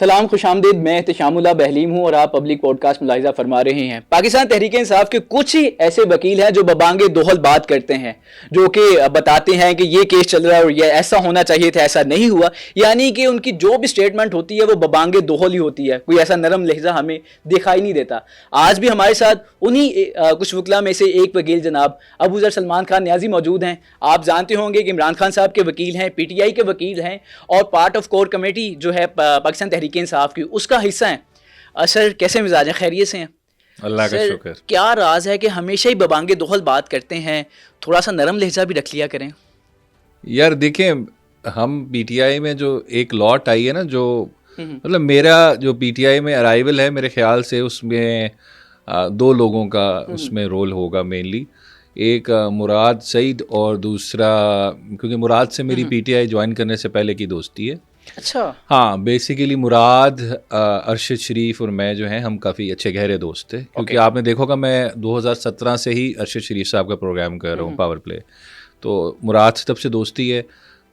सलाम खुशामदीद। मैं एहतशामुल्लाह बहलीम हूँ और आप पब्लिक पॉडकास्ट मुलाहिजा फरमा रहे हैं। पाकिस्तान तहरीक इंसाफ के कुछ ही ऐसे वकील हैं जो बबांगे दोहल बात करते हैं, जो कि बताते हैं कि ये केस चल रहा है और ये ऐसा होना चाहिए था, ऐसा नहीं हुआ। यानी कि उनकी जो भी स्टेटमेंट होती है वो बबांगे दोहल ही होती है, कोई ऐसा नरम लहजा हमें दिखाई नहीं देता। आज भी हमारे साथ उन्हीं कुछ वकला में से एक वकील जनाब अबू ज़र सलमान खान न्याजी मौजूद हैं। आप जानते होंगे कि इमरान खान साहब के वकील हैं, PTI के वकील हैं और पार्ट ऑफ कोर कमेटी जो है पाकिस्तान तहरीक इंसाफ की, उसका हिस्सा हैं। सर कैसे मिजाज हैं, खैरियत से हैं? अल्लाह का शुक्र। क्या राज है कि हमेशा ही बबांगे दोहल बात करते हैं? थोड़ा सा नरम लहजा भी रख लिया करें। यार देखें, हम PTI में जो एक लॉट आई है ना, जो मतलब मेरा जो PTI में अराइवल है, मेरे ख्याल से उसमें दो लोगों का उसमें रोल होगा मेनली। एक मुराद सईद और दूसरा, क्योंकि मुराद से मेरी PTI ज्वाइन करने से पहले की दोस्ती है। अच्छा। हाँ, बेसिकली मुराद, अरशद शरीफ और मैं जो हैं हम काफ़ी अच्छे गहरे दोस्त थे, क्योंकि आपने देखा होगा मैं 2017 से ही अरशद शरीफ साहब का प्रोग्राम कर रहा हूँ पावर प्ले, तो मुराद से तब से दोस्ती है।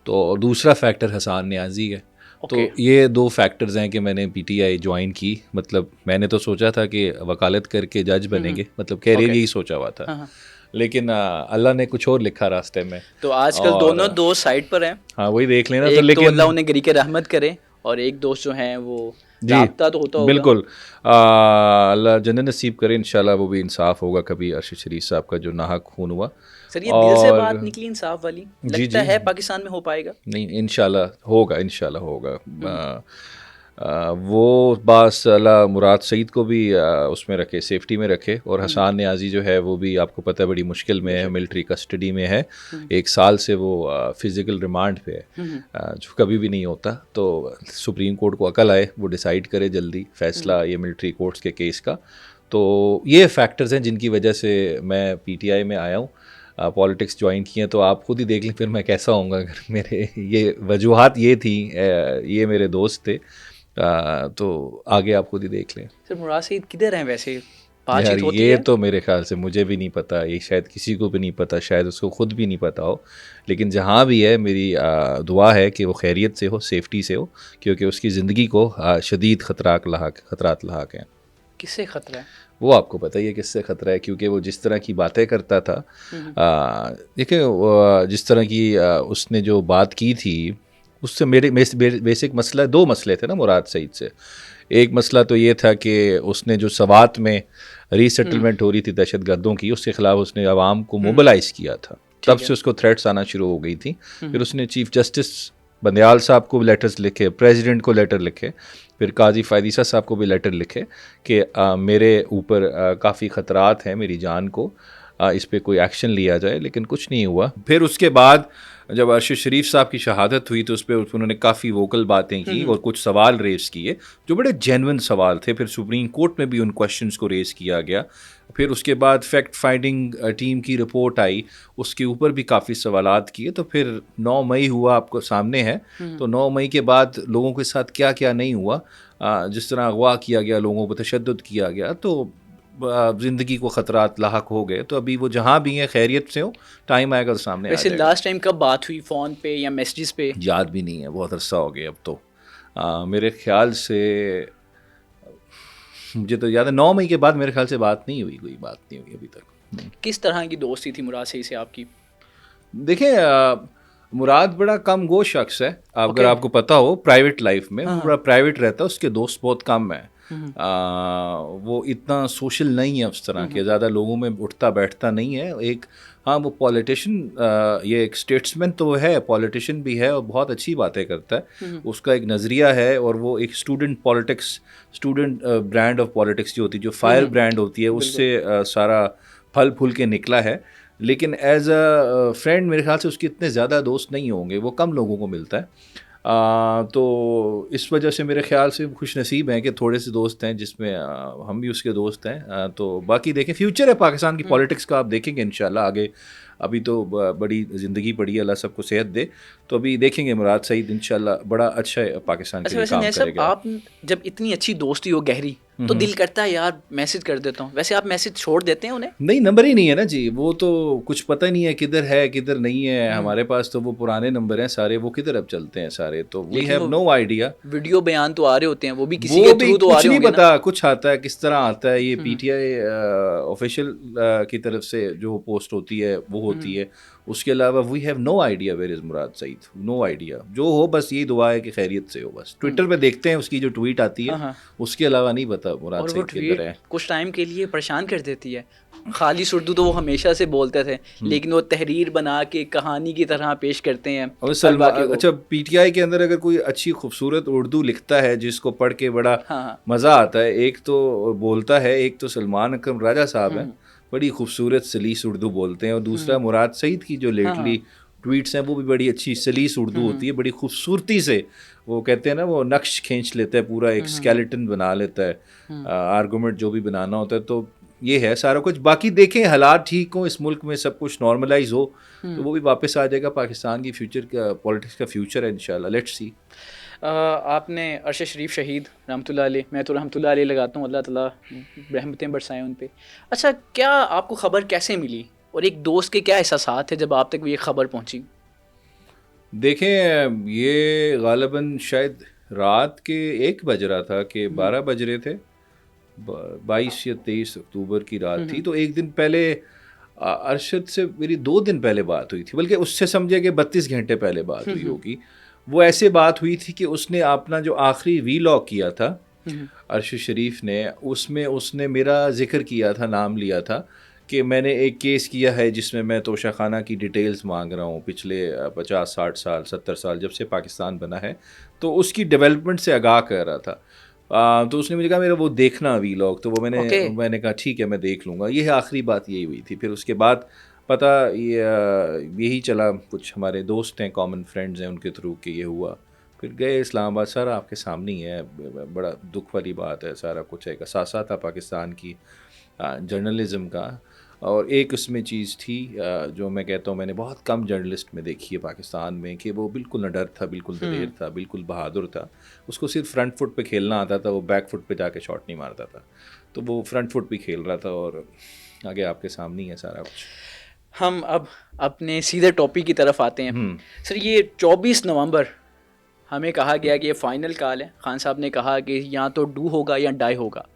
तो दूसरा फैक्टर हसन न्याजी है। तो ये दो फैक्टर्स हैं कि मैंने PTI ज्वाइन की। मतलब मैंने तो सोचा था कि वकालत करके जज बनेंगे, मतलब कैरियर यही सोचा हुआ था, लेकिन अल्लाह ने कुछ और लिखा रास्ते में। तो आजकल दोनों दो साइड पर हैं। हाँ, वही देख लेना। तो लेकिन अल्लाह उन्हें गिरी के रहमत करे और एक दोस्त जो हैं वो राब्ता तो होता होगा। बिल्कुल, अल्लाह जन्नत नसीब करे, इंशाल्लाह वो भी इंसाफ होगा कभी अरशद शरीफ साहब का जो नाहक खून हुआ। सर ये दिल से बात निकली इंसाफ वाली, लगता है पाकिस्तान में हो पाएगा? नहीं, इंशाल्लाह होगा, इंशाल्लाह होगा। वो बास अल्लाह मुराद सईद को भी उसमें रखे, सेफ्टी में रखे। और हसन न्याजी जो है वो भी आपको पता है बड़ी मुश्किल में है, मिलिट्री कस्टडी में है। 1 साल से वो फिज़िकल रिमांड पे है, जो कभी भी नहीं होता। तो सुप्रीम कोर्ट को अकल आए, वो डिसाइड करे जल्दी फैसला ये मिलिट्री कोर्ट्स के केस का। तो ये फैक्टर्स हैं जिनकी वजह से मैं PTI में आया हूँ। पॉलिटिक्स ज्वाइन किए, तो आप खुद ही देख लें फिर मैं कैसा होऊंगा अगर मेरे ये वजूहात ये थी, ये मेरे दोस्त थे। तो आगे आप खुद ही देख लें। सर मुराद सईद किधर हैं वैसे? यार ये तो मेरे ख्याल से मुझे भी नहीं पता, ये शायद किसी को भी नहीं पता, शायद उसको खुद भी नहीं पता हो। लेकिन जहाँ भी है मेरी दुआ है कि वो खैरियत से हो, सेफ्टी से हो, क्योंकि उसकी ज़िंदगी को शदीद खतरात लाक हैं। किससे खतरा है? वो आपको पता ही है किससे ख़तरा है, क्योंकि वो जिस तरह की बातें करता था, देखिए जिस तरह की उसने जो बात की थी, उससे मेरे बेसिक मसला, 2 मसले थे ना मुराद सईद से। एक मसला तो ये था कि उसने जो सवात में रीसेटलमेंट हो रही थी दहशत गर्दों की, उसके ख़िलाफ़ उसने आवाम को मोबिलाइज़ किया था। तब से उसको थ्रेट्स आना शुरू हो गई थी। फिर उसने चीफ जस्टिस बंदयाल साहब को लेटर्स लिखे, प्रेसिडेंट को लेटर लिखे, फिर काजी फ़ायदीसा साहब को भी लेटर लिखे कि मेरे ऊपर काफ़ी ख़तरात हैं मेरी जान को, इस पर कोई एक्शन लिया जाए। लेकिन कुछ नहीं हुआ। फिर उसके बाद जब अरशद शरीफ साहब की शहादत हुई तो उस पर उन्होंने काफ़ी वोकल बातें की और कुछ सवाल रेज़ किए जो बड़े जेन्युइन सवाल थे। फिर सुप्रीम कोर्ट में भी उन क्वेश्चंस को रेज़ किया गया। फिर उसके बाद फैक्ट फाइंडिंग टीम की रिपोर्ट आई, उसके ऊपर भी काफ़ी सवालात किए। तो फिर 9 मई हुआ, आपको सामने है। तो 9 मई के बाद लोगों के साथ क्या क्या नहीं हुआ, जिस तरह अगवा किया गया, लोगों पर तशद्दुद किया गया, तो ज़िंदगी को ख़तरात लाहक हो गए। तो अभी वो जहाँ भी हैं खैरियत से हो, टाइम आएगा तो सामने। वैसे लास्ट टाइम कब बात हुई, फ़ोन पे या मैसेजेस पे? याद भी नहीं है, बहुत अरसा हो गया अब तो। मेरे ख्याल से, मुझे तो याद है 9 मई के बाद मेरे ख्याल से बात नहीं हुई, कोई बात नहीं हुई अभी तक। किस तरह की दोस्ती थी मुराद सईद से आपकी? देखें, मुराद बड़ा कम गो शख्स है। अगर आपको पता हो, प्राइवेट लाइफ में बड़ा प्राइवेट रहता है, उसके दोस्त बहुत कम है। वो इतना सोशल नहीं है उस तरह के, ज़्यादा लोगों में उठता बैठता नहीं है। एक हाँ, वो पॉलिटिशियन, ये एक स्टेट्समैन तो है, पॉलिटिशियन भी है और बहुत अच्छी बातें करता है। उसका एक नज़रिया है और वो एक student politics, student brand of politics जो होती है, जो फायर ब्रांड होती है, उससे सारा फल फूल के निकला है। लेकिन एज अ फ्रेंड मेरे ख्याल से उसके इतने ज़्यादा दोस्त नहीं होंगे, वो कम लोगों को मिलता है। तो इस वजह से मेरे ख्याल से खुश नसीब हैं कि थोड़े से दोस्त हैं, जिसमें हम भी उसके दोस्त हैं। तो बाकी देखें, फ्यूचर है पाकिस्तान की पॉलिटिक्स का, आप देखेंगे इंशाल्लाह आगे। अभी तो बड़ी ज़िंदगी पड़ी है, अल्लाह सबको सेहत दे। तो अभी देखेंगे मुराद सईद इंशाल्लाह बड़ा अच्छा है पाकिस्तान के लिए काम करेगा। आप जब इतनी अच्छी दोस्ती हो गहरी, तो दिल करता है यार मैसेज कर देता हूँ। वैसे आप मैसेज छोड़ देते हैं उन्हें? नहीं, नंबर ही नहीं है ना जी, वो तो कुछ पता ही नहीं है किधर है किधर नहीं है। हमारे पास तो वो पुराने नंबर हैं सारे, वो किधर अब चलते हैं सारे, तो we have no idea. Video बयान तो आ रहे होते हैं, वो भी किसी वो के भी थ्रू तो आ कुछ रहे नहीं होंगे पता, कुछ आता है किस तरह आता है, ये पीटीआई ऑफिशियल की तरफ से जो पोस्ट होती है वो होती है। उसके अलावा we have no idea where is Murad Saeed, no idea. जो हो बस यही दुआ है कि खैरियत से हो, बस ट्विटर पे देखते हैं उसकी जो ट्वीट आती है, उसके अलावा नहीं पता मुराद और वो सईद किधर है। कुछ टाइम के लिए परेशान कर देती है। खालिश उर्दू तो वो हमेशा से बोलते थे, लेकिन वो तहरीर बना के कहानी की तरह पेश करते हैं। और अच्छा, पीटीआई के अंदर अगर कोई अच्छी खूबसूरत उर्दू लिखता है जिसको पढ़ के बड़ा मज़ा आता है, एक तो बोलता है, एक तो सलमान अकरम राजा साहब हैं, बड़ी खूबसूरत सलीस उर्दू बोलते हैं, और दूसरा मुराद सईद की जो लेटली ट्वीट्स हैं वो भी बड़ी अच्छी सलीस उर्दू होती है, बड़ी खूबसूरती से वो कहते हैं ना, वो नक्श खींच लेता है पूरा, एक स्केलेटन बना लेता है आर्गूमेंट जो भी बनाना होता है। तो ये है सारा कुछ। बाकी देखें हालात ठीक हो इस मुल्क में, सब कुछ नॉर्मलाइज हो, तो वो भी वापस आ जाएगा। पाकिस्तान की फ्यूचर का, पॉलिटिक्स का फ्यूचर है इंशाल्लाह, लेट्स सी। आपने अरशद शरीफ शहीद रहमतुल्लाह अलैह, मैं तो रहमतुल्लाह अलैह लगाता हूँ, अल्लाह ताला रहमतें बरसाएं उन पे। अच्छा, क्या आपको खबर कैसे मिली और एक दोस्त के क्या एहसासात थे जब आप तक ये खबर पहुँची? देखें, ये गालिबन शायद रात के 1 बज रहा था कि 12 बज रहे थे, 22 या 23 अक्टूबर की रात थी। तो एक दिन पहले अरशद से मेरी 2 दिन पहले बात हुई थी, बल्कि उससे समझे कि 32 घंटे पहले बात हुई होगी। वो ऐसे बात हुई थी कि उसने अपना जो आखिरी वीलॉग किया था अरशद शरीफ ने, उसमें उसने मेरा जिक्र किया था, नाम लिया था कि मैंने एक केस किया है जिसमें मैं तोशाखाना की डिटेल्स मांग रहा हूँ पिछले 50, 60 साल, 70 साल जब से पाकिस्तान बना है, तो उसकी डेवलपमेंट से आगाह कर रहा था। तो उसने मुझे कहा मेरा वो देखना वीलॉग, तो वो मैंने कहा ठीक है मैं देख लूँगा। ये आखिरी बात यही हुई थी। फिर उसके बाद पता यही चला, कुछ हमारे दोस्त हैं, कॉमन फ्रेंड्स हैं, उनके थ्रू कि ये हुआ। फिर गए इस्लामाबाद, सारा आपके सामने ही है, बड़ा दुख वाली बात है, सारा कुछ एक असासा था पाकिस्तान की जर्नलिज़म का। और एक उसमें चीज़ थी जो मैं कहता हूँ मैंने बहुत कम जर्नलिस्ट में देखी है पाकिस्तान में, कि वो बिल्कुल न डर था, बिल्कुल दलेर था, बिल्कुल बहादुर था। उसको सिर्फ फ्रंट फुट पे खेलना आता था, वो बैक फुट पे जाके शॉट नहीं मारता था। तो वो फ्रंट फुट पे खेल रहा था, और आगे आपके सामने ही है सारा कुछ। हम अब अपने सीधे टॉपिक की तरफ आते हैं। सर, ये 24 नवंबर हमें कहा गया कि ये फाइनल कॉल है। खान साहब ने कहा कि यहाँ तो डू होगा या डाई होगा।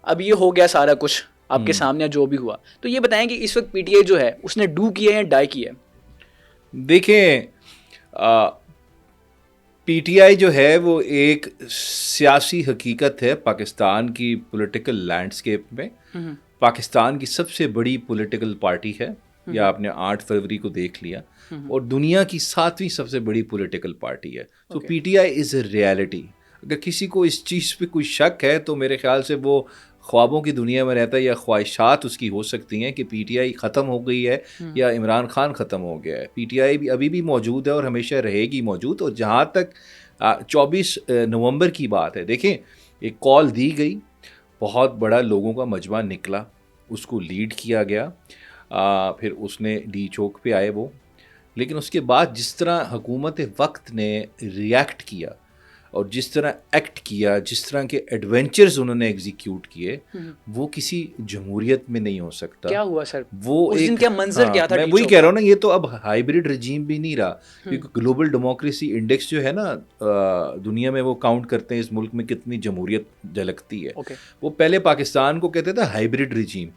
अब ये हो गया सारा कुछ आपके सामने जो भी हुआ, तो ये बताएं कि इस वक्त पीटीआई जो है उसने डू किया या डाई किया? देखें, पीटीआई जो है वो एक सियासी हकीकत है पाकिस्तान की पॉलिटिकल लैंडस्केप में। पाकिस्तान की सबसे बड़ी पॉलिटिकल पार्टी है, या आपने 8 फरवरी को देख लिया, और दुनिया की 7वीं सबसे बड़ी पॉलिटिकल पार्टी है। तो पीटीआई इज़ अ रियलिटी। अगर किसी को इस चीज़ पे कोई शक है तो मेरे ख्याल से वो ख्वाबों की दुनिया में रहता है, या ख्वाहिशात उसकी हो सकती हैं कि पीटीआई ख़त्म हो गई है या इमरान खान ख़त्म हो गया है। पीटीआई भी अभी भी मौजूद है और हमेशा रहेगी मौजूद। और जहाँ तक 24 नवंबर की बात है, देखें एक कॉल दी गई, बहुत बड़ा लोगों का मजमा निकला, उसको लीड किया गया, फिर उसने डी चौक पे आए वो। लेकिन उसके बाद जिस तरह हुकूमत वक्त ने रिएक्ट किया और जिस तरह एक्ट किया, जिस तरह के एडवेंचर्स उन्होंने एग्जीक्यूट किए, वो किसी जमहूरियत में नहीं हो सकता। क्या हुआ सर? वो उस दिन क्या मंजर क्या था? मैं वही कह रहा हूँ ना, ये तो अब हाइब्रिड रजीम भी नहीं रहा, क्योंकि ग्लोबल डेमोक्रेसी इंडेक्स जो है ना दुनिया में, वो काउंट करते हैं इस मुल्क में कितनी जमहूरियत झलकती है। वो पहले पाकिस्तान को कहते थे हाइब्रिड रजीम,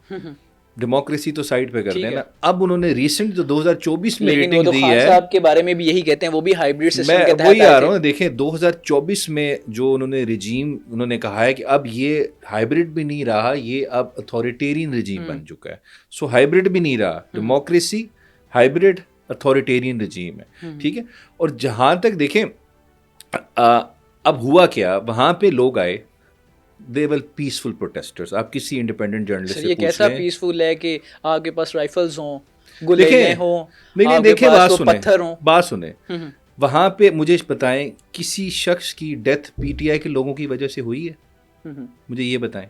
डेमोक्रेसी तो साइड पे करते हैं ना। अब उन्होंने रिसेंट जो 2024 में रेटिंग दी है, साहब के बारे में भी यही कहते हैं, वो भी हाइब्रिड सिस्टम के तहत वही आ रहा हूँ। देखें 2024 में जो उन्होंने रिजीम उन्होंने कहा है कि अब ये हाइब्रिड भी नहीं रहा, ये अब अथॉरिटेरियन रिजीम बन चुका है। सो हाइब्रिड भी नहीं रहा, डेमोक्रेसी हाइब्रिड अथॉरिटेरियन रिजीम है, ठीक है। और जहाँ तक देखें अब हुआ क्या, वहाँ पे लोग आए, दे वर पीसफुल प्रोटेस्टर्स। आप किसी इंडिपेंडेंट जर्नलिस्ट से ये पूछ कैसा लें, पीसफुल है कि आपके पास राइफल्स हों, गुलेलें हों, नहीं देखें, पत्थर हों। बात सुने, वहाँ पे मुझे बताएं किसी शख्स की डेथ पीटीआई के लोगों की वजह से हुई है? मुझे ये बताएं।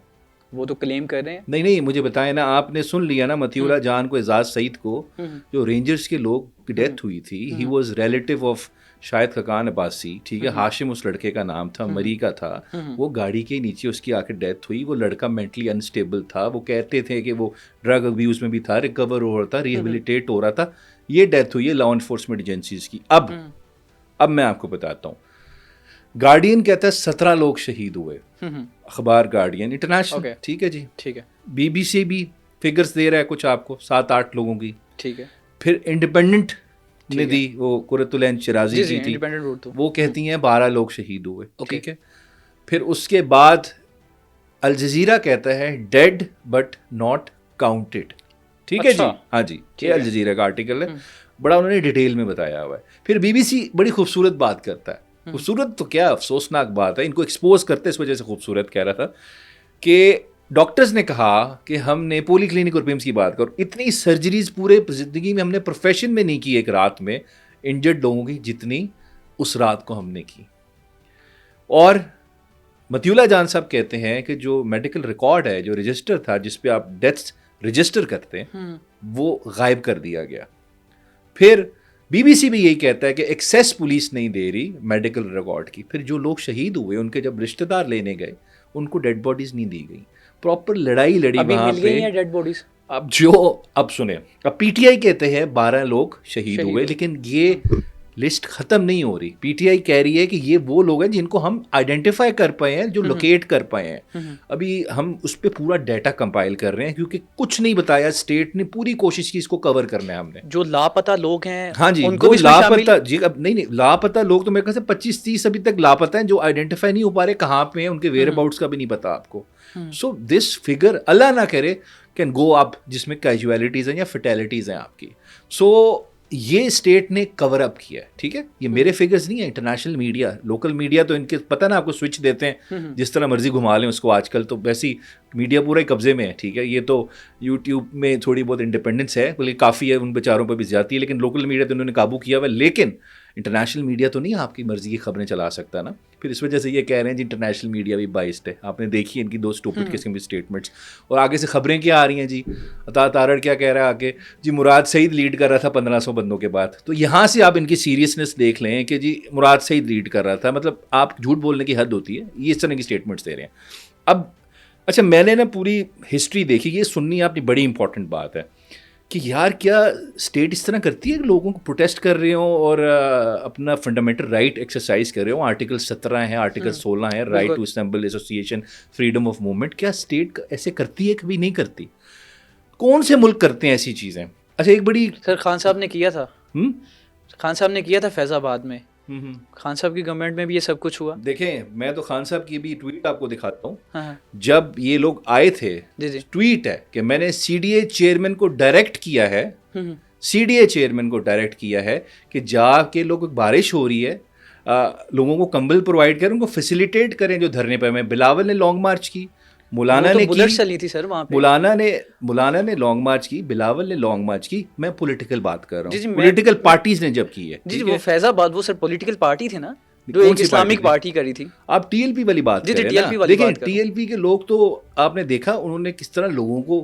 वो तो क्लेम कर रहे हैं। नहीं मुझे बताएं ना। आपने सुन लिया ना मतीउल्लाह जान को, एजाज सईद को, जो रेंजर्स के लोग की डेथ हुई थी, he was relative of Shahid Khaqan Abbasi, ठीक है, हाशिम उस लड़के का नाम था, मरी का था, वो गाड़ी के नीचे उसकी आके डेथ हुई। वो लड़का मेंटली अनस्टेबल था, वो कहते थे कि वो ड्रग अब्यूज़ में भी था, रिकवर हो रहा था, रिहेबिलिटेट हो रहा था। ये डेथ हुई है लॉ इन्फोर्समेंट एजेंसीज की। अब मैं आपको बताता हूँ, गार्डियन कहता है 17 लोग शहीद हुए, अखबार गार्डियन इंटरनेशनल, ठीक है जी, ठीक है। BBC भी फिगर्स दे रहा है कुछ आपको 7-8 लोगों की, ठीक है। फिर इंडिपेंडेंट ने दी, वो कुरतुलैन शिराजी जी, की थी, तो वो कहती हैं 12 लोग शहीद हुए, ठीक है। फिर उसके बाद अल जजीरा कहता है डेड बट नॉट काउंटेड, ठीक है जी, हाँ जी, ये अल जजीरा का आर्टिकल है, बड़ा उन्होंने डिटेल में बताया हुआ है। फिर BBC बड़ी खूबसूरत बात करता है, खूबसूरत तो क्या अफसोसनाक बात है, इनको एक्सपोज करते इस वजह से खूबसूरत कह रहा था कि डॉक्टर्स ने कहा कि हमने पॉलीक्लिनिक और पिम्स की बात करो, इतनी सर्जरीज पूरे ज़िंदगी में हमने प्रोफेशन में नहीं की एक रात में इंजर्ड लोगों की जितनी उस रात को हमने की। और मतियुल्लाह जान साहब कहते हैं कि जो मेडिकल रिकॉर्ड है, जो रजिस्टर था जिस पे आप डेथ्स रजिस्टर करते हैं, वो गायब कर दिया गया। फिर BBC भी यही कहता है कि एक्सेस पुलिस नहीं दे रही मेडिकल रिकॉर्ड की। फिर जो लोग शहीद हुए उनके जब रिश्तेदार लेने गए, उनको डेड बॉडीज नहीं दी गई, प्रॉपर लड़ाई लड़ी वहाँ पे डेड बॉडीज। अब सुने, अब PTI कहते हैं 12 लोग शहीद हुए, लेकिन ये लिस्ट खत्म नहीं हो रही। PTI कह रही है कि ये वो लोग हैं जिनको हम आइडेंटिफाई कर पाए हैं, जो लोकेट कर पाए हैं। अभी हम उस पर पूरा डाटा कंपाइल कर रहे हैं क्योंकि कुछ नहीं बताया, स्टेट ने पूरी कोशिश की इसको कवर करना है हमने। जो लापता लोग हैं, हाँ जी, उनको भी लापता जी, अब नहीं लापता लोग तो मेरे ख्याल से 25-30 अभी तक लापता हैं, जो आइडेंटिफाई नहीं हो पा रहे कहाँ पे हैं, उनके वेयर अबाउट्स का भी नहीं पता आपको। सो दिस फिगर अल्लाह ना करे कैन गो अप, जिसमें कैजुअलिटीज हैं या फर्टेलिटीज हैं आपकी। सो ये स्टेट ने कवर अप किया है, ठीक है। ये मेरे फिगर्स नहीं है, इंटरनेशनल मीडिया, लोकल मीडिया तो इनके पता ना आपको स्विच देते हैं जिस तरह मर्जी घुमा लें उसको। आजकल तो वैसी मीडिया पूरा ही कब्जे में है, ठीक है। ये तो यूट्यूब में थोड़ी बहुत इंडिपेंडेंस है, बल्कि काफ़ी है, उन बेचारों पर भी जाती है, लेकिन लोकल मीडिया तो उन्होंने काबू किया हुआ है। लेकिन इंटरनेशनल मीडिया तो नहीं आपकी मर्जी की खबरें चला सकता ना। फिर इस वजह से ये कह रहे हैं जी इंटरनेशनल मीडिया भी बाइस्ड है। आपने देखी इनकी 2 स्टूपिड किस्म की स्टेटमेंट्स। और आगे से खबरें क्या आ रही हैं जी, अता तारड़ क्या कह रहा है आगे जी, मुराद सईद लीड कर रहा था 1500 बंदों के बाद। तो यहाँ से आप इनकी सीरियसनेस देख लें कि जी मुराद सईद लीड कर रहा था, मतलब आप झूठ बोलने की हद होती है, ये इस तरह की स्टेटमेंट्स दे रहे हैं। अब अच्छा, मैंने ना पूरी हिस्ट्री देखी, ये सुननी आपकी बड़ी इंपॉर्टेंट बात है कि यार क्या स्टेट इस तरह करती है कि लोगों को प्रोटेस्ट कर रहे हो और अपना फंडामेंटल राइट एक्सरसाइज कर रहे हो। आर्टिकल 17 है, आर्टिकल 16 है, right to assemble, association, freedom of movement. क्या स्टेट ऐसे करती है? कभी नहीं करती। कौन से मुल्क करते हैं ऐसी चीज़ें? अच्छा, एक बड़ी सर खान साहब ने किया था, खान साहब ने किया था फैज़ाबाद में, खान साहब की गवर्नमेंट में भी ये सब कुछ हुआ। देखें, मैं तो खान साहब की भी ट्वीट आपको दिखाता हूँ। हाँ। जब ये लोग आए थे, जी। ट्वीट है कि मैंने CDA चेयरमैन को डायरेक्ट किया है, CDA चेयरमैन को डायरेक्ट किया है कि जाके लोग, बारिश हो रही है, लोगों को कंबल प्रोवाइड करें, उनको फैसिलिटेट करें जो धरने पर। मैं बिलावल ने लॉन्ग मार्च की, मुलाना ने की, चली थी सर वहाँ पे। मुलाना ने लॉन्ग मार्च की, बिलावल ने लॉन्ग मार्च की। मैं पॉलिटिकल बात कर रहा हूँ, पॉलिटिकल पार्टीज ने जब की है। जी, वो फैजाबाद वो सर पॉलिटिकल पार्टी थी ना, जो एक इस्लामिक पार्टी करी थी। आप TLP वाली बात कर रहे हैं ना। लेकिन TLP के लोग तो आपने देखा उन्होंने किस तरह लोगों को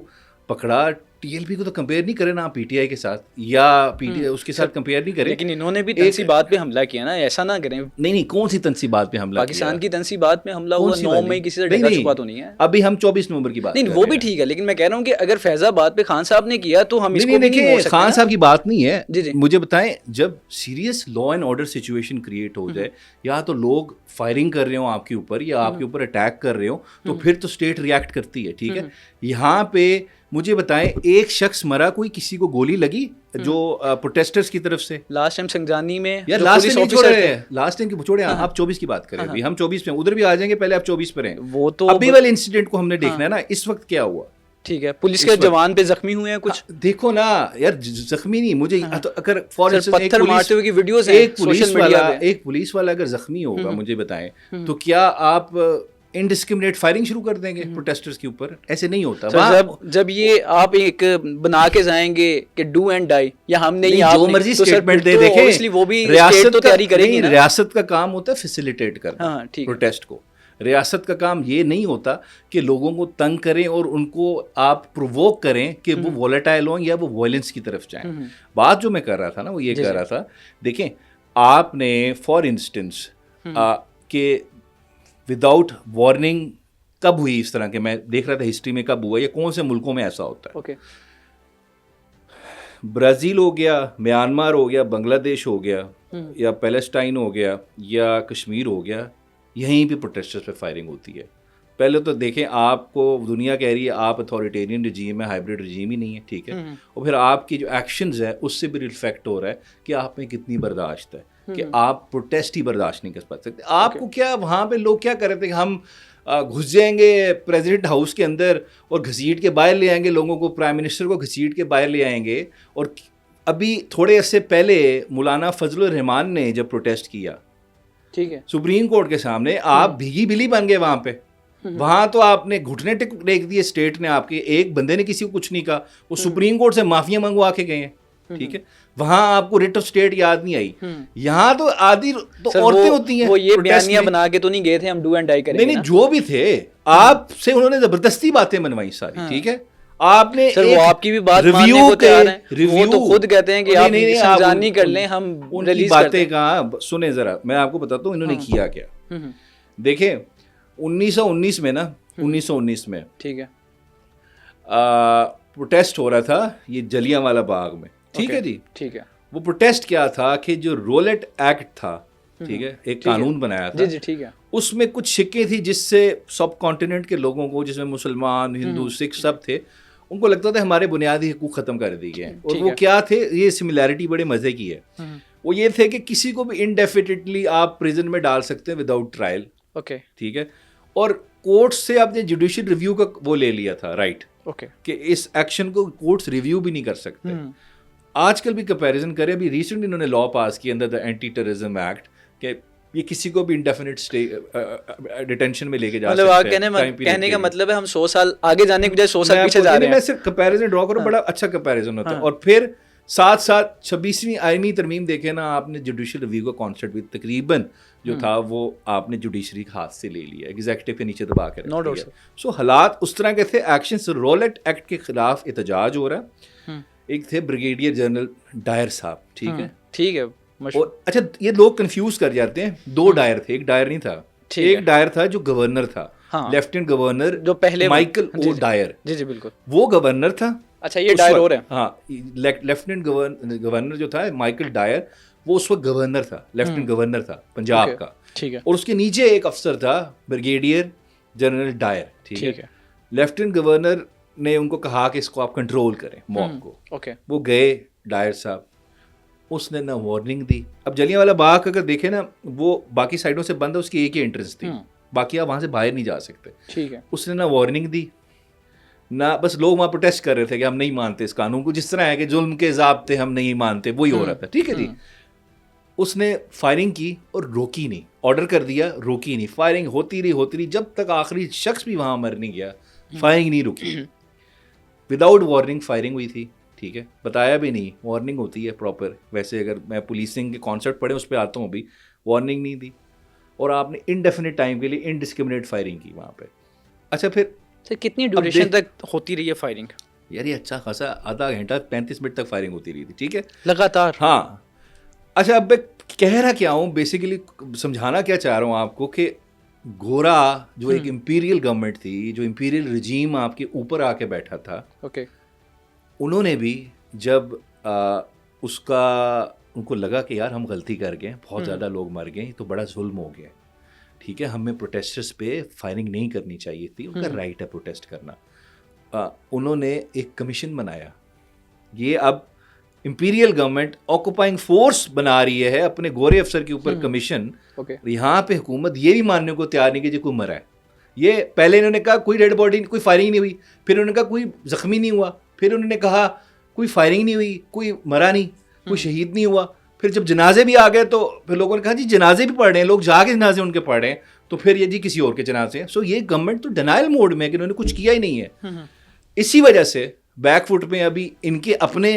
पकड़ा। TLP को तो कंपेयर नहीं करें ना PTI के साथ, या PTI उसके साथ कंपेयर नहीं करें। लेकिन इन्होंने भी तंसीबात पे हमला किया ना, ऐसा ना करें। नहीं, कौन सी तंसीबात पे हमला? पाकिस्तान की तंसीबात में हमला हुआ 9 मई, किसी से ढका छुपा तो नहीं है। अभी हम 24 नवंबर की बात नहीं, वो भी ठीक है, लेकिन मैं कह रहा हूँ कि अगर फैजाबाद पे खान साहब ने किया तो हम इसको भी नहीं हो सकते। खान साहब की बात नहीं है। जी। मुझे बताएं, जब serious law and order situation create हो जाए, या तो लोग फायरिंग कर रहे हो आपके ऊपर या आपके ऊपर अटैक कर रहे हो, तो फिर तो स्टेट रिएक्ट करती है, ठीक है। यहाँ पे मुझे बताएं, एक शख्स मरा, कोई किसी को गोली लगी जो प्रोटेस्टर्स की तरफ से? लास्ट टाइम संगजानी में यार, लास्ट टाइम की छोड़े, आप 24 की बात करें। अभी हम 24 पे, उधर भी आ जाएंगे, पहले आप 24 पर हैं। वो तो अभी वाले इंसिडेंट को हमने देखना है ना, इस वक्त क्या हुआ। ठीक है, पुलिस के जवान पे जख्मी हुए हैं कुछ। देखो ना यार, जख्मी नहीं, मुझे तो अगर फॉर पत्थर मारते हुए की वीडियोस हैं, एक पुलिस वाला अगर जख्मी होगा, मुझे बताएं, तो क्या आप इनडिस्क्रिमिनेट फायरिंग शुरू कर देंगे प्रोटेस्टर्स के ऊपर? ऐसे नहीं होता। जब ये आप एक बना के जाएंगे कि डू एंड डाई, या हम नहीं, जो मर्जी स्टेटमेंट दे, देखें, वो भी रियासत तो तैयारी करेगी। रियासत का काम होता है फैसिलिटेट करना प्रोटेस्ट को। रियासत का काम ये नहीं होता कि लोगों को तंग करें और उनको आप प्रोवोक करें कि वो वॉलेटाइल हों या वो वायलेंस की तरफ जाएं। बात जो मैं कर रहा था ना, वो ये कर रहा था, देखें आपने फॉर इंस्टेंस के विदाउट वार्निंग कब हुई इस तरह के, मैं देख रहा था हिस्ट्री में कब हुआ, या कौन से मुल्कों में ऐसा होता है? ओके, ब्राज़ील हो गया, म्यांमार हो गया, बांग्लादेश हो गया, या पैलेस्टाइन हो गया, या कश्मीर हो गया, यहीं पे प्रोटेस्टर्स पे फायरिंग होती है। पहले तो देखें, आपको दुनिया कह रही है आप अथॉरिटेरियन रजीम है, हाइब्रिड रजीम ही नहीं है, ठीक है, और फिर आपकी जो एक्शंस है उससे भी रिफ्लेक्ट हो रहा है कि आप में कितनी बर्दाश्त है, कि आप प्रोटेस्ट ही बर्दाश्त नहीं कर सकते। आपको क्या वहाँ पे लोग क्या कर रहे थे कि हम घुस जाएंगे प्रेसिडेंट हाउस के अंदर और घसीट के बाहर ले आएंगे लोगों को, प्राइम मिनिस्टर को घसीट के बाहर ले आएंगे। और अभी थोड़े अर्से पहले मौलाना फजलुर रहमान ने जब प्रोटेस्ट किया, ठीक है, सुप्रीम कोर्ट के सामने, आप भीगी बिल्ली बन गए वहाँ पे। वहाँ तो आपने घुटने टेक दिए स्टेट ने, आपके एक बंदे ने किसी को कुछ नहीं कहा, वो सुप्रीम कोर्ट से माफिया मंगवा के गए हैं, ठीक है। वहां आपको रिट ऑफ स्टेट याद नहीं आई, यहाँ तो आधी तो औरतें होती हैं। वो ये बयानियां बना के तो नहीं गए थे हम डू एंड डाई करेंगे, नहीं, जो भी थे आपसे उन्होंने जबरदस्ती बातें मनवाई सारी, ठीक है। आपने सर वो आपकी भी बात मानने को तैयार हैं, वो तो खुद कहते हैं कि आप संजानी कर लें, हम उनकी बातें कहाँ सुने। जरा मैं आपको बताता हूँ इन्होंने किया क्या। देखें 1919 में ना, 1919 में, ठीक है, प्रोटेस्ट हो रहा था ये जलियांवाला बाग में, ठीक है जी, ठीक है। वो प्रोटेस्ट क्या था कि जो रोलेट एक्ट था, ठीक है, एक कानून बनाया था, जी, ठीक है, उसमें कुछ शिक्के थी जिससे सब कॉन्टिनेंट के लोगों को, जिसमें मुसलमान, हिंदू, सिख सब थे, उनको लगता था हमारे बुनियादी हकूक खत्म कर दिए गए हैं। और वो क्या थे, ये सिमिलैरिटी बड़े मजे की है, वो ये थे कि किसी को भी इनडेफिनेटली आप प्रिजन में डाल सकते हैं विदाउट ट्रायल, ओके, ठीक है। और कोर्ट से आपने जुडिशियल रिव्यू का वो ले लिया था राइट, ओके, कि इस एक्शन को कोर्ट्स रिव्यू भी नहीं कर सकते। आजकल भी कंपैरिजन करें, अभी रिसेंटली इन्होंने लॉ पास किया अंदर द एंटी टेररिज्म एक्ट कि ये किसी को भी इंडेफिनिट स्टे डिटेंशन में लेके जा सकते हैं। कहने का मतलब है हम 100 साल आगे जाने के बजाय 100 साल पीछे जा रहे हैं। मैं सिर्फ कंपैरिजन ड्रॉ करूं, बड़ा अच्छा कंपैरिजन होता है। और फिर साथ साथ 26वीं आईनी तरमीम देखे ना आपने, जुडिशियल रिव्यू का कॉन्सेप्ट भी तकरीबन जो था वो आपने जुडिशरी के हाथ से ले लिया, एग्जीक्यूटिव के नीचे दबा के रख दिया। सो हालात उस तरह के थे। एक्शन रोलेट एक्ट के खिलाफ एहतजाज हो रहा है। एक थे ब्रिगेडियर जनरल डायर साहब, ठीक है, ठीक है। और अच्छा ये लोग कंफ्यूज कर जाते हैं, दो डायर थे, एक डायर नहीं था, एक डायर था जो गवर्नर था, लेफ्टिनेंट गवर्नर जो पहले माइकल ओ डायर, जी जी बिल्कुल, वो गवर्नर था। अच्छा ये डायर हो रहा है, हाँ, लेफ्टिनेंट गवर्नर जो था माइकल डायर, वो उस वक्त गवर्नर था, लेफ्टिनेंट गवर्नर था पंजाब का, ठीक है। और उसके नीचे एक अफसर था ब्रिगेडियर जनरल डायर, ठीक है। लेफ्टिनेंट गवर्नर ने उनको कहा कि इसको आप कंट्रोल करें मॉब को, ओके। वो गए डायर साहब, उसने ना वार्निंग दी। अब जलियांवाला बाग अगर देखे ना, वो बाकी साइडों से बंद है, उसकी एक ही एंट्रेंस थी, बाकी आप वहां से बाहर नहीं जा सकते, ठीक है। उसने ना वार्निंग दी ना, बस लोग वहां प्रोटेस्ट कर रहे थे कि हम नहीं मानते इस कानून को, जिस तरह है कि जुल्म के ज़ाब्ते हम नहीं मानते, वही हो रहा था, ठीक है जी। उसने फायरिंग की और रोकी नहीं, ऑर्डर कर दिया, रोकी नहीं, फायरिंग होती रही जब तक आखिरी शख्स भी वहां मर नहीं गया, फायरिंग नहीं रुकी। विदाउट वार्निंग फायरिंग हुई थी, ठीक है, बताया भी नहीं। वार्निंग होती है प्रॉपर, वैसे अगर मैं पुलिसिंग के कॉन्सेप्ट पढ़े उस पर आता हूँ, अभी वार्निंग नहीं दी और आपने इनडेफिनेट टाइम के लिए इनडिस्क्रिमिनेट फायरिंग की वहाँ पे। अच्छा फिर सर कितनी ड्यूरेशन तक होती रही है फायरिंग? यार ये अच्छा खासा आधा घंटा 35 मिनट तक फायरिंग होती रही थी, ठीक है, लगातार, हाँ। अच्छा अब मैं कह रहा क्या हूँ, बेसिकली समझाना क्या चाह रहा हूँ आपको कि गोरा जो एक इंपीरियल गवर्नमेंट थी, जो इंपीरियल रजीम आपके ऊपर आके बैठा था, ओके, उन्होंने भी जब उसका उनको लगा कि यार हम गलती कर गए, बहुत ज़्यादा लोग मर गए, तो बड़ा जुल्म हो गया, ठीक है, हमें प्रोटेस्टर्स पे फायरिंग नहीं करनी चाहिए थी, उनका राइट है प्रोटेस्ट करना। उन्होंने एक कमीशन बनाया। ये अब इंपीरियल गवर्नमेंट ऑक्यूपाइंग फोर्स बना रही है अपने गोरे अफसर के ऊपर कमीशन, यहाँ पे हुकूमत ये भी मानने को तैयार नहीं कि जो कोई मरा है। ये पहले इन्होंने कहा कोई डेड बॉडी, कोई फायरिंग नहीं हुई, फिर उन्होंने कहा कोई जख्मी नहीं हुआ, फिर उन्होंने कहा कोई फायरिंग नहीं हुई, कोई मरा नहीं, कोई शहीद नहीं हुआ। फिर जब जनाजे भी आ गए तो फिर लोगों ने कहा जी जनाजे भी पढ़ रहे हैं लोग, जाके जनाजे उनके पढ़ रहे हैं, तो फिर ये जी किसी और के जनाजे हैं। सो ये गवर्नमेंट तो डिनाइल मोड में है कि इन्होंने कुछ किया ही नहीं है। इसी वजह से बैकफुट में अभी इनके अपने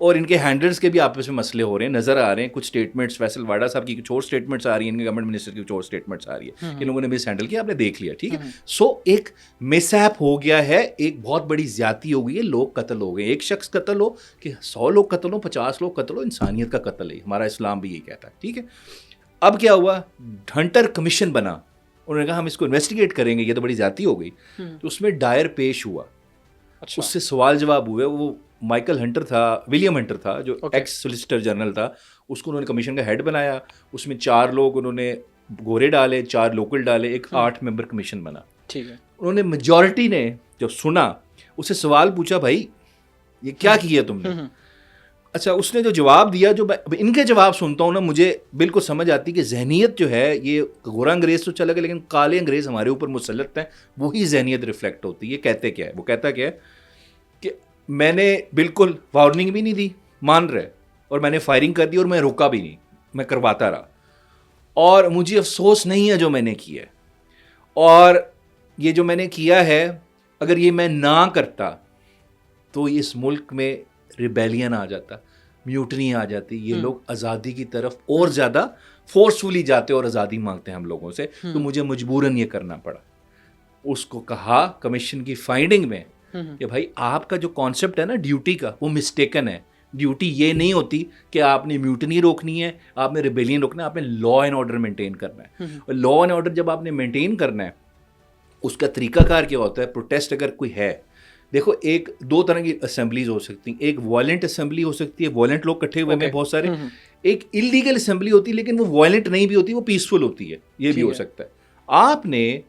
और इनके हैंडलर्स के भी आपस में मसले हो रहे हैं, नजर आ रहे हैं। कुछ स्टेटमेंट्स फैसल वाडा साहब की कुछ और स्टेटमेंट्स आ रही हैं, इनके गवर्नमेंट मिनिस्टर की कुछ और स्टेटमेंट्स आ रही है कि लोगों ने मिस हैंडल किया, आपने देख लिया, ठीक है। सो एक मिसहैप हो गया है, एक बहुत बड़ी ज्यादती हो गई है, लोग कत्ल हो गए। एक शख्स कत्ल हो कि 100 लोग कत्ल हो, 50 लोग कत्ल हो, इंसानियत का कत्ल है, हमारा इस्लाम भी यही कहता है, ठीक है। अब क्या हुआ, हंटर कमीशन बना, उन्होंने कहा हम इसको इन्वेस्टिगेट करेंगे, ये तो बड़ी ज्यादती हो गई। तो उसमें दायर पेश हुआ, अच्छा। उससे सवाल जवाब हुए। वो माइकल हंटर था, विलियम हंटर था, जो एक्स सोलिसिटर जनरल था, उसको उन्होंने कमीशन का हेड बनाया। उसमें 4 लोग उन्होंने गोरे डाले, 4 लोकल डाले, एक 8 मेंबर कमीशन बना, ठीक है। उन्होंने मेजॉरिटी ने जब सुना, उससे सवाल पूछा, भाई ये क्या किया तुमने? अच्छा, उसने जो जवाब दिया, जो इनके जवाब सुनता हूँ ना, मुझे बिल्कुल समझ आती कि जहनीत जो है, ये गोरा अंग्रेज तो चला गया, लेकिन काले अंग्रेज हमारे ऊपर मुसल्लत हैं, वही जहनीत रिफ्लेक्ट होती है। कहते क्या है, वो कहता क्या है कि मैंने बिल्कुल वार्निंग भी नहीं दी, मान रहे, और मैंने फायरिंग कर दी और मैं रुका भी नहीं, मैं करवाता रहा, और मुझे अफसोस नहीं है जो मैंने किया है, और ये जो मैंने किया है, अगर ये मैं ना करता तो इस मुल्क में रिबेलियन आ जाता, म्यूटनी आ जाती, ये लोग आज़ादी की तरफ और ज़्यादा फोर्सफुली जाते और आज़ादी मांगते हैं हम लोगों से, तो मुझे मजबूरन ये करना पड़ा। उसको कहा कमीशन की फाइंडिंग में कि भाई आपका जो कॉन्सेप्ट है ना ड्यूटी का, वो मिस्टेकन है। ड्यूटी ये नहीं होती कि आपने म्यूटनी रोकनी है, आपने रिबेलियन रोकना है, आपने लॉ एंड ऑर्डर मेंटेन करना है। और लॉ एंड ऑर्डर जब आपने मेंटेन करना है, उसका तरीकाकार क्या होता है? प्रोटेस्ट अगर कोई है, देखो एक 2 तरह की असेंबलीज हो सकती हैं। एक वायलेंट असेंबली हो सकती है, वायलेंट लोग इकट्ठे हुए हैं बहुत सारे। एक इलीगल असेंबली होती है, लेकिन वो वायलेंट नहीं भी होती, वो पीसफुल होती है, ये भी हो सकता है। आपने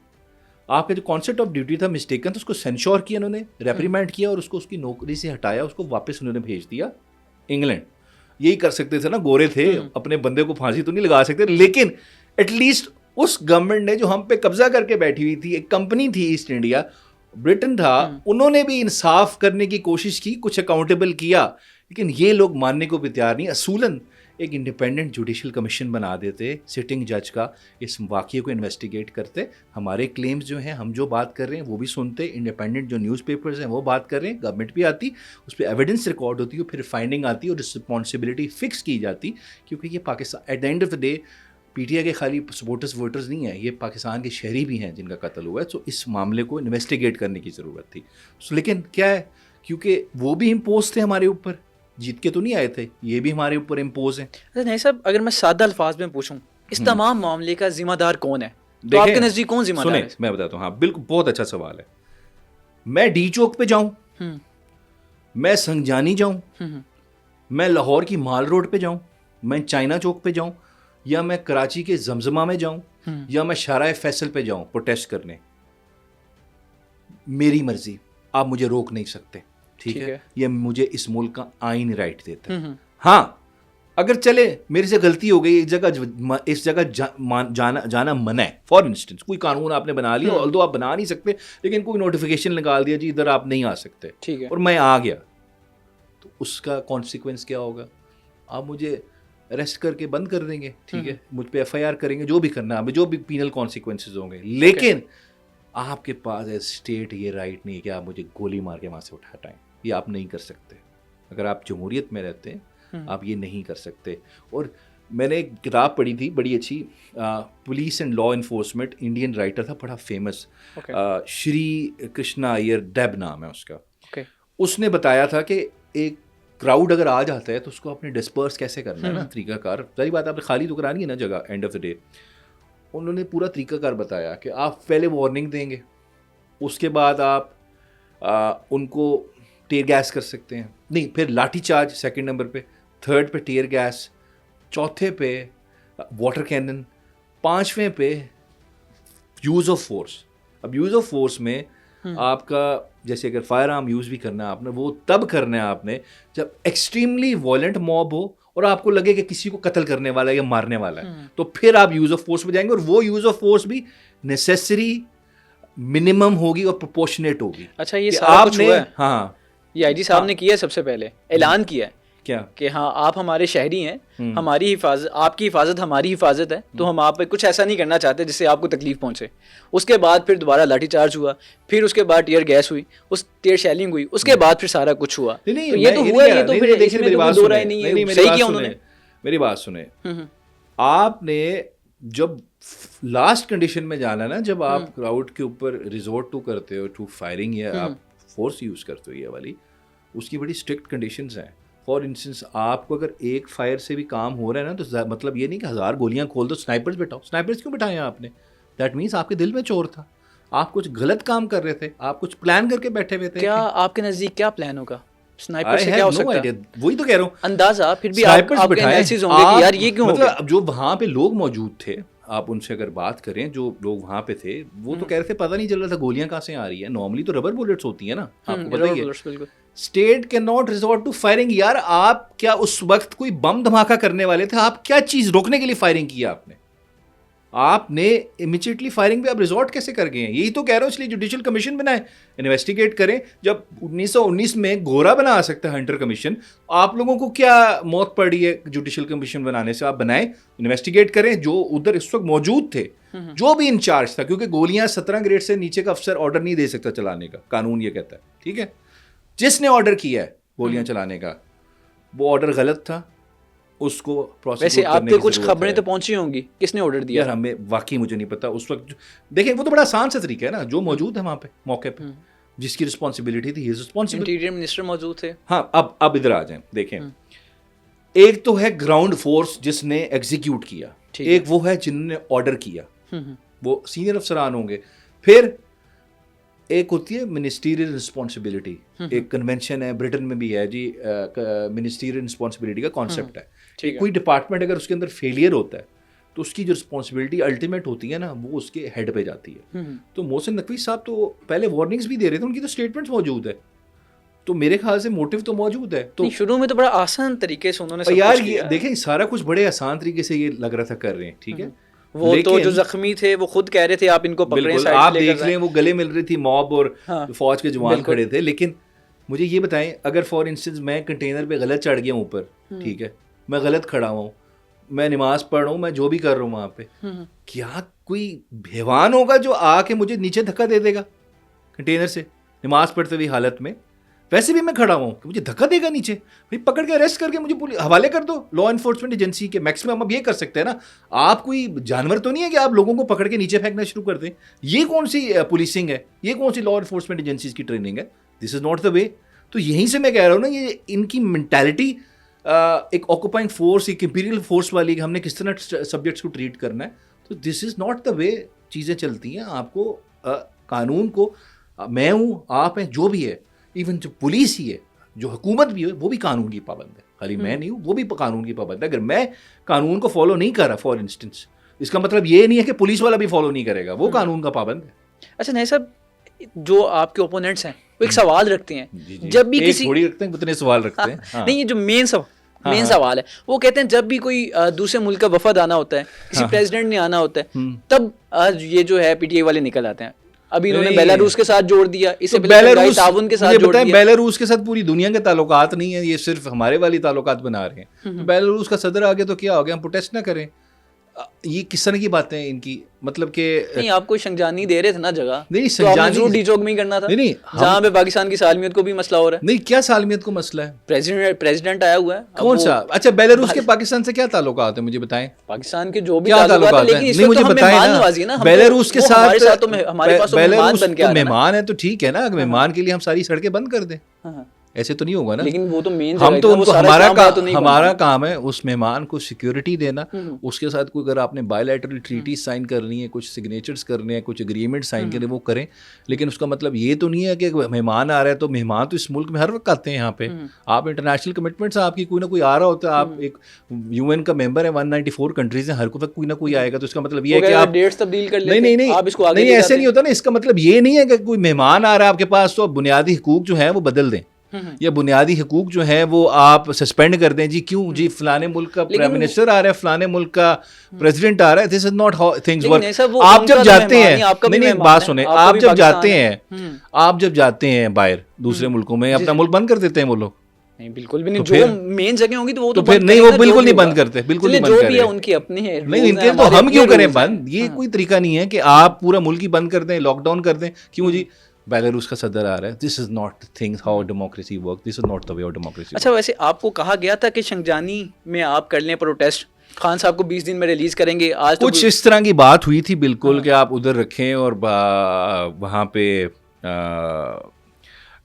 आपका जो कॉन्सेप्ट ऑफ ड्यूटी था मिस्टेकन, तो उसको सेंश्योर किया उन्होंने, रेप्रीमेंड किया, और उसको उसकी नौकरी से हटाया, उसको वापस उन्होंने भेज दिया इंग्लैंड। यही कर सकते थे ना, गोरे थे, अपने बंदे को फांसी तो नहीं लगा सकते, लेकिन एटलीस्ट उस गवर्नमेंट ने जो हम पे कब्जा करके बैठी हुई थी, एक कंपनी थी ईस्ट इंडिया, ब्रिटेन था, उन्होंने भी इंसाफ करने की कोशिश की, कुछ अकाउंटेबल किया, लेकिन ये लोग मानने को भी तैयार नहीं। असूलन एक इंडिपेंडेंट जुडिशल कमीशन बना देते सिटिंग जज का, इस वाक़ये को इन्वेस्टिगेट करते, हमारे क्लेम्स जो हैं, हम जो बात कर रहे हैं वो भी सुनते, इंडिपेंडेंट जो न्यूज़पेपर्स हैं वो बात कर रहे हैं, गवर्नमेंट भी आती, उस पर एविडेंस रिकॉर्ड होती है, फिर फाइंडिंग आती और रिस्पॉन्सिबिलिटी फिक्स की जाती। क्योंकि ये Pakistan at the end of the day PTI के खाली सपोर्टर्स वोटर्स नहीं है, ये पाकिस्तान के शहरी भी हैं जिनका कत्ल हुआ है। तो इस मामले को इन्वेस्टिगेट करने की ज़रूरत थी। लेकिन क्या है, क्योंकि वो भी इम्पोज थे हमारे ऊपर, जीत के तो नहीं आए थे, ये भी हमारे ऊपर इम्पोज हैं। नहीं साहब, अगर मैं सादा अल्फाज में पूछूं, इस तमाम मामले का जिम्मेदार कौन है? तो आपके नजदीक कौन जिम्मेदार है? मैं बताता हूँ, हाँ बिल्कुल, बहुत अच्छा सवाल है। मैं डी चौक पे जाऊँ, मैं संजानी जाऊँ, मैं लाहौर की माल रोड पे जाऊँ, मैं चाइना चौक पे जाऊँ, या मैं कराची के जमजमा में जाऊँ, या मैं शाहराह फैसल पे जाऊँ प्रोटेस्ट करने, मेरी मर्जी, आप मुझे रोक नहीं सकते, ठीक है? ये मुझे इस मुल्क का आईन राइट देता है। हाँ, अगर चले मेरे से गलती हो गई, इस जगह जाना मना है, फॉर इंस्टेंस कोई कानून आपने बना लिया, ऑल्दो आप बना नहीं सकते, लेकिन कोई नोटिफिकेशन निकाल दिया जी इधर आप नहीं आ सकते, ठीक है, और मैं आ गया, तो उसका कॉन्सिक्वेंस क्या होगा? आप मुझे अरेस्ट करके बंद कर देंगे, ठीक है, मुझ पे FIR करेंगे, जो भी करना है, जो भी पीनल कॉन्सिक्वेंसेज होंगे, लेकिन आपके पास एज स्टेट ये राइट नहीं है कि आप मुझे गोली मार के वहाँ से हटाएं। ये आप नहीं कर सकते। अगर आप जमहूरियत में रहते हैं, आप ये नहीं कर सकते। और मैंने एक किताब पढ़ी थी बड़ी अच्छी, police and law enforcement, Indian writer था बड़ा फेमस, श्री कृष्णा अय्यर डेब नाम है उसका। उसने बताया था कि एक क्राउड अगर आ जाता है तो उसको आपने डिस्पर्स कैसे करना है ना, तरीकाकार। सारी बात आपने खाली तो करानी है ना जगह, एंड ऑफ द डे उन्होंने पूरा तरीकाकार बताया कि आप पहले वार्निंग देंगे, उसके बाद आप उनको टीयर गैस कर सकते हैं, नहीं फिर लाठी चार्ज सेकंड नंबर पे, थर्ड पे टीयर गैस, चौथे पे वाटर कैनन, पांचवें पे यूज़ ऑफ फोर्स। अब यूज़ ऑफ फोर्स में आपका जैसे अगर फायर आर्म यूज़ भी करना है आपने, वो तब करना है आपने जब एक्सट्रीमली वायलेंट मॉब हो और आपको लगे कि किसी को कत्ल करने वाला है या मारने वाला है, तो फिर आप यूज़ ऑफ फोर्स पे जाएंगे, और वो यूज़ ऑफ फोर्स भी नेसेसरी मिनिमम होगी और प्रोपोर्शनेट होगी। अच्छा, ये सारा कुछ हुआ है? हाँ, ये IG साहब ने किया है, सबसे पहले ऐलान किया है क्या कि हाँ आप हमारे शहरी हैं, हमारी हिफाजत, आपकी हिफाजत हमारी हिफाजत है, तो हम आप पे कुछ ऐसा नहीं करना चाहते जिससे आपको तकलीफ पहुंचे। उसके बाद फिर दोबारा लाठीचार्ज हुआ, फिर उसके बाद टीयर गैस हुई, उस टीयर शेलिंग हुई, उसके बाद फिर सारा कुछ हुआ। तो ये तो हुआ, ये तो फिर इसमें तो दो राय नहीं है, सही किया उन्होंने। मेरी बात सुने, आपने जब लास्ट कंडीशन में जाना ना, जब आप क्राउड के ऊपर रिजोर्ट टू करते हो टू फायरिंग या आप फोर्स यूज करते हो ये वाली, उसकी बड़ी स्ट्रिक्ट कंडीशंस हैं। फॉर इंस्टेंस आपको अगर एक फायर से भी काम हो रहा है ना, तो मतलब ये नहीं कि 1000 गोलियां खोल दो, स्नाइपर्स बिठाओ। स्नाइपर्स क्यों बिठाए आपने? दैट मीन्स आपके दिल में चोर था, आप कुछ गलत काम कर रहे थे, आप कुछ प्लान करके बैठे हुए थे। क्या आपके नजदीक क्या प्लान होगा? स्नाइपर से क्या हो सकता है? वही तो कह रहा हूँ, अंदाजा फिर भी आपके एनालिसिस होंगे कि यार ये क्यों, मतलब जो वहां पे लोग मौजूद थे, आप उनसे अगर बात करें, जो लोग वहां पे थे, वो तो कह रहे थे पता नहीं चल रहा था गोलियां कहाँ से आ रही है। नॉर्मली तो रबर बुलेट्स होती है ना, आपको पता ही है। State can not resort to firing. यार आप क्या उस वक्त कोई बम धमाका करने वाले थे? आप क्या चीज रोकने के लिए फायरिंग किया आपने इमीडिएटली फायरिंग पे आप रिजॉर्ट कैसे कर गए हैं? यही तो कह रहा हूँ, इसलिए जुडिशियल कमीशन बनाए, इन्वेस्टिगेट करें। जब 1919 में गोरा बना सकता है हंटर कमीशन, आप लोगों को क्या मौत पड़ी है जुडिशियल कमीशन बनाने से? आप बनाएं, इन्वेस्टिगेट करें। जो उधर इस वक्त मौजूद थे, जो भी इंचार्ज था, क्योंकि गोलियां 17 ग्रेड से नीचे का अफसर ऑर्डर नहीं दे सकता चलाने का, कानून ये कहता है, ठीक है। जिसने ऑर्डर किया है गोलियां चलाने का, वो ऑर्डर गलत था, उसको प्रोसिक्यूट वैसे करने आपके की कुछ जरूरत खबरें है। तो पहुंची होंगी, किसने ऑर्डर दिया? यार हमें वाकई मुझे नहीं पता उस वक्त। देखिए वो तो बड़ा आसान सा तरीका है ना, जो मौजूद है वहां पे मौके पे, जिसकी रिस्पॉन्सिबिलिटी थी, हिज रिस्पॉन्सिबिलिटी। इंटीरियर मिनिस्टर मौजूद थे। हाँ, अब इधर आ जाएं, देखें, एक तो है ग्राउंड फोर्स जिसने एग्जीक्यूट किया, एक वो है जिन्होंने ऑर्डर किया, वो सीनियर अफसरान होंगे। फिर एक होती है मिनिस्टीरियल रिस्पॉन्सिबिलिटी, एक कन्वेंशन है, ब्रिटेन में भी है जी, मिनिस्टीरियल रिस्पॉन्सिबिलिटी का कॉन्सेप्ट है। कोई डिपार्टमेंट अगर उसके अंदर फेलियर होता है, तो उसकी जो रिस्पॉन्सिबिलिटी अल्टीमेट होती है ना, वो उसके हेड पे जाती है। तो मोहसिन नकवी साहब तो पहले वार्निंग्स भी दे रहे थे, उनकी तो स्टेटमेंट्स मौजूद है, तो मेरे ख्याल से मोटिव तो मौजूद है। तो शुरू में तो बड़ा आसान तरीके से उन्होंने यार ये देखें, सारा कुछ बड़े आसान तरीके से ये लग रहा था कर रहे हैं, ठीक है। वो तो जो जख्मी थे वो खुद कह रहे थे आप इनको पकड़ें, साइड आप देख लें, वो गले मिल रही थी मॉब और फौज के जवान खड़े थे। लेकिन मुझे ये बताएं, अगर फॉर इंस्टेंस मैं कंटेनर पे गलत चढ़ गया ऊपर, ठीक है, मैं गलत खड़ा हुआ हूँ, मैं नमाज पढ़ रहा हूँ, मैं जो भी कर रहा हूँ वहाँ पे, क्या कोई हैवान होगा जो आके मुझे नीचे धक्का दे देगा कंटेनर से नमाज पढ़ते हुए हालत में? वैसे भी मैं खड़ा हूँ, मुझे धक्का देगा नीचे, भाई पकड़ के अरेस्ट करके मुझे पुलिस हवाले कर दो, लॉ एनफोर्समेंट एजेंसी के। मैक्सिमम अब ये कर सकते हैं ना, आप कोई जानवर तो नहीं है कि आप लोगों को पकड़ के नीचे फेंकना शुरू कर दें। ये कौन सी पुलिसिंग है? ये कौन सी लॉ एनफोर्समेंट एजेंसीज की ट्रेनिंग है? This is not the way. तो यहीं से मैं कह रहा हूँ ना, ये इनकी मेंटालिटी एक ऑक्यूपाइंग फोर्स, एक इंपीरियल फोर्स वाली, हमने किस तरह सब्जेक्ट्स को ट्रीट करना है, तो this is not the way चीज़ें चलती हैं। आपको कानून को, मैं हूँ, आप हैं, जो भी है, इवन जो पुलिस ही है, जो हुकूमत भी है, वो भी कानून की पाबंद है। खाली मैं नहीं हूँ, वो भी कानून की पाबंद है। अगर मैं कानून को फॉलो नहीं कर रहा फॉर इंस्टेंस, इसका मतलब ये नहीं है कि पुलिस वाला भी फॉलो नहीं करेगा, वो कानून का पाबंद है। अच्छा नहीं साहब, जो आपके ओपोनेंट्स हैं वो एक सवाल रखते हैं, जब भी किसी थोड़ी रखते हैं, कितने सवाल रखते हैं। हाँ। नहीं, ये जो मेन सवाल है, वो कहते हैं जब भी कोई दूसरे मुल्क का वफद आना होता है, किसी प्रेसिडेंट ने आना होता है, तब ये जो है पीटीआई वाले निकल आते हैं। अभी इन्होंने बेलारूस के साथ जोड़ दिया, इससे पहले ताउन के साथ जोड़ दिया। बेलारूस के साथ पूरी दुनिया के ताल्लुकात नहीं है, ये सिर्फ हमारे वाली ताल्लुकात बना रहे हैं। तो बेलारूस का सदर आ गया तो क्या हो गया, हम प्रोटेस्ट ना करें? ये किस तरह की बातें हैं इनकी? मतलब कि नहीं, आपको शंजानी दे रहे थे ना जगह, नहीं शंजानी डीचोक में करना था, नहीं जहाँ पे पाकिस्तान की सालमियत को भी मसला हो रहा है। नहीं, क्या सालमियत को मसला है? प्रेसिडेंट आया हुआ है, कौन सा? अच्छा, बेलारूस के पाकिस्तान से क्या ताल्लुकात है, मुझे बताएं। पाकिस्तान के जो भी ताल्लुकात है, लेकिन इस वक्त हमें मेहमान नवाजी है ना, बेलारूस के साथ हमारे पास मेहमान है, तो ठीक है ना, मेहमान के लिए हम सारी सड़कें बंद कर दें, ऐसे तो नहीं होगा ना। लेकिन वो तो मेन हम तो उनको, हमारा काम है उस मेहमान को सिक्योरिटी देना, उसके साथ कोई अगर आपने बायलैटरल ट्रीटी साइन करनी है, कुछ सिग्नेचर्स करने हैं, कुछ एग्रीमेंट साइन करने, वो करें। लेकिन उसका मतलब ये तो नहीं है कि मेहमान आ रहा है तो मेहमान तो इस मुल्क में हर वक्त आते हैं यहाँ पे। आप इंटरनेशनल कमिटमेंट्स, आपकी कोई ना कोई आ रहा होता है, आप एक यूएन का मेंबर है, 194 कंट्रीज हैं, हर वक्त कोई ना कोई आएगा, तो इसका मतलब ये है कि आप डेट्स तब्दील कर लेते हैं। नहीं, ऐसे नहीं होता ना। इसका मतलब ये नहीं है कि कोई मेहमान आ रहा है आपके पास तो बुनियादी हुकूक जो है वो बदल दें, या बुनियादी हुकूक जो है वो आप सस्पेंड कर दें। जी क्यों जी, फलाने मुल्क का प्राइम मिनिस्टर आ रहा है, फलाने मुल्क का प्रेसिडेंट आ रहा है। This is not how things work. आप जब जाते हैं, नहीं बात सुने, आप जब जाते हैं बाहर दूसरे मुल्कों में, अपना मुल्क बंद कर देते हैं वो लोग। नहीं बिल्कुल भी नहीं, तो जो मेन जगह होंगी तो वो तो फिर बंद नहीं, करेंगे वो ना, बिल्कुल जो नहीं भी बंद होगा। करते, बिल्कुल चलिए, नहीं बंद जो भी है करें। उनकी अपनी है, नहीं, rules इनके हैं, तो हमारे हम अपने क्यों करें rules हैं। बंद, ये हाँ। कोई तरीका नहीं है कि आप पूरा मुल्क ही बंद कर दें, लॉकडाउन कर दें। क्यों जी, बेलारूस का सदर आ रहा है। This is not things how democracy work, this is not the way of democracy. अच्छा, वैसे आपको कहा गया था कि शंगजानी में आप कर लें प्रोटेस्ट, खान साहब को 20 दिन में रिलीज करेंगे, आज तो कुछ इस तरह की बात हुई थी बिल्कुल, हाँ। कि आप उधर रखें और वहाँ पे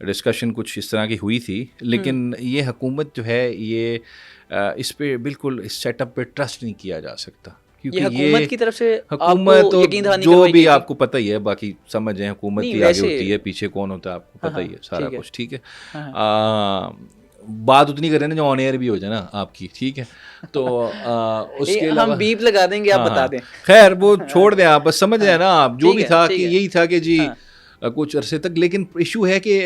डिस्कशन कुछ इस तरह की हुई थी। लेकिन ये हुकूमत जो है ये इस पे बिल्कुल, इस सेटअप पे ट्रस्ट नहीं किया जा सकता, क्योंकि ये हुकूमत की तरफ से हुकूमत आपको तो यकीन दहानी जो करवाई भी गई थी? आपको पता ही है, बाकी समझ है, हुकूमत नहीं, ही आगे वैसे- होती है, पीछे कौन होता है आपको पता हाँ, ही है सारा ठीक है। कुछ, ठीक है। हाँ, बात उतनी करें ना जो ऑन एयर भी हो जाए ना आपकी, ठीक है। तो उसके अलावा हम बीप लगा देंगे, आप हाँ, बता हाँ। दें। खैर वो छोड़ दें आप, बस समझ रहे हैं ना आप, जो ठीक भी है, था ठीक कि है। यही था कि जी हाँ। कुछ अरसे तक। लेकिन इशू है कि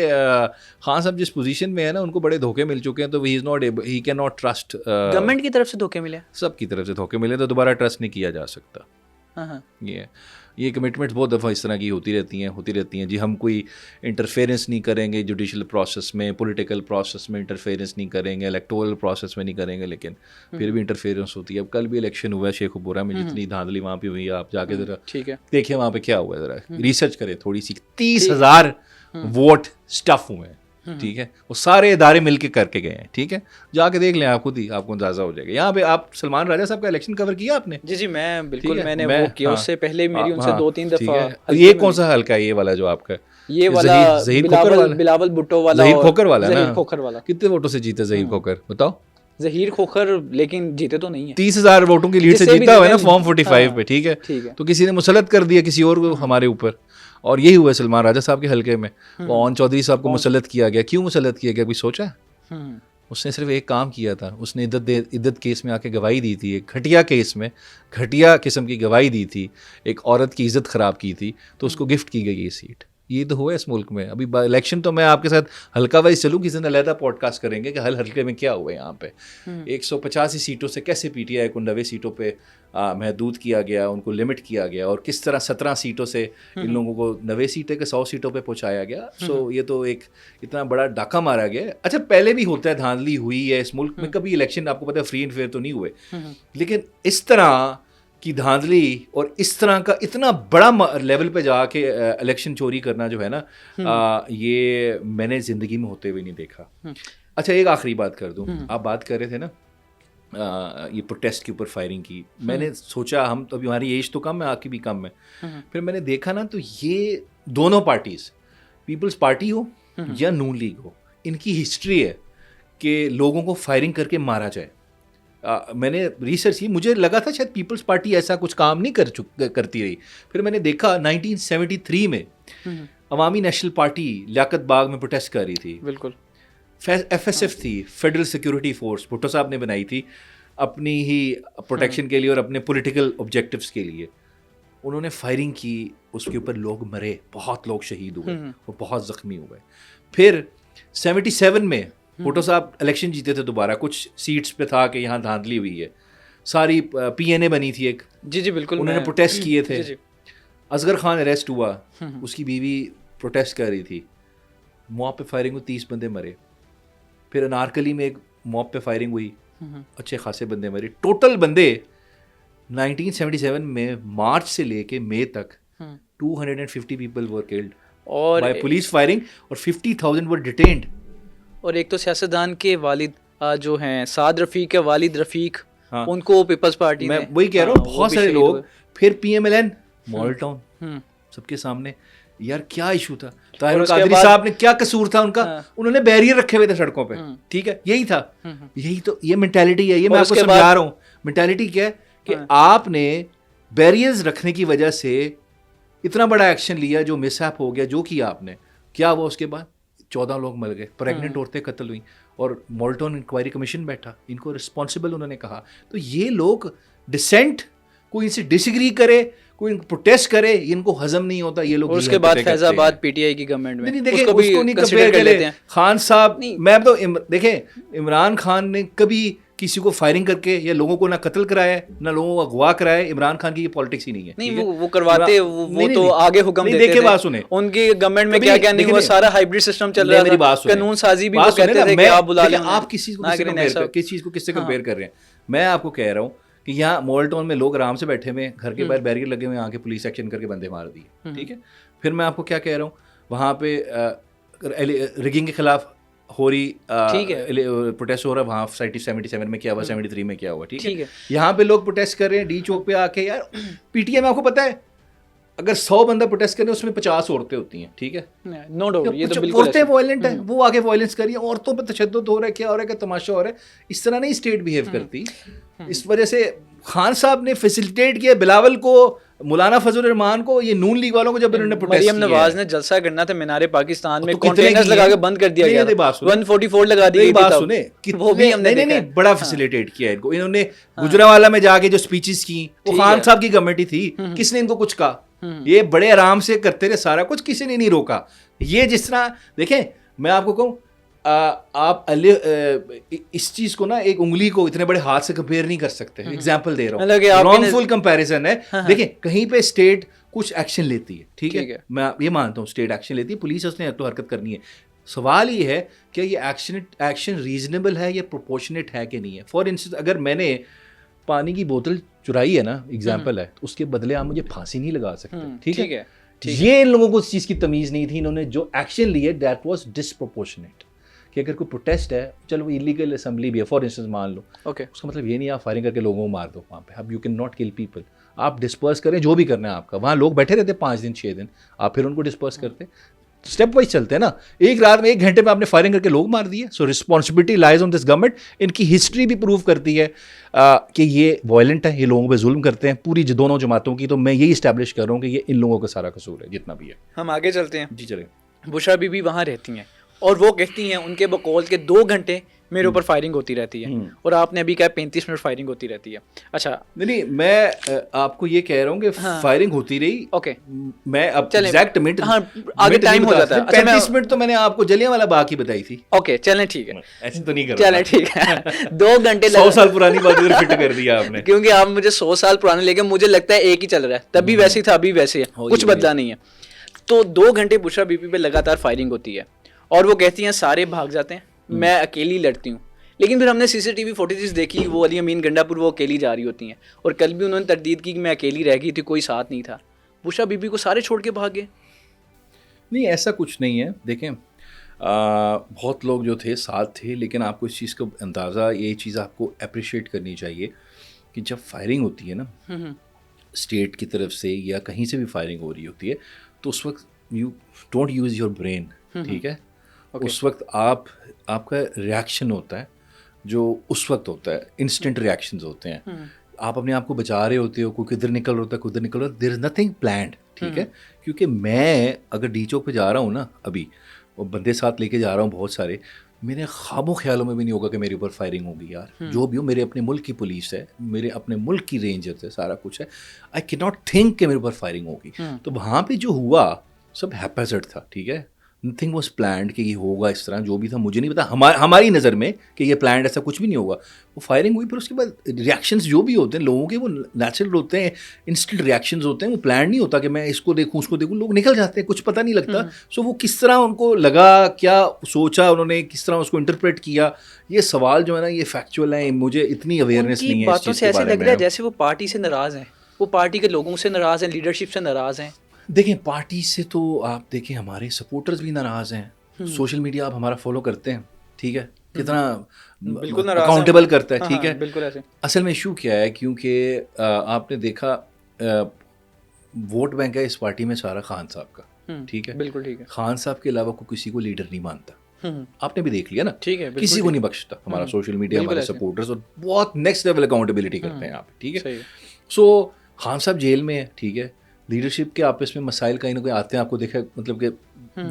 खान साहब जिस पोजीशन में है ना, उनको बड़े धोखे मिल चुके हैं, तो he is not, he can not trust. Government की तरफ से धोखे मिले? सब की तरफ से धोखे मिले तो दोबारा ट्रस्ट नहीं किया जा सकता। हाँ, हाँ। ये कमिटमेंट्स बहुत दफ़ा इस तरह की होती रहती हैं जी, हम कोई इंटरफेरेंस नहीं करेंगे जुडिशल प्रोसेस में, पॉलिटिकल प्रोसेस में इंटरफेरेंस नहीं करेंगे, इलेक्टोरल प्रोसेस में नहीं करेंगे, लेकिन फिर भी इंटरफेरेंस होती है। अब कल भी इलेक्शन हुआ है शेखुपुरा में, जितनी धांधली वहाँ पे हुई है, आप जाके ज़रा ठीक है। देखिए वहाँ पे क्या हुआ है, ज़रा रिसर्च करें थोड़ी सी। 30,000 वोट स्टफ हुए हैं, ठीक है, वो सारे इदारे मिलके करके गए हैं, ठीक है, जाके देख लें आप खुद ही, आपको अंदाजा हो जाएगा। यहाँ पे आप सलमान राजा साहब का इलेक्शन कवर किया आपने? जी, मैं बिल्कुल, ठीक है, मैंने वो किया, हाँ, उससे पहले मेरी उनसे हाँ, 2-3 ठीक दफा। है। ये कौन सा हल्का है, ये वाला जो आपका है? ये वाला ज़हीर खोखर वाला? बिलावल भुट्टो वाला, ज़हीर और खोखर वाला ना? ज़हीर खोखर वाला। कितने वोटों से जीते ज़हीर खोखर, बताओ? ज़हीर खोखर लेकिन जीते तो नहीं है। 30,000 वोटों की लीड से जिससे भी जीता हुआ है ना जीते, फॉर्म 45 हाँ, पे, ठीक है। ठीक है। तो किसी ने मुसलत कर दिया किसी और को हमारे ऊपर, और यही हुआ है सलमान राजा साहब के हल्के में। वो ओन चौधरी साहब को मुसलत किया गया। क्यों मुसलत किया गया, कोई सोचा? उसने सिर्फ एक काम किया था, उसने इद्दत केस में आके गवाही दी थी, एक घटिया केस में घटिया किस्म की गवाही दी थी, एक औरत की इज्जत ख़राब की थी, तो उसको गिफ्ट की गई ये सीट। ये तो हुआ है इस मुल्क में। अभी इलेक्शन तो मैं आपके साथ हल्का वाइज चलूँ, किसी दिन अलहदा पॉडकास्ट करेंगे कि हर हल्के में क्या हुआ है यहाँ पे। 185 सीटों से कैसे पीटीआई को 90 सीटों पे महदूद किया गया, उनको लिमिट किया गया, और किस तरह 17 सीटों से इन लोगों को 90 सीटें के 100 सीटों पे पहुँचाया गया। सो ये तो एक इतना बड़ा डाका मारा गया है। अच्छा, पहले भी होता है, धांधली हुई है इस मुल्क में, कभी इलेक्शन आपको पता है फ्री एंड फेयर तो नहीं हुए, लेकिन इस तरह की धांधली और इस तरह का इतना बड़ा लेवल पे जाके इलेक्शन चोरी करना जो है ना, ये मैंने ज़िंदगी में होते हुए नहीं देखा। अच्छा, एक आखिरी बात कर दूं, आप बात कर रहे थे ना ये प्रोटेस्ट के ऊपर फायरिंग की। मैंने सोचा, हम तो अभी, हमारी एज तो कम है, आपकी भी कम है, फिर मैंने देखा ना, तो ये दोनों पार्टीज़, पीपल्स पार्टी हो या नून लीग हो, इनकी हिस्ट्री है कि लोगों को फायरिंग करके मारा जाए। मैंने रिसर्च की, मुझे लगा था शायद पीपल्स पार्टी ऐसा कुछ काम नहीं करती रही। फिर मैंने देखा 1973 में अवामी नेशनल पार्टी लियाकत बाग में प्रोटेस्ट कर रही थी। बिल्कुल। FSF थी, फेडरल सिक्योरिटी फोर्स, भुट्टो साहब ने बनाई थी अपनी ही प्रोटेक्शन के लिए और अपने पॉलिटिकल ऑब्जेक्टिव्स के लिए। उन्होंने फायरिंग की, उसके ऊपर लोग मरे, बहुत लोग शहीद हुए और बहुत ज़ख्मी हुए। फिर 77 में भुट्टो साहब इलेक्शन जीते थे दोबारा, कुछ सीट्स पे था कि यहाँ धांधली हुई है, सारी PNA बनी थी एक। जी बिल्कुल, उन्होंने प्रोटेस्ट किए थे। जी। असगर खान अरेस्ट हुआ, उसकी बीवी प्रोटेस्ट कर रही थी, मॉब पे फायरिंग हुई, 30 बंदे मरे। फिर अनारकली में एक मॉब पे फायरिंग हुई, अच्छे खासे बंदे मरे। टोटल बंदे 1977 में मार्च से लेके मई तक 250 पीपल वर किल्ड और बाय पुलिस फायरिंग, और 50,000 वर डिटेन्ड। और एक तो सियासतदान के वालिद जो हैं, साद रफ़ीक के वालिद रफ़ीक, हाँ, उनको पीपल्स पार्टी मैं वही कह रहा हूँ, बहुत सारे लोग। फिर PMLN मॉडल टाउन सबके सामने, यार क्या इशू था। ताहिर कादरी साहब ने क्या कसूर था उनका? उन्होंने बैरियर रखे हुए थे सड़कों पे, ठीक है, यही था। यही तो ये मेंटालिटी है, ये मैं आपको समझा रहा हूँ। मेंटालिटी क्या है कि आपने बैरियर्स रखने की वजह से इतना बड़ा एक्शन लिया, जो मिसहैप हो गया, जो किया आपने, क्या हुआ उसके बाद? 14 लोग मर गए, प्रेग्नेंट औरतें कत्ल हुई, और मॉल्टन इंक्वायरी कमीशन बैठा, इनको रिस्पॉन्सिबल उन्होंने कहा। तो ये लोग डिसेंट, कोई इनसे डिसएग्री करे, कोई प्रोटेस्ट करे, इनको हजम नहीं होता। ये लोग उसके बाद फैजाबाद PTI की गवर्नमेंट में नहीं, देखें, उसको नहीं कंपेयर कर लेते हैं। खान साहब, मैं तो देखें, इमरान खान ने कभी किसी को फायरिंग करके या लोगों को ना कत्ल कराया है ना लोगों को अगवा कराया है। इमरान खान की ये पॉलिटिक्स ही नहीं है। नहीं वो करवाते, वो तो आगे हुक्म देते थे। बात सुने, उनकी गवर्नमेंट में क्या नहीं हुआ, सारा हाइब्रिड सिस्टम चल रहा था, कानून साजी भी वो कहते थे कि आप बुला लें। आप किस चीज को किससे कंपेयर कर रहे हैं? मैं आपको कह रहा हूँ कि यहाँ मॉडल टाउन में लोग आराम से बैठे हुए, घर के बाहर बैरिकेड लगे हुए, आके पुलिस एक्शन करके बंदे मार दिए, ठीक है। फिर मैं आपको क्या कह रहा हूँ, वहाँ पे रिगिंग के खिलाफ हो रही प्रोटेस्ट हो रहा है, वहाँ 77 में क्या हुआ, 73 में क्या हुआ, ठीक है। यहाँ पे लोग प्रोटेस्ट कर रहे हैं डी चौक पे आके। यार पीटीआई में आपको पता है अगर 100 बंदा प्रोटेस्ट कर रहे हैं उसमें 50 औरतें होती हैं, ठीक है। नो डाउट, ये तो बिल्कुल औरतें वायलेंट है, वो आगे वायलेंस कर रही है, औरतों पर तशद्दुद हो रहा है, क्या हो रहा है, क्या तमाशा हो रहा है। इस तरह नहीं स्टेट बिहेव करती। इस वजह से खान साहब ने फैसिलिटेट किया बिलावल को, मौलाना फजल रहमान को, ये नून लीग वालों को जब इन्होंने प्रोटेस्ट किया। मरियम नवाज ने जलसा करना था मीनारे पाकिस्तान में, कंटेनर्स लगा के बंद कर दिया गया, 144 लगा दी गई। बात सुने, वो भी हमने नहीं बड़ा फैसिलिटेट किया इनको। इन्होंने गुजरांवाला में जाके जो स्पीचेस की, वो खान साहब की कमेटी थी, किसने इनको कुछ कहा? ये बड़े आराम से करते रहे सारा कुछ, किसी ने नहीं रोका। ये जिस तरह देखें, मैं आपको कहूँ, आप इस चीज को ना एक उंगली को इतने बड़े हाथ से कंपेयर नहीं कर सकते। एग्जांपल दे रहा हूँ, रॉन्गफुल कंपैरिजन है। देखिए कहीं पे स्टेट कुछ एक्शन लेती है, ठीक है, मैं ये मानता हूँ स्टेट एक्शन लेती है, पुलिस उसने तो हरकत करनी है। सवाल ये है कि ये एक्शन रीजनेबल है या प्रोपोर्शनेट है कि नहीं है। फॉर इंस्टेंस अगर मैंने पानी की बोतल चुराई है ना, एग्जाम्पल है, तो उसके बदले आप मुझे फांसी नहीं लगा सकते, ठीक है। ये इन लोगों को उस चीज़ की तमीज़ नहीं थी। इन्होंने जो एक्शन लिए दैट वाज डिसप्रोपोर्शनेट। कि अगर कोई प्रोटेस्ट है, चलो वो इलीगल असेंबली भी है, फॉर इंस्टेंस मान लो, उसका मतलब ये नहीं आप फायरिंग करके लोगों को मार दो वहाँ पे। अब you can not kill people, आप डिस्पर्स करें जो भी करना है आपका। वहाँ लोग बैठे रहते 5 दिन 6 दिन, आप फिर उनको डिस्पर्स करते, स्टेप वाइज चलते हैं ना। एक रात में 1 घंटे में आपने फायरिंग करके लोग मार दिए। सो responsibility lies on this government. इनकी हिस्ट्री भी प्रूव करती है कि ये वायलेंट है, ये लोगों पे जुल्म करते हैं, पूरी दोनों जमातों की। तो मैं यही इस्टेब्लिश कर रहा हूँ कि ये इन लोगों का सारा कसूर है जितना भी है। हम आगे चलते हैं। जी चलें। बुशरा बीबी वहाँ रहती हैं और वो कहती हैं उनके बकौल के 2 घंटे मेरे ऊपर फायरिंग होती रहती है, और आपने अभी कहा 35 मिनट फायरिंग होती रहती है। अच्छा नहीं, मैं आपको ये कह रहा हूँ कि फायरिंग होती रही। ओके, मैं अब एग्जैक्ट मिनट आगे टाइम हो जाता है। 35 मिनट तो मैंने आपको जलियांवाला बाग की बताई थी। ओके चलें, ठीक है, ऐसे तो नहीं कर, चलें ठीक है। 2 घंटे 100 साल पुरानी बात इधर फिट कर दिया आपने। क्योंकि आप मुझे 100 साल पुराने लेके, मुझे लगता है एक ही चल रहा है, तभी वैसे ही था अभी वैसे है, कुछ बदला नहीं है। तो 2 घंटे बुशरा बीबी पे लगातार फायरिंग होती है और वो कहती हैं सारे भाग जाते हैं, मैं अकेली लड़ती हूँ। लेकिन फिर हमने CCTV फुटेजेस देखी, वो अली अमीन गंडापुर वो अकेली जा रही होती हैं, और कल भी उन्होंने तरदीद की कि मैं अकेली रह गई थी, कोई साथ नहीं था। बुशरा बीबी को सारे छोड़ के भाग गए? नहीं, ऐसा कुछ नहीं है। देखें, बहुत लोग जो थे साथ थे, लेकिन आपको इस चीज़ का अंदाज़ा, ये चीज़ आपको अप्रिशिएट करनी चाहिए कि जब फायरिंग होती है ना स्टेट की तरफ से या कहीं से भी फायरिंग हो रही होती है, तो उस वक्त you don't use your brain, ठीक है। उस वक्त आपका रिएक्शन होता है जो उस वक्त होता है, इंस्टेंट रिएक्शंस होते हैं। आप अपने आप को बचा रहे होते हो, कोई किधर निकल रहा होता है, किधर निकल रहा है, देयर इज़ नथिंग प्लान्ड, ठीक है। क्योंकि मैं अगर डी चौक पे जा रहा हूँ ना अभी, और बंदे साथ लेके जा रहा हूँ बहुत सारे, मेरे ख्वाबों ख्यालों में भी नहीं होगा कि मेरे ऊपर फायरिंग होगी यार। जो भी हो, मेरे अपने मुल्क की पुलिस है, मेरे अपने मुल्क की रेंजर्स है, सारा कुछ है। आई कैन नॉट थिंक कि मेरे ऊपर फायरिंग होगी। तो वहाँ पे जो हुआ सब हैपेजर्ड था, ठीक है। नथिंग वॉज प्लान्ड कि ये होगा इस तरह, जो भी था मुझे नहीं पता। हमारी नज़र में कि ये प्लान्ड, ऐसा कुछ भी नहीं होगा। वो फायरिंग हुई, फिर उसके बाद रिएक्शंस जो भी होते हैं लोगों के, वो नेचुरल होते हैं, इंस्टेंट रिएक्शंस होते हैं। वो प्लान नहीं होता कि मैं इसको देखूं उसको देखूं, लोग निकल जाते हैं, कुछ पता नहीं लगता। सो वो किस तरह उनको लगा, क्या सोचा उन्होंने, किस तरह उसको इंटरप्रेट किया, ये सवाल जो है ना, ये फैक्चुअल है। मुझे इतनी अवेयरनेस नहीं है बातों से। ऐसे लग रहा है जैसे वो पार्टी से नाराज़ हैं, वो पार्टी के लोगों से नाराज़ हैं, लीडरशिप से नाराज़ हैं। देखें, पार्टी से तो आप देखें हमारे सपोर्टर्स भी नाराज़ हैं। सोशल मीडिया आप हमारा फॉलो करते हैं, ठीक है, कितना अकाउंटेबल करता है, ठीक है। बिल्कुल ऐसे। असल में इशू क्या है, क्योंकि आपने देखा वोट बैंक है इस पार्टी में सारा खान साहब का, ठीक है, बिल्कुल ठीक है। खान साहब के अलावा कोई किसी को लीडर नहीं मानता। आपने भी देख लिया ना, ठीक है, किसी को नहीं बख्शता हमारा सोशल मीडिया, हमारे सपोर्टर्स, और बहुत नेक्स्ट लेवल अकाउंटेबिलिटी करते हैं यहाँ पे, ठीक है। सो खान साहब जेल में है, ठीक है। लीडरशिप के आपस में मसाइल कहीं ना कहीं आते हैं, आपको देखा, मतलब कि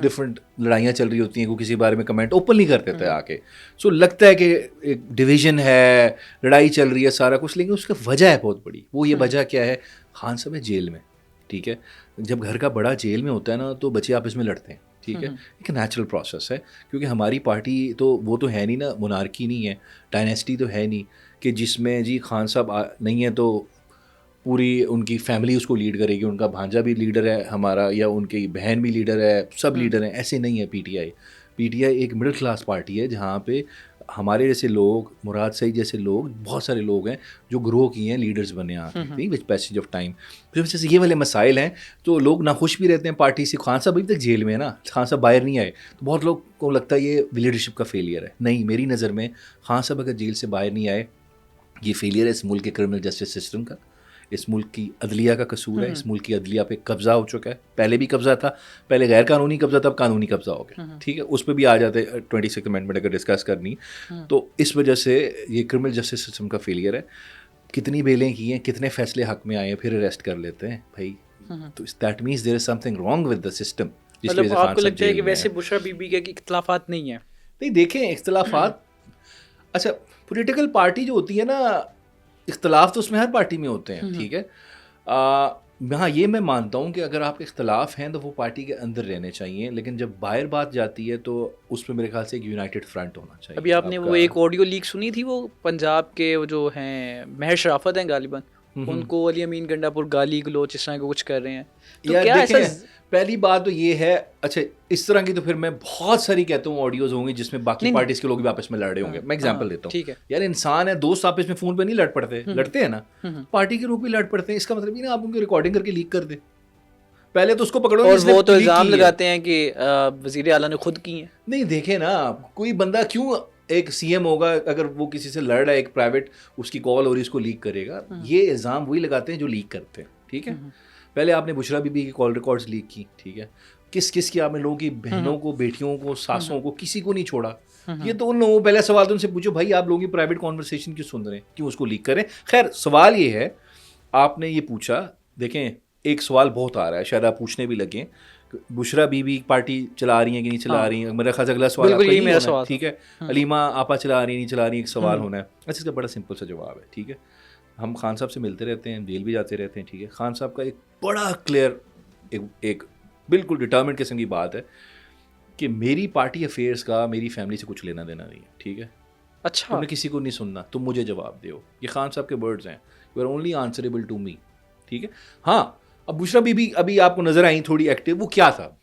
डिफरेंट लड़ाइयाँ चल रही होती हैं, कोई किसी बारे में कमेंट ओपन नहीं कर देता है आके। सो लगता है कि एक डिवीजन है, लड़ाई चल रही है, सारा कुछ, लेकिन उसका वजह है बहुत बड़ी। वो ये वजह क्या है, खान साहब है जेल में, ठीक है। जब घर का बड़ा जेल में होता है ना, तो बच्चे आपस में लड़ते हैं, ठीक है, एक नेचुरल प्रोसेस है, क्योंकि हमारी पार्टी तो वो तो है नहीं ना, मोनार्की नहीं है, डायनेस्टी तो है नहीं कि जिसमें जी खान साहब नहीं है तो पूरी उनकी फैमिली उसको लीड करेगी, उनका भांजा भी लीडर है हमारा, या उनकी बहन भी लीडर है, सब लीडर हैं, ऐसे नहीं है पीटीआई। पीटीआई एक मिडिल क्लास पार्टी है जहाँ पे हमारे जैसे लोग, मुराद सईद जैसे लोग, बहुत सारे लोग हैं जो ग्रो किए हैं, लीडर्स बने आके विद पैसेज ऑफ टाइम। फिर जैसे ये वाले मसाइल हैं तो लोग नाखुश भी रहते हैं पार्टी से। खान साहब अभी तक जेल में है ना, खान साहब बाहर नहीं आए, तो बहुत लोग को लगता है ये लीडरशिप का फेलियर है। नहीं, मेरी नज़र में खान साहब अगर जेल से बाहर नहीं आए, ये फेलियर है इस मुल्क के क्रिमिनल जस्टिस सिस्टम का, इस मुल्क की अदलिया का कसूर है। इस मुल्क की अदलिया पे कब्ज़ा हो चुका है, पहले भी कब्ज़ा था, पहले गैर कानूनी कब्ज़ा था, अब कानूनी कब्ज़ा हो गया, ठीक है, उस पर भी आ जाते 26 अमेंडमेंट अगर डिस्कस करनी। तो इस वजह से ये क्रिमिनल जस्टिस सिस्टम का फेलियर है। कितनी बेलें की हैं, कितने फैसले हक में आए हैं, फिर अरेस्ट कर लेते हैं भाई, तो that means there is something wrong with the system. मतलब आपको लगता है कि वैसे बुशरा बीबी के इख्तलाफात नहीं है? नहीं, देखें इख्तलाफात, अच्छा पॉलिटिकल पार्टी जो होती है ना, इख्तलाफ तो उसमें हर पार्टी में होते हैं, ठीक है। हाँ, ये मैं मानता हूँ कि अगर आपके इख्तलाफ हैं तो वो पार्टी के अंदर रहने चाहिए, लेकिन जब बाहर बात जाती है तो उसमें मेरे ख्याल से एक यूनाइटेड फ्रंट होना चाहिए। अभी आपने वो एक ऑडियो लीक सुनी थी, वो पंजाब के वो जो हैं महर शराफत हैं गालिबन, उनको अली अमीन गंडापुर गाली गलोच इस तरह का कुछ कर रहे हैं, तो यार क्या ऐसा? पहली बात तो ये है, अच्छा इस तरह की तो फिर मैं बहुत सारी कहता हूँ ऑडियोज होंगी जिसमें बाकी पार्टीज के लोग भी आपस में लड़ रहे होंगे। मैं एग्जांपल देता हूँ, ठीक है यार, इंसान है, दोस्त आपस में फोन पे नहीं लड़ पड़ते, लड़ते हैं ना, पार्टी के लोग भी लड़ पड़ते हैं। इसका मतलब ये ना आप उनकी रिकॉर्डिंग करके लीक कर दे, पहले तो उसको पकड़ो। और वो तो इल्जाम लगाते हैं कि वजीर आला ने खुद की है। नहीं, देखे ना, कोई बंदा क्यों एक सीएम होगा अगर वो किसी से लड़ रहा है, एक प्राइवेट उसकी कॉल और इसको लीक करेगा? ये इल्ज़ाम वही लगाते हैं जो लीक करते हैं, ठीक है। पहले आपने बुशरा बीबी की कॉल रिकॉर्ड्स लीक की, ठीक है, किस किस की आपने लोगों की बहनों को, बेटियों को, सासों को, किसी को नहीं छोड़ा। ये तो उन लोगों, पहला सवाल तो उनसे पूछो भाई आप लोगों की प्राइवेट कॉन्वर्सेशन क्यों सुन रहे हैं, क्यों उसको लीक करें। खैर सवाल ये है, आपने ये पूछा, देखें एक सवाल बहुत आ रहा है, शायद आप पूछने भी लगे, बुशरा बीबी पार्टी चला रही है कि नहीं चला रही है। मेरा खास अगला सवाल आपका यही होना है, ठीक है, अलीमा आपा चला रही है नहीं चला रही है, एक सवाल होना है। अच्छा, इसका बड़ा सिंपल सा जवाब है, ठीक है, हम खान साहब से मिलते रहते हैं, जेल भी जाते रहते हैं, ठीक है। खान साहब का एक बड़ा क्लियर एक बिल्कुल डिटर्मिनेड किस्म की बात है कि मेरी पार्टी अफेयर्स का मेरी फैमिली से कुछ लेना देना नहीं है, ठीक है। अच्छा, तुमने किसी को नहीं सुनना, तुम मुझे जवाब दो। ये खान साहब के वर्ड्स हैं, you are only answerable to me, ठीक है। हाँ, अब बुशरा बीबी अभी आपको नजर आई थोड़ी एक्टिव, वो क्या था,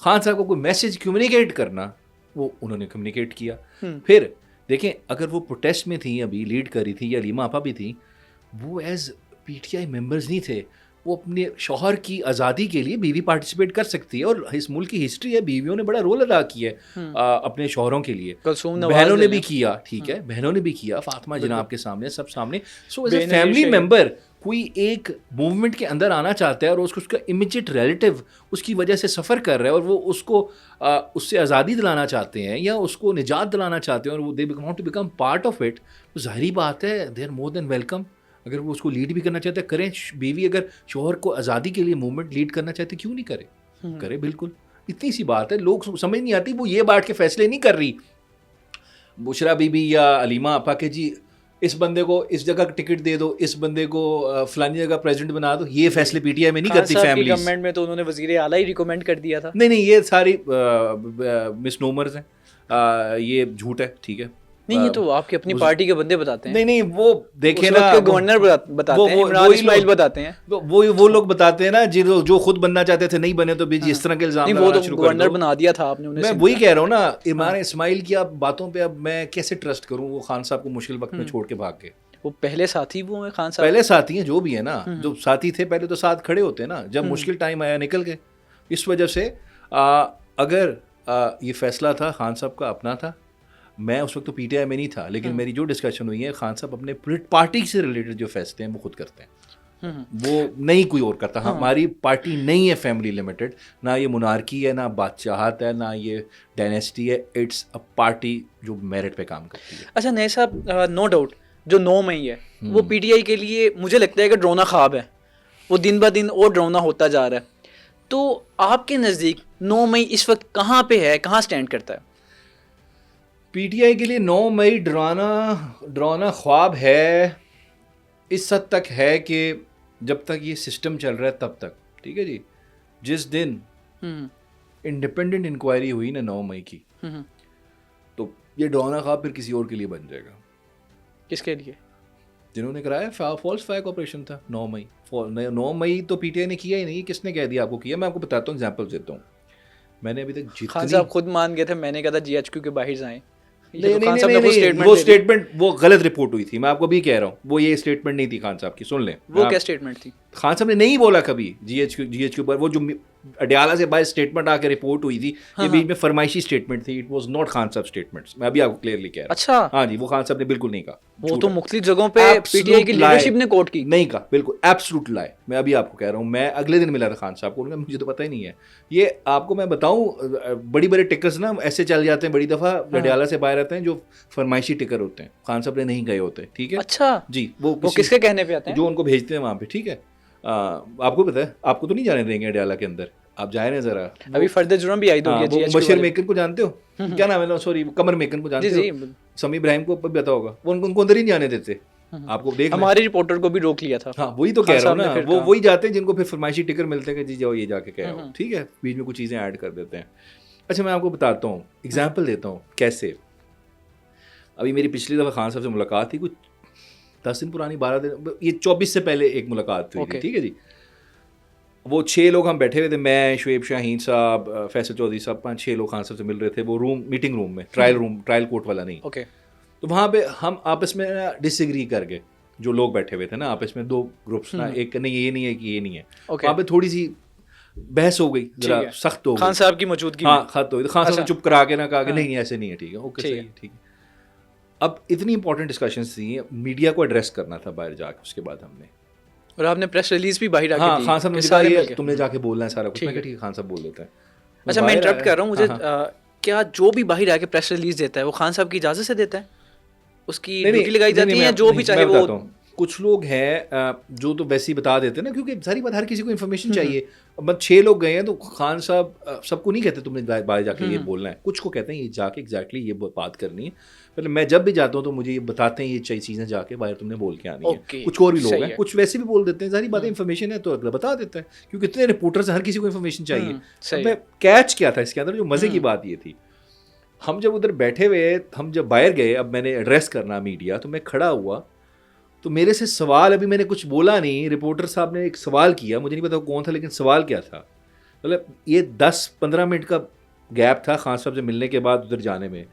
खान साहब को कोई मैसेज कम्युनिकेट करना, वो उन्होंने कम्युनिकेट किया। फिर देखें, अगर वो प्रोटेस्ट में थी, अभी लीड कर रही थी, या लीमा आपा भी थी, वो एज पीटीआई मेंबर्स नहीं थे, वो अपने शौहर की आज़ादी के लिए बीवी पार्टिसिपेट कर सकती है, और इस मुल्क की हिस्ट्री है, बीवियों ने बड़ा रोल अदा किया है अपने शौहरों के लिए, बहनों ने भी किया, ठीक है, बहनों ने भी किया, फातिमा जिना आपके सामने, सब सामने। So as a family member कोई एक मूवमेंट के अंदर आना चाहता है और उसका इमीडिएट रिलेटिव उसकी वजह से सफ़र कर रहा है और वो उसको उससे आज़ादी दिलाना चाहते हैं या उसको निजात दिलाना चाहते हैं और वो they want to become part of it, तो जाहिर बात है they are more than welcome. अगर वो उसको लीड भी करना चाहते हैं, करें। बीवी अगर शोहर को आज़ादी के लिए मूवमेंट लीड करना चाहते, क्यों नहीं करे, करे, बिल्कुल, इतनी सी बात है। लोग समझ नहीं आती, वो ये बात के फैसले नहीं कर रही बुशरा बीबी या अलीमा आपा के जी इस बंदे को इस जगह टिकट दे दो, इस बंदे को फलानी जगह प्रेसिडेंट बना दो, ये फैसले पीटीआई में नहीं करती फैमिली। गवर्नमेंट में तो उन्होंने वजीर आला ही रिकमेंड कर दिया था। नहीं, ये सारी मिसनोमर्स हैं, ये झूठ है, ठीक है। नहीं, ये तो आपकी अपनी पार्टी के बंदे बताते हैं। नहीं, वो देखे ना, गवर्नर बताते हैं, इमरान इस्माइल बताते हैं, वो लोग बताते हैं ना जो खुद बनना चाहते थे नहीं बने, तो इस तरह के इल्जाम लगाना शुरू कर दो। गवर्नर बना दिया था आपने उन्हें। मैं वही कह रहा हूँ ना, इमरान इस्माइल की आप बातों पे अब मैं कैसे ट्रस्ट करूँ? वो खान साहब को मुश्किल वक्त में छोड़ के भाग गए। वो पहले साथी वो हैं खान साहब, पहले साथी हैं, जो भी है ना, जो साथी थे पहले तो साथ खड़े होते ना, जब मुश्किल टाइम आया निकल गए। इस वजह से अगर ये फैसला था खान साहब का अपना था, मैं उस वक्त तो पीटीआई में नहीं था, लेकिन मेरी जो डिस्कशन हुई है, खान साहब अपने पार्टी से रिलेटेड जो फैसले हैं वो खुद करते हैं, वो नहीं कोई और करता। हमारी पार्टी नहीं है फैमिली लिमिटेड, ना ये मुनारकी है, ना बादशाहत है, ना ये डायनेस्टी है, इट्स अ पार्टी जो मेरिट पे काम करती है। अच्छा नए साहब, नो डाउट जो 9 मई है वो पीटीआई के लिए मुझे लगता है कि ड्रोना ख्वाब है, वो दिन ब दिन और ड्रोना होता जा रहा है। तो आपके नज़दीक 9 मई इस वक्त कहाँ पे है, कहाँ स्टैंड करता है? पीटीआई के लिए 9 मई ड्राना ख्वाब है, इस हद तक है कि जब तक ये सिस्टम चल रहा है तब तक, ठीक है जी। जिस दिन इंडिपेंडेंट इंक्वायरी हुई ना 9 मई की, तो ये डरावना ख्वाब फिर किसी और के लिए बन जाएगा। किसके लिए? जिन्होंने कराया फॉल्स फ्लैग ऑपरेशन था 9 मई। 9 मई तो पीटीआई ने किया ही नहीं, किसने कह दिया आपको किया? मैं आपको बताता हूँ, एग्जांपल देता हूँ। मैंने अभी तक जितनी खान साहब खुद मान गए थे, मैंने कहा था जीएचक्यू के बाहर जाएं। नहीं, वो स्टेटमेंट वो गलत रिपोर्ट हुई थी। मैं आपको भी कह रहा हूँ वो ये स्टेटमेंट नहीं थी खान साहब की। सुन लें, वो क्या स्टेटमेंट थी? खान साहब ने नहीं बोला कभी जीएचक्यू पर। वो जो अडयाला से बाहर स्टेटमेंट आके रिपोर्ट हुई थी, ये बीच में फरमाइशी स्टेटमेंट थी। इट वाज नॉट खान साहब स्टेटमेंट्स। मैं अभी आपको क्लियरली कह रहा हूँ। अच्छा, हाँ जी, वो खान साहब ने बिल्कुल नहीं कहा। वो तो मुख्तलिफ जगहों पे पीटीआई की लीडरशिप ने कोट की। नहीं कहा, बिल्कुल एब्सोल्यूट लाई। मैं अभी आपको कह रहा हूँ, मैं अगले दिन मिला था खान साहब को, उन्होंने मुझे तो पता ही नहीं है। ये आपको मैं बताऊँ, बड़ी बड़े टिकर्स ना ऐसे चल जाते हैं बड़ी दफ़ा, अडयाला से बाहर आते हैं, जो फरमाइशी टिकर होते हैं, खान साहब ने नहीं गए होते। ठीक है, अच्छा जी, वो किसके कहने पे आते हैं? जो उनको भेजते हैं वहाँ पे। ठीक है, आपको पता है, आपको तो नहीं जाने देंगे अडयाला के अंदर, आप जाए ना जरा। अभी फर्दर जुर्म भी आई दो। बशीर मेकन को जानते हो? क्या नाम है, सॉरी, कमर मेकन को जानते हो? समी इब्राहिम को भी पता होगा। वो उनको अंदर ही नहीं जाने देते। आपको देख, हमारे रिपोर्टर को भी रोक लिया था। हाँ, वही तो कह रहा हूँ ना, वो वही जाते हैं जिनको फिर फरमाइशी टिकर मिलते हैं कि जी जाओ ये जाके कह रहा हूँ। ठीक है, बीच में कुछ चीज़ें ऐड कर देते हैं। अच्छा, मैं आपको बताता हूँ, एग्जाम्पल देता हूँ कैसे। अभी मेरी पिछली दफ़ा खान साहब से मुलाकात थी, कुछ 10 दिन पुरानी, 12 दिन, ये 24 से पहले एक मुलाकात हुई थी। ठीक है जी, वो 6 लोग हम बैठे हुए थे, मैं, शुएब शाहीन साहब, फैसल चौधरी साहब, 5-6 लोग खान साहब से मिल रहे थे। वो रूम, मीटिंग रूम में, ट्रायल कोर्ट वाला नहीं। ओके। तो वहाँ पे हम आपस में डिसएग्री कर गए, जो लोग बैठे हुए थे ना आपस में, 2 ग्रुप्स ना, एक नहीं ये नहीं है कि ये नहीं है। वहाँ पे थोड़ी सी बहस हो गई, जरा सख्त हो गई खान साहब की मौजूदगी। हाँ, खत हो गई। खान साहब ने चुप करा के ना कहा कि नहीं ऐसे नहीं है। ठीक है, ओके, सही है, ठीक है। अब इतनी इंपॉर्टेंट डिस्कशंस थी, मीडिया को एड्रेस करना था बाहर जाके। उसके बाद हमने, और आपने प्रेस रिलीज भी बाहर आके दी। हाँ, खान साहब ने कहा तुमने जाके बोलना है सारा कुछ। मैं कहा ठीक है, खान साहब बोल देता है। अच्छा, मैं इंटरप्ट कर रहा हूँ, मुझे क्या जो भी बाहर आके प्रेस रिलीज देता है वो खान साहब की इजाजत से देता है? उसकी ड्यूटी लगाई जाती है, जो भी चाहे वो? कुछ लोग हैं जो तो वैसे ही बता देते हैं ना, क्योंकि सारी बात, हर किसी को इन्फॉर्मेशन चाहिए। अब 6 लोग गए हैं तो खान साहब सबको नहीं कहते तुमने बाहर जाके ये बोलना है। कुछ को कहते हैं ये जाके एग्जैक्टली ये बात करनी है। मतलब मैं जब भी जाता हूँ तो मुझे ये बताते हैं ये चीज़ें जाके बाहर तुमने बोल के आनी है। कुछ और भी लोग हैं, कुछ वैसे भी बोल देते हैं, सारी बातें इन्फॉर्मेशन है तो अगला बता देता है, क्योंकि इतने रिपोर्टर्स हर किसी को इन्फॉर्मेशन चाहिए। मैं कैच क्या था इसके अंदर, जो मज़े की बात ये थी, हम जब उधर बैठे हुए, हम जब बाहर गए, अब मैंने एड्रेस करना मीडिया, तो मैं खड़ा हुआ तो मेरे से सवाल, अभी मैंने कुछ बोला नहीं, रिपोर्टर साहब ने एक सवाल किया, मुझे नहीं पता कौन था, लेकिन सवाल क्या था, मतलब ये 10-15 मिनट का गैप था खान साहब से मिलने के बाद उधर जाने में।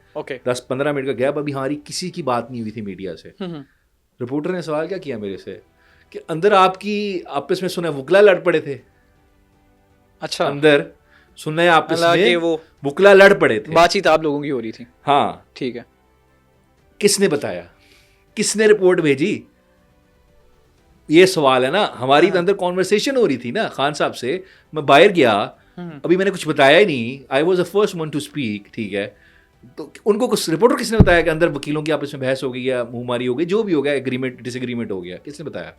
10-15 मिनट का गैप। अभी हमारी किसी की बात नहीं हुई थी मीडिया से। रिपोर्टर ने सवाल क्या किया मेरे से कि अंदर आपकी आपस में सुना वकला लड़ पड़े थे। अच्छा, अंदर सुनना है आपस में वो वकला लड़ पड़े थे, बातचीत आप लोगों की हो रही थी। हाँ, ठीक है। किसने बताया, किसने रिपोर्ट भेजी, ये सवाल है ना। हमारी अंदर कॉन्वर्सेशन हो रही थी ना खान साहब से। मैं बाहर गया, अभी मैंने कुछ बताया ही नहीं, I was the first one two speak. ठीक है, तो उनको कुछ रिपोर्टर किसने बताया कि अंदर वकीलों की आपस में बहस हो गई या मुंहमारी हो गई, जो भी हो गया, एग्रीमेंट डिसएग्रीमेंट हो गया, किसने बताया?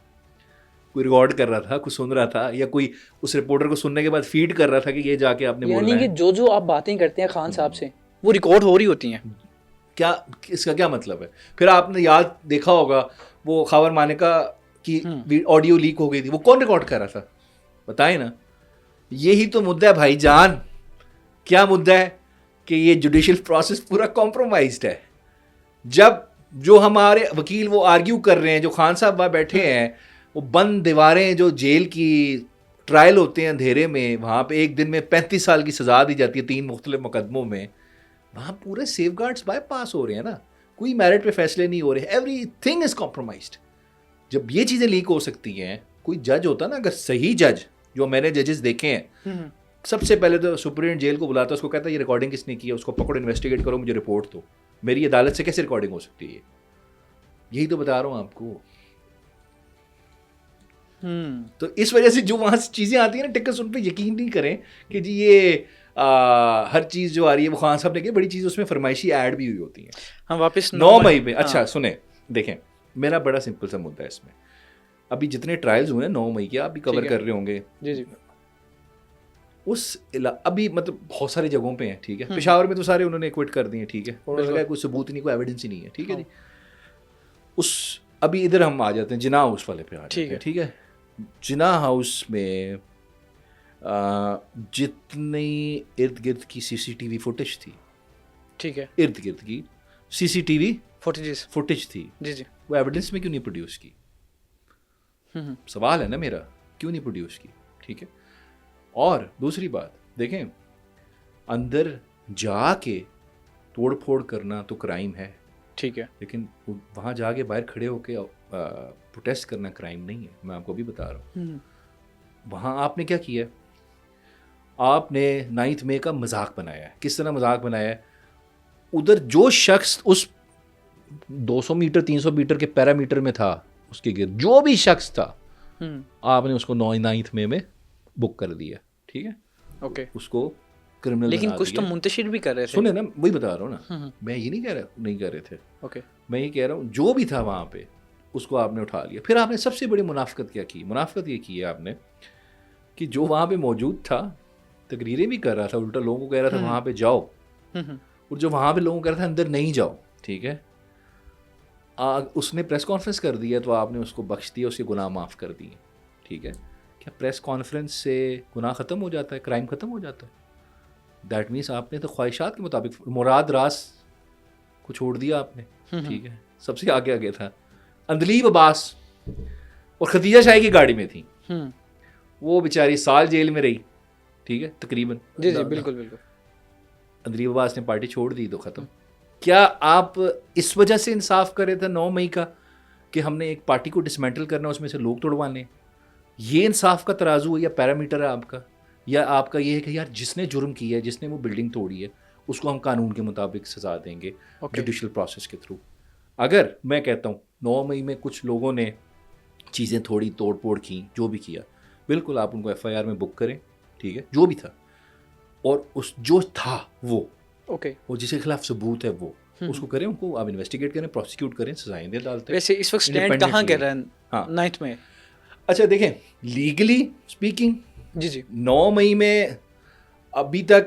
कोई रिकॉर्ड कर रहा था, कुछ सुन रहा था, या कोई उस रिपोर्टर को सुनने के बाद फीड कर रहा था कि ये जाके आपने बोलना है? यानी कि जो आप बातें करते हैं खान साहब से वो रिकॉर्ड हो रही होती हैं। क्या इसका क्या मतलब है? फिर आपने याद देखा होगा वो खबर मानिका की ऑडियो लीक हो गई थी, वो कौन रिकॉर्ड कर रहा था? बताए ना, यही तो मुद्दा है भाईजान। क्या मुद्दा है कि ये जुडिशियल प्रोसेस पूरा कॉम्प्रोमाइज्ड है। जब जो हमारे वकील वो आर्ग्यू कर रहे हैं, जो खान साहब वहाँ बैठे हैं, वो बंद दीवारें, जो जेल की ट्रायल होते हैं अंधेरे में, वहाँ पे एक दिन में 35 साल की सज़ा दी जाती है 3 मुख्तलिफ मुकदमों में, वहाँ पूरे सेफगार्ड्स बाईपास हो रहे हैं ना, कोई मेरिट पे फैसले नहीं हो रहे, एवरीथिंग इज़ कॉम्प्रोमाइज्ड। जब ये चीज़ें लीक हो सकती हैं, कोई जज होता ना, अगर सही जज, जो मैंने जजेस देखे हैं, सबसे पहले तो सुप्रीम जेल को बुलाता, उसको कहता है ये रिकॉर्डिंग किसने की है, उसको पकड़ो, इन्वेस्टिगेट करो, मुझे रिपोर्ट दो। मेरी अदालत से कैसे रिकॉर्डिंग हो सकती है? यही तो बता रहा हूँ आपको। तो इस वजह से जो वहाँ से चीज़ें आती हैं ना, टिकस उन पर यकीन नहीं करें कि जी ये हर चीज़ जो आ रही है वो खान साहब ने की, बड़ी चीज़ उसमें फरमाइशी ऐड भी हुई होती हैं। हम वापस 9 मई में। अच्छा सुने, देखें, मेरा बड़ा सिंपल सा मुद्दा है इसमें। अभी जितने ट्रायल्स हुए हैं 9 मई के, आप भी कवर कर रहे होंगे जी जी, अभी मतलब बहुत सारी जगहों पे हैं। ठीक है, पेशावर में तो सारे उन्होंने क्विट कर दिए। ठीक है, उन्होंने कहा कोई सबूत नहीं, कोई एविडेंस ही नहीं है। ठीक है जी, उस अभी इधर हम आ जाते हैं जिना हाउस वाले पे आ जाते हैं। ठीक है, जिना हाउस में जितनी इर्द गिर्द की सीसीटीवी फुटेज थी, ठीक है, इर्द गिर्द की सीसीटीवी फुटेज थी, जी जी, वो एविडेंस में क्यों नहीं प्रोड्यूस की? सवाल है ना मेरा, क्यों नहीं प्रोड्यूस की? ठीक है। और दूसरी बात देखें, अंदर जाके तोड़ फोड़ करना तो क्राइम है, ठीक है, लेकिन वहाँ जाके बाहर खड़े होके प्रोटेस्ट करना क्राइम नहीं है। मैं आपको भी बता रहा हूँ। वहाँ आपने क्या किया? आपने 9 मई का मजाक बनाया है। किस तरह मजाक बनाया है? उधर जो शख्स उस 200 मीटर 300 मीटर के पैरामीटर में था, उसके गिर्द जो भी शख्स था, आपने उसको 9 मई में बुक कर दिया, ठीक है, ओके, उसको क्रिमिनल। लेकिन कुछ तो मुंतशिर भी कर रहे थे। सुने ना, वही बता रहा हूँ ना, मैं ये नहीं कह रहा नहीं कर रहे थे, ओके, मैं ये कह रहा हूँ जो भी था वहाँ पे उसको आपने उठा लिया। फिर आपने सबसे बड़ी मुनाफिकत क्या की? मुनाफिकत ये की है आपने कि जो वहाँ पे मौजूद था तकरीरें भी कर रहा था, उल्टा लोगों को कह रहा था वहाँ पे जाओ, और जो वहाँ पे लोगों को कह रहा था अंदर नहीं जाओ, ठीक है, उसने प्रेस कॉन्फ्रेंस कर दिया तो आपने उसको बख्श दिया, उसके गुनाह माफ़ कर दिए, ठीक है। क्या प्रेस कॉन्फ्रेंस से गुनाह ख़त्म हो जाता है, क्राइम ख़त्म हो जाता है? दैट मीन्स आपने तो ख्वाहिशात के मुताबिक मुराद रास को छोड़ दिया आपने, ठीक है। सबसे आगे था अंदलीब अब्बास और खदीजा शाही की गाड़ी में थी, वो बेचारी साल जेल में रही, ठीक है, तकरीबन। जी जी, बिल्कुल बिल्कुल। अंदलीब अब्बास ने पार्टी छोड़ दी तो ख़त्म। क्या आप इस वजह से इंसाफ कर रहे थे 9 मई का कि हमने एक पार्टी को डिसमेंटल करना, उसमें से लोग तोड़वाने? ये इंसाफ का तराजू है या पैरामीटर है आपका? या आपका ये है कि यार जिसने जुर्म किया है, जिसने वो बिल्डिंग तोड़ी है, उसको हम कानून के मुताबिक सजा देंगे जुडिशल प्रोसेस के थ्रू? अगर मैं कहता हूँ 9 मई में कुछ लोगों ने चीज़ें थोड़ी तोड़ फोड़ की, जो भी किया, बिल्कुल आप उनको FIR में बुक करें, ठीक है, जो भी था, और उस जो था वो ओके, वो जिसके खिलाफ सबूत है वो उसको करें, उनको आप इन्वेस्टिगेट करें, प्रोसिक्यूट करें, सजाएं दे डालते हैं। वैसे इस वक्त स्टैंड कहाँ कर रहा है? हाँ, 9 में। अच्छा देखें, लीगली स्पीकिंग जी जी, 9 मई में अभी तक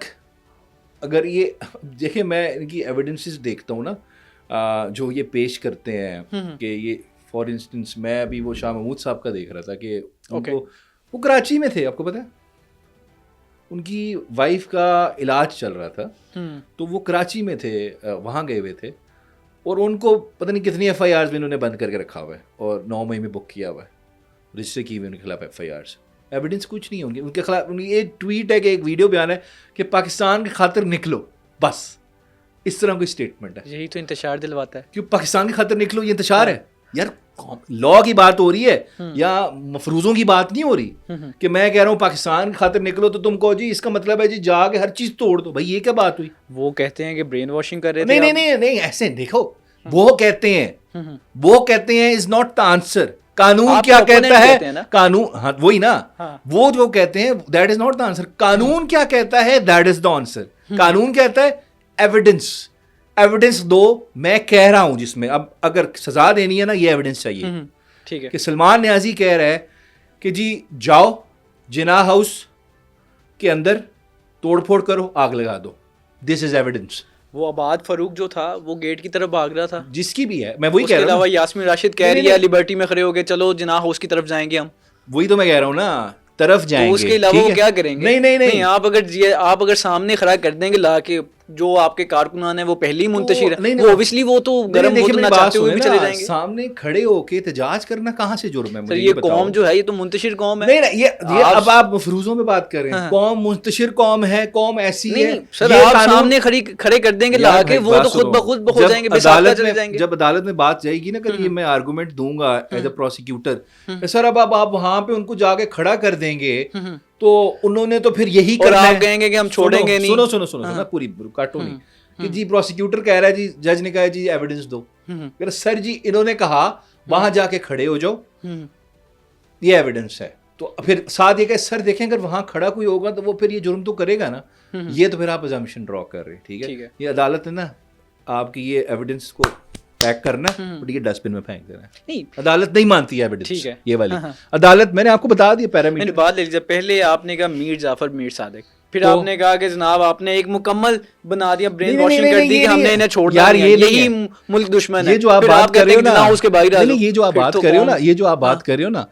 अगर ये देखें, मैं इनकी एविडेंसेस देखता हूँ ना, जो ये पेश करते हैं कि ये फॉर इंस्टेंस, मैं अभी वो शाह महमूद साहब का देख रहा था कि उनको वो कराची में थे, आपको पता है, उनकी वाइफ का इलाज चल रहा था, तो वो कराची में थे, वहाँ गए हुए थे, और उनको पता नहीं कितनी FIRs में इन्होंने बंद करके रखा हुआ है, और 9 मई में बुक किया हुआ है, रजिस्टर की हुई उनके खिलाफ FIRs। एविडेंस कुछ नहीं होंगे उनके खिलाफ। उनकी एक ट्वीट है कि एक वीडियो बयान है कि पाकिस्तान की खातिर निकलो, बस इस तरह कोई स्टेटमेंट है। यही तो इंतशार दिलवाता है। क्यों पाकिस्तान की खातिर निकलो, ये इंतशार है यार? लॉ की बात हो रही है या मफरूजों की बात नहीं हो रही कि मैं कह रहा हूँ पाकिस्तान की खातिर निकलो तो तुम कहो जी इसका मतलब है जी जाके हर चीज तोड़ दो। भाई ये क्या बात हुई? वो कहते हैं कि ब्रेन वॉशिंग कर रहे थे। नहीं नहीं नहीं नहीं, ऐसे देखो, वो कहते हैं इज नॉट द आंसर। कानून क्या कहता है? कानून, हाँ वही ना, हाँ। वो जो कहते हैं that is not the answer. कानून क्या कहता है? That is the answer. कानून कहता है एविडेंस दो, मैं कह रहा हूं जिसमें अब अगर सजा देनी है ना, ये एविडेंस चाहिए। ठीक है, कि सलमान न्याजी कह रहा है कि जी जाओ जिना हाउस के अंदर तोड़फोड़ करो, आग लगा दो, दिस इज एविडेंस। वो आबाद फारूक जो था वो गेट की तरफ भाग रहा था, जिसकी भी है, मैं वही कह रहा हूं। यास्मीन राशिद कह रही है लिबर्टी में खड़े हो गए चलो जिना हाउस की तरफ जाएंगे हम। वही तो मैं कह रहा हूं ना, तरफ जाएंगे। तो उसके अलावा वो क्या करेंगे? नहीं नहीं नहीं, आप अगर सामने खड़ा कर देंगे ला के जो आपके कारकुनान है वो पहले ही मुंतशिर है, वो ऑब्वियसली वो तो गरम होना चाहते हुए भी चले जाएंगे। सामने खड़े होके एहतजाज करना कहां से जुर्म है? मुझे ये कौम जो है ये तो मुंतशिर कौम है। नहीं ये अब आप मफरूजों में बात कर रहे हैं। कौम मुंतशिर कौम है, कौम ऐसी है। सर आप सामने खड़े कर देंगे ला के, वो तो खुद ब खुद हो जाएंगे, बेसाख्ता चले जाएंगे। जब अदालत में बात जाएगी ना, कल ये मैं आर्गुमेंट दूंगा एज अ प्रोसिक्यूटर, सर अब आप वहां पे उनको जाके खड़ा कर देंगे तो उन्होंने तो फिर यही करना है। आप कहेंगे कि हम छोड़ेंगे नहीं। सुनो पूरी काटो नहीं कि जी प्रोसिक्यूटर कह रहा है जी, जज ने कहा जी एविडेंस दो। सर जी इन्होंने कहा वहां जाके खड़े हो जाओ, ये एविडेंस है। तो फिर साथ ये कहे सर देखें अगर वहां खड़ा कोई होगा तो वो फिर ये जुर्म तो करेगा ना। ये तो फिर आप अजम्पशन ड्रॉ कर रहे हैं, ठीक है। ये अदालत है ना, आपकी ये एविडेंस को पैक करना और ये डस्टबिन में फेंक देना। नहीं, अदालत नहीं मानती है एविडेंस, ठीक है। ये वाली अदालत मैंने आपको बता दिया पैरामीटर। बात ले लीजिए, पहले आपने कहा मीर जाफर मीर सादिक, फिर आपने कहा कि जनाब आपने एक मुकम्मल बना दिया, ब्रेन वॉशिंग कर दी कि हमने इन्हें छोड़ दिया, यही मुल्क दुश्मन है। ये जो आप बात कर रहे हो ना, उसके बाहर ये जो आप बात कर रहे हो ना, ये जो आप बात कर रहे हो ना,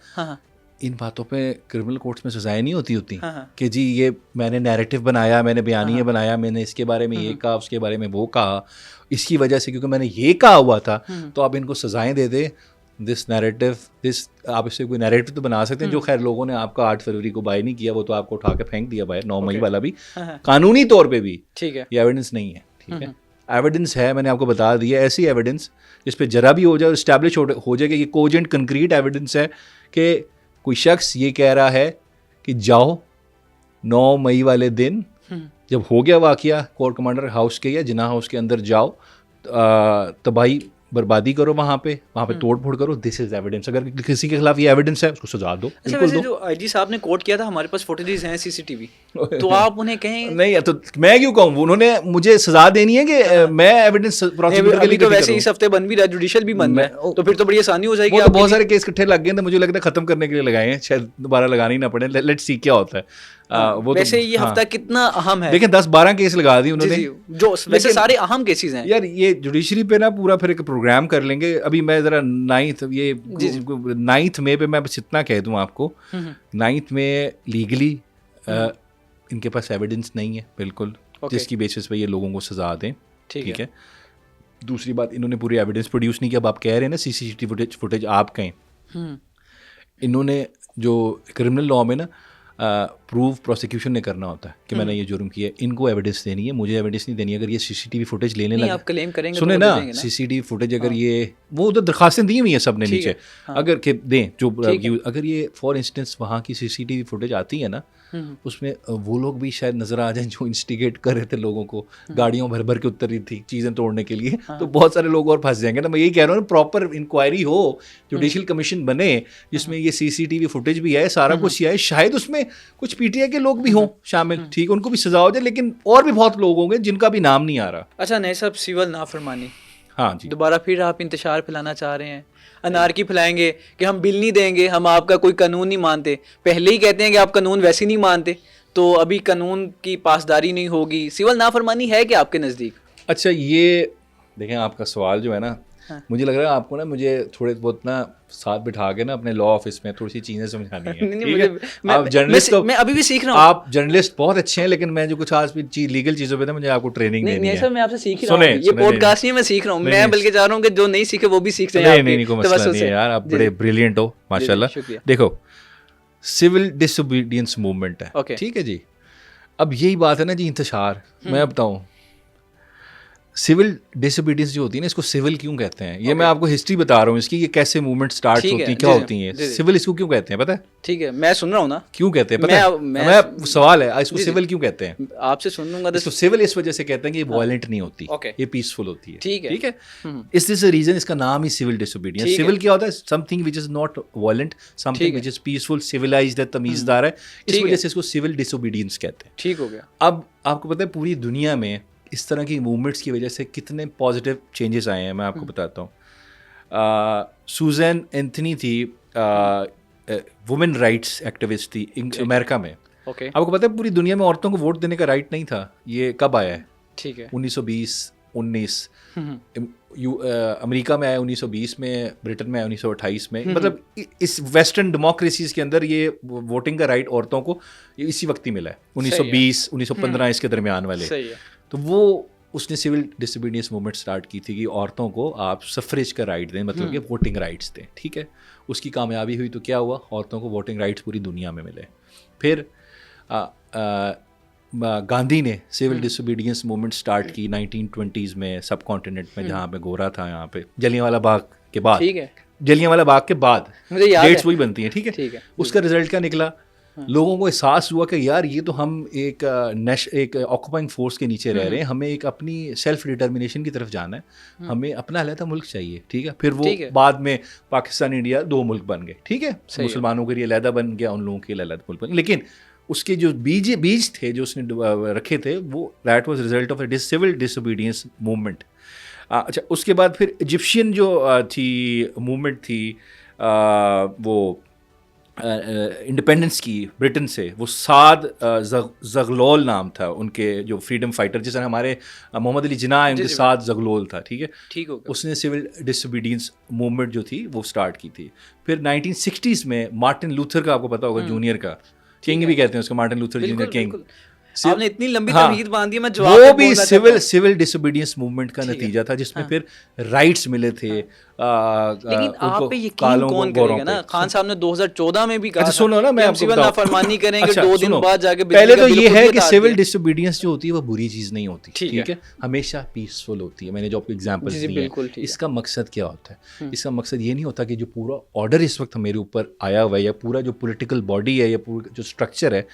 इन बातों पे क्रिमिनल कोर्ट्स में सजाएं नहीं होती हाँ। कि जी ये मैंने नैरेटिव बनाया, मैंने बयानिया बनाया, मैंने इसके बारे में ये कहा, उसके बारे में वो कहा, इसकी वजह से क्योंकि मैंने ये कहा हुआ था तो आप इनको सजाएं दे दे। दिस नैरेटिव, दिस आप इससे कोई नैरेटिव तो बना सकते हैं जो खैर लोगों ने आपका 8 फरवरी को बाय नहीं किया, वो तो आपको उठा के फेंक दिया बाहर, 9 मई वाला भी कानूनी तौर पे भी ठीक है, ये एविडेंस नहीं है। ठीक है, एविडेंस है, मैंने आपको बता दिया, ऐसी एविडेंस जिस पे जरा भी हो जाए, इस्टेब्लिश हो जाए कि ये कोजेंट कंक्रीट एविडेंस है कि कोई शख्स ये कह रहा है कि जाओ 9 मई वाले दिन जब हो गया वाकया कोर्ट कमांडर हाउस के या जिन्ना हाउस के अंदर जाओ, तबाही बर्बादी करो, वहाँ पे तोड़ फोड़ करो, दिस इज एविडेंस। अगर किसी के खिलाफ ये एविडेंस है उसको सजा दो। अच्छा, वैसे जो आईजी साहब ने कोर्ट किया था हमारे पास फुटेजेस हैं सीसीटीवी, तो आप उन्हें कहें नहीं, तो मैं क्यों कहूँ, उन्होंने मुझे सजा देनी है कि मैं एविडेंस प्रोसिक्यूटर के लिए तो वैसे इस हफ्ते बन भी रहा, जुडिशियल भी बन रहा है, तो फिर तो बड़ी आसानी हो जाएगी। वो तो बहुत सारे केस इकट्ठे लग गए हैं, मुझे लगता है खत्म करने के लिए लगाए हैं, शायद दोबारा लगाना ही ना पड़े, लेट्स सी क्या होता है। वो वैसे ये हफ्ता कितना अहम है, लेकिन 10-12 केस लगा दी उन्होंने, जो वैसे सारे अहम केसेस हैं यार। ये जुडिशरी पे ना पूरा फिर एक प्रोग्राम कर लेंगे। अभी मैं जरा 9th मई पे मैं बस इतना कह दूं आपको, 9th में लीगली इनके पास एविडेंस नहीं है बिल्कुल, जिसकी बेसिस पे ये लोगों को सजा दें। ठीक है। दूसरी बात, इन्होंने पूरी एविडेंस प्रोड्यूस नहीं किया। अब आप कह रहे हैं ना सीसीटीवी फुटेज आप कहें, इन्होंने जो क्रिमिनल लॉ में ना प्रूव प्रोसिक्यूशन ने करना होता है कि मैंने ये जुर्म किया, इनको एविडेंस देनी है, मुझे एविडेंस नहीं देनी है। अगर ये सीसीटीवी फुटेज लेने लगे, आप क्लेम करेंगे, सुने ना, सीसीटीवी फुटेज अगर ये वो उधर दरखास्तें दी हुई हैं सबने नीचे, अगर के दें जो अगर ये फॉर इंस्टेंस वहाँ की सीसीटीवी फुटेज आती है ना, उसमें वो लोग भी शायद नजर आ जाएं जो इंस्टिगेट कर रहे थे लोगों को, गाड़ियों भर भर के उतर रही थी चीज़ें तोड़ने के लिए, तो बहुत सारे लोग और फंस जाएंगे ना। मैं यही कह रहा हूँ, प्रॉपर इंक्वायरी हो, जुडिशियल कमीशन बने जिसमें ये सीसीटीवी फुटेज भी है, सारा कुछ है, शायद उसमें कुछ पीटीआई के लोग भी हों शामिल, ठीक, उनको भी सजा हो जाए, लेकिन और भी बहुत लोग होंगे जिनका भी नाम नहीं आ रहा। अच्छा, नहीं साहब, सिविल नाफरमानी, हाँ जी, दोबारा फिर आप इंतशार फैलाना चाह रहे हैं, अनारकी फैलाएंगे कि हम बिल नहीं देंगे, हम आपका कोई कानून नहीं मानते। पहले ही कहते हैं कि आप कानून वैसे नहीं मानते, तो अभी कानून की पासदारी नहीं होगी, सिविल नाफरमानी है क्या आपके नज़दीक? अच्छा, ये देखें आपका सवाल जो है ना, मुझे लग रहा है आपको ना मुझे थोड़े बहुत ना साथ बिठा के ना अपने लॉ ऑफिस में थोड़ी सी चीज़ें समझानी है। आप जर्नलिस्ट, मैं अभी भी सीख रहा हूँ, आप जर्नलिस्ट बहुत अच्छे हैं, लेकिन मैं जो कुछ आज भी लीगल चीज़ों पे ना मुझे आपको ट्रेनिंग देनी है। मैं आपसे सीख रहा हूँ, ये पॉडकास्ट नहीं, मैं सीख रहा हूँ, मैं बल्कि चाह रहा हूँ कि जो नहीं सीखे वो भी सीख जाए। नहीं, कोई मसला नहीं है यार, आप बड़े ब्रिलियंट हो माशाल्लाह। देखो, सिविल डिसोबीडियंस मूवमेंट है, ठीक है जी। अब यही बात है ना जी, इंतशार, मैं बताऊँ सिविल डिसोबीडियंस जो होती है ना, इसको सिविल क्यों कहते हैं, ये मैं आपको हिस्ट्री बता रहा हूँ इसकी, ये कैसे मूवमेंट स्टार्ट होती है, क्या होती है, सिविल इसको क्यों कहते हैं पता है? ठीक है, मैं सुन रहा हूँ ना, क्यों कहते हैं पता है? मैं सवाल है, इसको सिविल क्यों कहते हैं, आपसे सुन लूंगा। इसको सिविल इस वजह से कहते हैं कि ये वायलेंट नहीं होती, ये पीसफुल होती है। ठीक है, इस दिस रीजन इसका नाम ही सिविल डिसोबीडियंस। सिविल क्या होता है? Something which is not violent, something which is peaceful, civilised है, तमीजदार है, इस वजह से इसको सिविल डिसोबीडियंस कहते हैं। ठीक हो गया। अब आपको पता है पूरी दुनिया में इस तरह की मूवमेंट्स की वजह से कितने पॉजिटिव चेंजेस आए हैं, मैं आपको बताता हूँ। सुजैन एंथनी थी, वुमेन राइट्स एक्टिविस्ट थी अमेरिका में। आपको पता है पूरी दुनिया में औरतों को वोट देने का राइट नहीं था। ये कब आया है? ठीक है, 1920, 19 अमेरिका में आया, 1920 में ब्रिटेन में आया, 1928 में। मतलब इस वेस्टर्न डेमोक्रेसीज के अंदर ये वोटिंग का राइट औरतों को इसी वक्त ही मिला है, 1920, 1915 इसके दरमियान वाले। सही है। तो वो उसने सिविल डिसोबीडियंस मूवमेंट स्टार्ट की थी कि औरतों को आप सफरेज का राइट दें, मतलब कि वोटिंग राइट्स दें। ठीक है, उसकी कामयाबी हुई तो क्या हुआ, औरतों को वोटिंग राइट्स पूरी दुनिया में मिले। फिर गांधी ने सिविल डिसोबीडियंस मूवमेंट स्टार्ट की 1920s में, सब कॉन्टिनेंट में, जहाँ पे गोरा था, यहाँ पे जलियांवाला बाग के बाद। ठीक है, जलियांवाला बाग के बाद मुझे याद डेट्स वही बनती हैं। ठीक है, उसका रिजल्ट क्या निकला? लोगों को एहसास हुआ कि यार ये तो हम एक ऑक्यूपाइंग फोर्स के नीचे रह रहे हैं, हमें एक अपनी सेल्फ डिटर्मिनेशन की तरफ जाना है, हमें अपना अलग मुल्क चाहिए। ठीक है, फिर वो बाद में पाकिस्तान इंडिया 2 मुल्क बन गए। ठीक है, मुसलमानों के लिए अलग बन गया, उन लोगों के लिए अलग मुल्क बन गया। लेकिन उसके जो बीज थे जो उसने रखे थे, वो that was result of a civil disobedience movement. अच्छा, उसके बाद फिर इजिप्शियन जो थी मूवमेंट थी, वो इंडिपेंडेंस की ब्रिटेन से, वो साद ज़गलोल नाम था उनके, जो फ्रीडम फाइटर, जिस तरह हमारे मोहम्मद अली जिन्ना है उनके साद ज़गलोल था, ठीक है, ठीक हो गया। उसने सिविल डिसोबीडियंस मूवमेंट जो थी वो स्टार्ट की थी। फिर 1960s में मार्टिन लूथर का आपको पता होगा, जूनियर का किंग भी कहते हैं उसको, मार्टिन लूथर जूनियर किंग। आपने इतनी लंबी हाँ, तमहीद बांध दी, मैं जवाब वो पे भी बोलना चाहता हूँ। सिविल डिसोबीडियंस मूवमेंट का नतीजा था, जिसमें हाँ। फिर राइट्स मिले थे। लेकिन आप उनको पे यकीन कालों कौन को गौरों करेगा ना, पे। खान साहब ने 2014 में भी कहा अच्छा था सुनो ना, कि मैं हम आपको सिविल बताऊं। नाफरमानी करेंगे, अच्छा, 2 दिन सुनो, बाद जाके पहले तो बिजली ये का है बिल कि उतार सिविल दिया। डिसोबीडियंस जो होती है वो बुरी चीज़ नहीं होती, ठीक है, हमेशा पीसफुल होती है। मैंने जो आपको एग्जांपल्स जी, दिए बिल्कुल हैं, ठीक है। इसका मकसद क्या होता है? इसका मकसद ये नहीं होता कि जो पूरा ऑर्डर इस वक्त मेरे ऊपर आया हुआ है, या पूरा जो पॉलिटिकल बॉडी है, या पूरा जो स्ट्रक्चर है,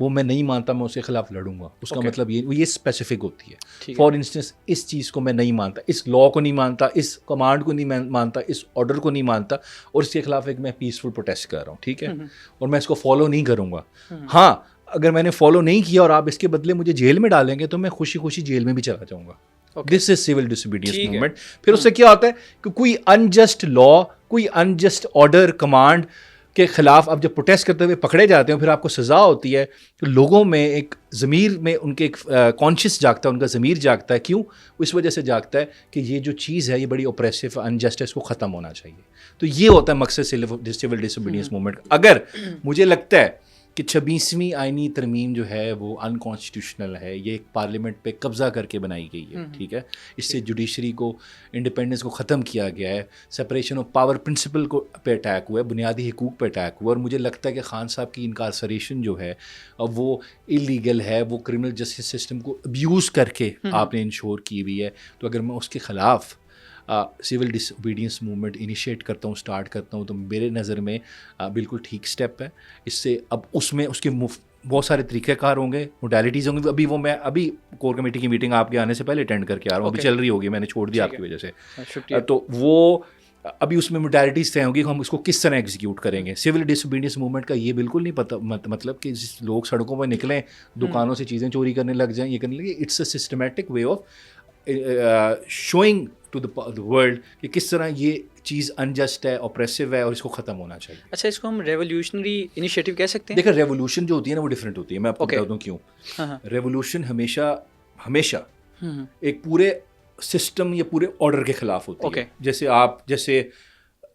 वो मैं नहीं मानता, मैं उसके खिलाफ लड़ूंगा। उसका मतलब ये स्पेसिफिक होती है। फॉर इंस्टेंस, इस चीज़ को मैं नहीं मानता, इस लॉ को नहीं मानता, इस कमांड को नहीं मानता, इस ऑर्डर को नहीं मानता, और इसके खिलाफ एक मैं पीसफुल प्रोटेस्ट कर रहा हूँ, ठीक है, और मैं इसको फॉलो नहीं करूँगा। हाँ, अगर मैंने फॉलो नहीं किया और आप इसके बदले मुझे जेल में डालेंगे, तो मैं खुशी खुशी जेल में भी चला जाऊँगा। This is civil disobedience movement. फिर उससे क्या होता है कि कोई अनजस्ट लॉ, कोई अनजस्ट ऑर्डर, कमांड के खिलाफ आप जब प्रोटेस्ट करते हुए पकड़े जाते हो, फिर आपको सज़ा होती है, तो लोगों में एक ज़मीर में उनके एक कॉन्शियस जागता है, उनका ज़मीर जागता है। क्यों? इस वजह से जागता है कि ये जो चीज़ है ये बड़ी ऑप्रेसिव, अनजस्ट है, इसको ख़त्म होना चाहिए। तो ये होता है मकसद सिविल डिसोबीडियंस मूवमेंट। अगर मुझे लगता है कि 26वीं आईनी तरमीम जो है वो अनकॉन्स्टिट्यूशनल है, ये एक पार्लियामेंट पे कब्जा करके बनाई गई है, ठीक है, इससे जुडिशरी को, इंडिपेंडेंस को ख़त्म किया गया है, सेपरेशन ऑफ पावर प्रिंसिपल को पे अटैक हुआ है, बुनियादी हकूक़ पे अटैक हुआ, और मुझे लगता है कि खान साहब की इनकारसरेशन जो है वो इलीगल है, वो क्रिमिनल जस्टिस सिस्टम को अब्यूज़ करके आपने इंश्योर की हुई है। तो अगर मैं उसके ख़िलाफ़ सिविल डिसोबीडियंस मूवमेंट इनिशिएट करता हूँ, स्टार्ट करता हूँ, तो मेरे नज़र में बिल्कुल ठीक स्टेप है। इससे अब उसमें उसके बहुत सारे तरीक़ेकार होंगे, मोडालिटीज़ होंगी। अभी वो मैं अभी कोर कमेटी की मीटिंग आपके आने से पहले अटेंड करके आ रहा हूँ, अभी चल रही होगी, मैंने छोड़ दिया आपकी वजह से। तो वो अभी उसमें मोडालिटीज़ तय होंगी कि हम उसको किस तरह एग्जीक्यूट करेंगे। सिविल डिसोबीडियंस मूवमेंट का ये बिल्कुल नहीं पता मतलब कि लोग सड़कों पर निकलें, दुकानों से चीज़ें चोरी करने लग जाएँ, ये करने लगे। It's a systematic way of showing to the world कि किस तरह ये चीज़ अनजस्ट है, ऑप्रेसिव है, और इसको ख़त्म होना चाहिए। अच्छा, इसको हम रेवोल्यूशनरी इनिशिएटिव कह सकते हैं? देखिए, रेवोल्यूशन जो होती है ना वो डिफरेंट होती है। मैं आपको बता दूं क्यों। रेवोल्यूशन हमेशा एक पूरे सिस्टम या पूरे ऑर्डर के खिलाफ होती है। जैसे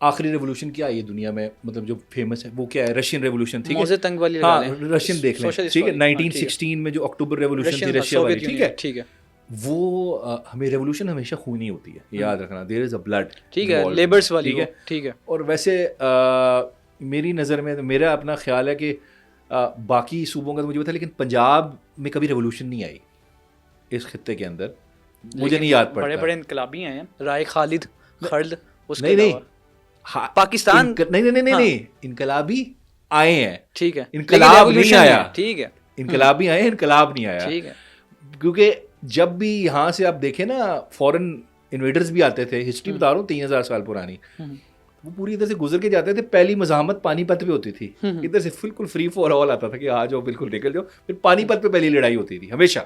आखिरी रेवोल्यूशन क्या है ये दुनिया में, मतलब जो फेमस है वो क्या है, रशियन रेवोल्यूशन, ठीक है। हाँ, रशियन देख लें, ठीक है, 1916 में जो अक्टूबर रेवोल्यूशन थी रशिया वाली, ठीक है, वो हमें रेवोल्यूशन हमेशा खूनी होती है, याद रखना, देयर इज अ ब्लड, ठीक है, लेबर्स वाली, ठीक है। और वैसे मेरी नज़र में, तो मेरा अपना ख्याल है कि बाकी सूबों का तो मुझे पता है, लेकिन पंजाब में कभी रेवोल्यूशन नहीं आई इस खित्ते के अंदर, मुझे नहीं याद पड़ता। बड़े बड़े इनकलाबी हैं, राय खालिद खल्द, उसके नहीं पाकिस्तान नहीं, इनकलाबी आए हैं, ठीक है, इनकलाब नहीं आया, ठीक है, इनकलाबी आए, इनकलाब नहीं आया, ठीक है। क्योंकि जब भी यहाँ से आप देखें ना, फॉरेन इन्वेडर्स भी आते थे, हिस्ट्री बता रहा हूँ 3000 साल पुरानी, वो पूरी इधर से गुजर के जाते थे। पहली मज़ाहमत पानीपत पे होती थी, इधर से बिल्कुल फ्री फॉर ऑल आता था कि आ जाओ, बिल्कुल निकल जाओ। फिर पानीपत पे पहली लड़ाई होती थी हमेशा।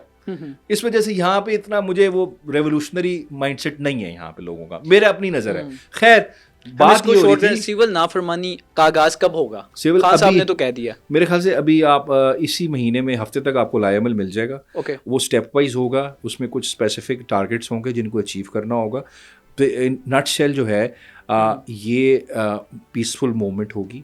इस वजह से यहाँ पे इतना मुझे वो रेवोल्यूशनरी माइंडसेट नहीं है यहाँ पे लोगों का, मेरा अपनी नज़र है। खैर, बात ये हो रही थी सिविल नाफरमानी का आगाज कब होगा? खान साहब ने तो कह दिया, मेरे ख्याल से अभी आप इसी महीने में हफ्ते तक आपको लायमल मिल जाएगा। वो स्टेप वाइज होगा, उसमें कुछ स्पेसिफिक टारगेट्स होंगे जिनको अचीव करना होगा। नट शेल जो है ये पीसफुल मूवमेंट होगी।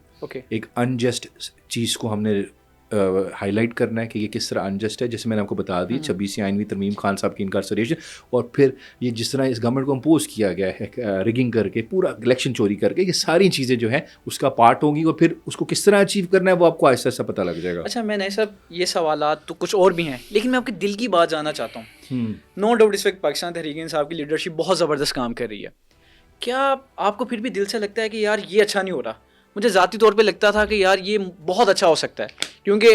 एक अनजस्ट चीज़ को हमने हाईलाइट करना है कि ये किस तरह अनजस्ट है, जैसे मैंने आपको बता दी 26वीं आईनवी तरमीम, खान साहब की इनकारसरेशन, और फिर ये जिस तरह इस गवर्नमेंट को इम्पोज किया गया है रिगिंग करके, पूरा इलेक्शन चोरी करके, ये सारी चीज़ें जो हैं उसका पार्ट होंगी, और फिर उसको किस तरह अचीव करना है वो आपको आहिस्ता आहिस्ता पता लग जाएगा। अच्छा, मैंने सब ये सवालात तो कुछ और भी हैं, लेकिन मैं आपके दिल की बात जानना चाहता हूँ। नो डाउट इस वक्त पाकिस्तान तहरीक-ए-इंसाफ की लीडरशिप बहुत ज़बरदस्त काम कर रही है। क्या आपको फिर भी दिल से लगता है कि यार ये अच्छा नहीं हो रहा? मुझे ज़ाती तौर पे लगता था कि यार ये बहुत अच्छा हो सकता है, क्योंकि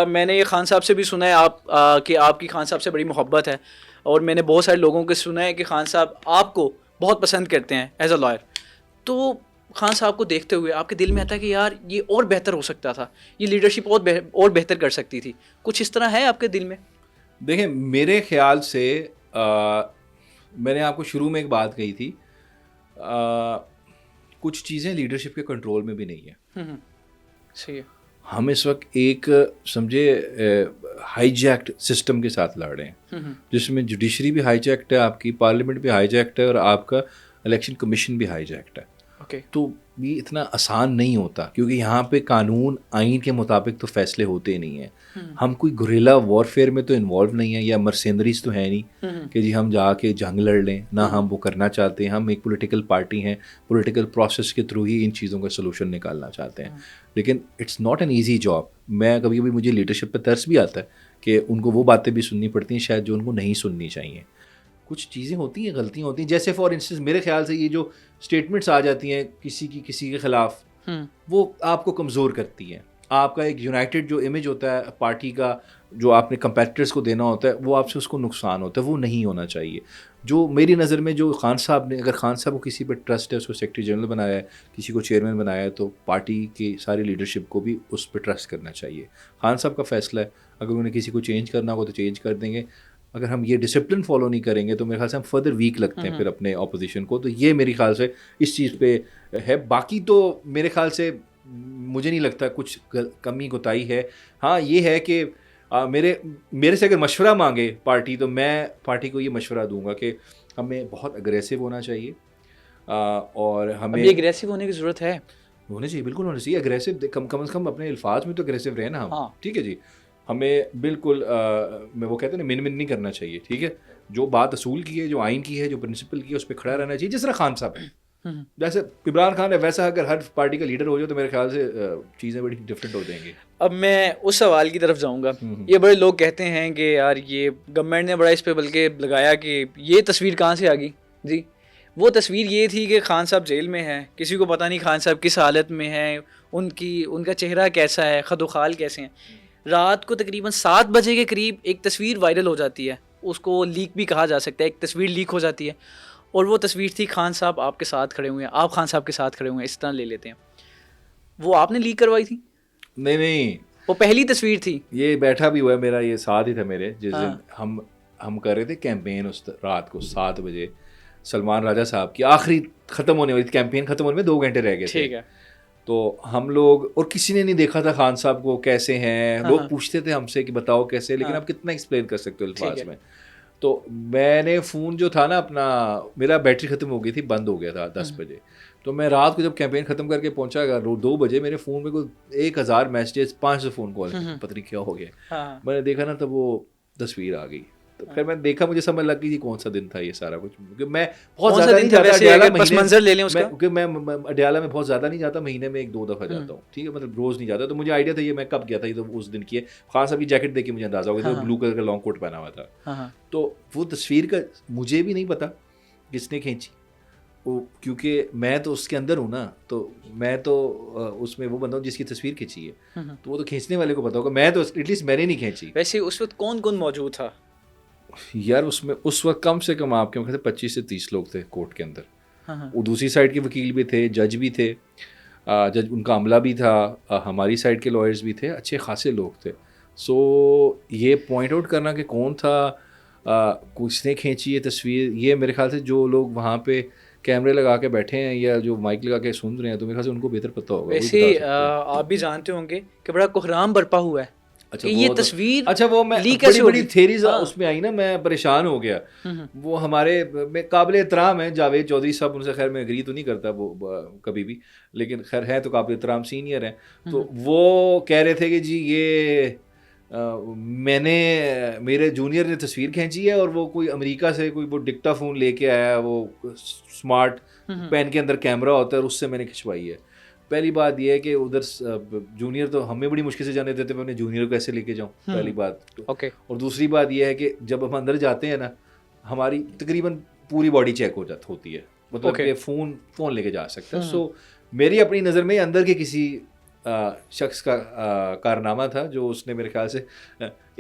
मैंने ये खान साहब से भी सुना है कि आपकी खान साहब से बड़ी मोहब्बत है, और मैंने बहुत सारे लोगों को सुना है कि खान साहब आपको बहुत पसंद करते हैं एज अ लॉयर। तो खान साहब को देखते हुए आपके दिल में आता है कि यार ये और बेहतर हो सकता था, ये लीडरशिप और बेहतर कर सकती थी, कुछ इस तरह है आपके दिल में? देखिए, मेरे ख्याल से मैंने आपको शुरू में एक बात कही थी, कुछ चीज़ें लीडरशिप के कंट्रोल में भी नहीं है। सही है। हम इस वक्त एक समझे हाईजैक्ड सिस्टम के साथ लड़ रहे हैं, जिसमें जुडिशरी भी हाईजैक्ड है, आपकी पार्लियामेंट भी हाईजैक्ड है और आपका इलेक्शन कमीशन भी हाईजैक्ड है। तो ये इतना आसान नहीं होता, क्योंकि यहाँ पे कानून आइन के मुताबिक तो फैसले होते नहीं हैं। हम कोई गुरिल्ला वॉरफेयर में तो इन्वॉल्व नहीं है, या मर्सेनरीज तो है नहीं कि जी हम जाके जंग लड़ लें, ना हम वो करना चाहते हैं। हम एक पॉलिटिकल पार्टी हैं, पॉलिटिकल प्रोसेस के थ्रू ही इन चीज़ों का सलूशन निकालना चाहते हैं। लेकिन it's not an easy job. मैं कभी कभी मुझे लीडरशिप पर तरस भी आता है कि उनको वो बातें भी सुननी पड़ती हैं शायद जो उनको नहीं सुननी चाहिए। कुछ चीज़ें होती हैं, गलतियाँ होती हैं, जैसे फॉर इंस्टेंस मेरे ख्याल से ये जो स्टेटमेंट्स आ जाती हैं किसी के ख़िलाफ़, वो आपको कमज़ोर करती हैं। आपका एक यूनाइटेड जो इमेज होता है पार्टी का, जो आपने कंपेटिटर्स को देना होता है, वो आपसे उसको नुकसान होता है, वो नहीं होना चाहिए। जो मेरी नज़र में जो खान साहब ने, अगर खान साहब को किसी पर ट्रस्ट है, उसको सेक्रेटरी जनरल बनाया है, किसी को चेयरमैन बनाया है, तो पार्टी की सारी लीडरशिप को भी उस पर ट्रस्ट करना चाहिए। खान साहब का फ़ैसला है, अगर उन्हें किसी को चेंज करना हो तो चेंज कर देंगे। अगर हम ये डिसिप्लिन फॉलो नहीं करेंगे तो मेरे ख्याल से हम फर्दर वीक लगते हैं फिर अपने ऑपोजिशन को। तो ये मेरे ख्याल से इस चीज़ पे है। बाकी तो मेरे ख्याल से मुझे नहीं लगता कुछ कमी कोताही है। हाँ ये है कि मेरे से अगर मशवरा मांगे पार्टी, तो मैं पार्टी को ये मशवरा दूंगा कि हमें बहुत अग्रेसिव होना चाहिए, और हमें अग्रेसिव होने की ज़रूरत है, होने चाहिए, बिल्कुल होना चाहिए अग्रेसिव। कम से कम अपने अल्फाज में तो अग्रेसिव रहे ना हम। हाँ। ठीक है जी, हमें बिल्कुल मैं वो कहते हैं ना, मिन नहीं करना चाहिए। ठीक है, जो बात असूल की है, जो आइन की है, जो प्रिंसिपल की है, उस पर खड़ा रहना चाहिए। जिस तरह खान साहब है, जैसे इमरान खान है, वैसा अगर हर पार्टी का लीडर हो जाए तो मेरे ख्याल से चीज़ें बड़ी डिफरेंट हो जाएंगी। अब मैं उस सवाल की तरफ जाऊंगा। ये बड़े लोग कहते हैं कि यार ये गवर्नमेंट ने बड़ा इस पे बल्कि लगाया कि ये तस्वीर कहाँ से आ गई जी। वो तस्वीर ये थी कि खान साहब जेल में हैं, किसी को पता नहीं खान साहब किस हालत में हैं, उनका चेहरा कैसा है, खदोखाल कैसे हैं। रात को तकरीबन 7 बजे के करीब एक तस्वीर वायरल हो जाती है, उसको लीक भी कहा जा सकता है, एक तस्वीर लीक हो जाती है, और वो तस्वीर थी खान साहब आपके साथ खड़े हुए हैं, आप खान साहब के साथ खड़े हुए हैं, इस तरह ले लेते हैं। वो आपने लीक करवाई थी? नहीं, वो पहली तस्वीर थी। ये बैठा भी हुआ है मेरा, ये साथ ही था मेरे, जिस दिन हम कर रहे थे कैंपेन। उस रात को 7 बजे सलमान राजा साहब की आखिरी ख़त्म होने वाली, कैंपेन ख़त्म होने में 2 घंटे रह गए थे। ठीक है। तो हम लोग, और किसी ने नहीं देखा था खान साहब को कैसे हैं। लोग पूछते थे हमसे कि बताओ कैसे, लेकिन आप कितना एक्सप्लेन कर सकते हो अल्फाज में। तो मैंने फ़ोन जो था ना अपना, मेरा बैटरी ख़त्म हो गई थी, बंद हो गया था 10 बजे। तो मैं रात को जब कैंपेन ख़त्म करके पहुंचा 2 बजे, मेरे फ़ोन में कोई 1000 मैसेजेस, 500 फ़ोन कॉल, पता नहीं क्या हो गया। मैंने देखा ना, तो वो तस्वीर आ गई। तो फिर मैंने देखा, मुझे समझ लग गई कौन सा दिन था ये सारा कुछ, क्योंकि मैं बहुत ज़्यादा नहीं जाता अडियाला, मंजर ले लें उसका, क्योंकि मैं अडियाला में बहुत ज़्यादा नहीं जाता, महीने में 1-2 दफ़ा जाता हूँ। ठीक है, मतलब रोज़ नहीं जाता। तो मुझे आइडिया था ये मैं कब गया था, ये तो उस दिन की है। खान साहब की जैकेट देख के मुझे अंदाज़ा हो गया था, ब्लू कलर का लॉन्ग कोट पहना हुआ था। तो वो तस्वीर का मुझे भी नहीं पता किसने खींची, क्योंकि मैं तो उसके अंदर हूँ ना, तो मैं तो उसमें वो बंदा हूँ जिसकी तस्वीर खींची है, तो वो तो खींचने वाले को पता होगा। मैं तो एटलीस्ट मैंने नहीं खींची। वैसे उस वक्त कौन कौन मौजूद था यार? उसमें उस वक्त कम से कम आपके वक्त 25 से 30 लोग थे कोर्ट के अंदर। वो दूसरी साइड के वकील भी थे, जज भी थे, जज उनका अमला भी था, हमारी साइड के लॉयर्स भी थे, अच्छे खासे लोग थे। सो ये पॉइंट आउट करना कि कौन था, किसने खींची ये तस्वीर, ये मेरे ख्याल से जो लोग वहाँ पे कैमरे लगा के बैठे हैं या जो माइक लगा के सुन रहे हैं, तो मेरे ख्याल से उनको बेहतर पता होगा। वैसे आप भी जानते होंगे कि बड़ा कोहराम बरपा हुआ है। अच्छा, ये तस्वीर, अच्छा वो मैं बड़ी थेरीज उसमें आई ना, मैं परेशान हो गया। वो हमारे में काबिल एहतराम है जावेद चौधरी साहब, उनसे खैर मैं एग्री तो नहीं करता वो कभी भी, लेकिन खैर है तो काबिल एहतराम सीनियर है। तो वो कह रहे थे कि जी ये मैंने, मेरे जूनियर ने तस्वीर खींची है, और वो कोई अमेरिका से कोई वो डिक्टाफोन लेके आया, वो स्मार्ट पेन के अंदर कैमरा होता है, और उससे मैंने खिंचवाई है। पहली बात यह है कि उधर जूनियर तो हमें बड़ी मुश्किल से जाने देते, मैं अपने जूनियर को कैसे लेके जाऊं, पहली बात तो। और दूसरी बात यह है कि जब हम अंदर जाते हैं ना, हमारी तकरीबन पूरी बॉडी चेक होती है, मतलब कि फ़ोन लेके जा सकते हैं। सो मेरी अपनी नज़र में अंदर के किसी शख्स का कारनामा था, जो उसने मेरे ख्याल से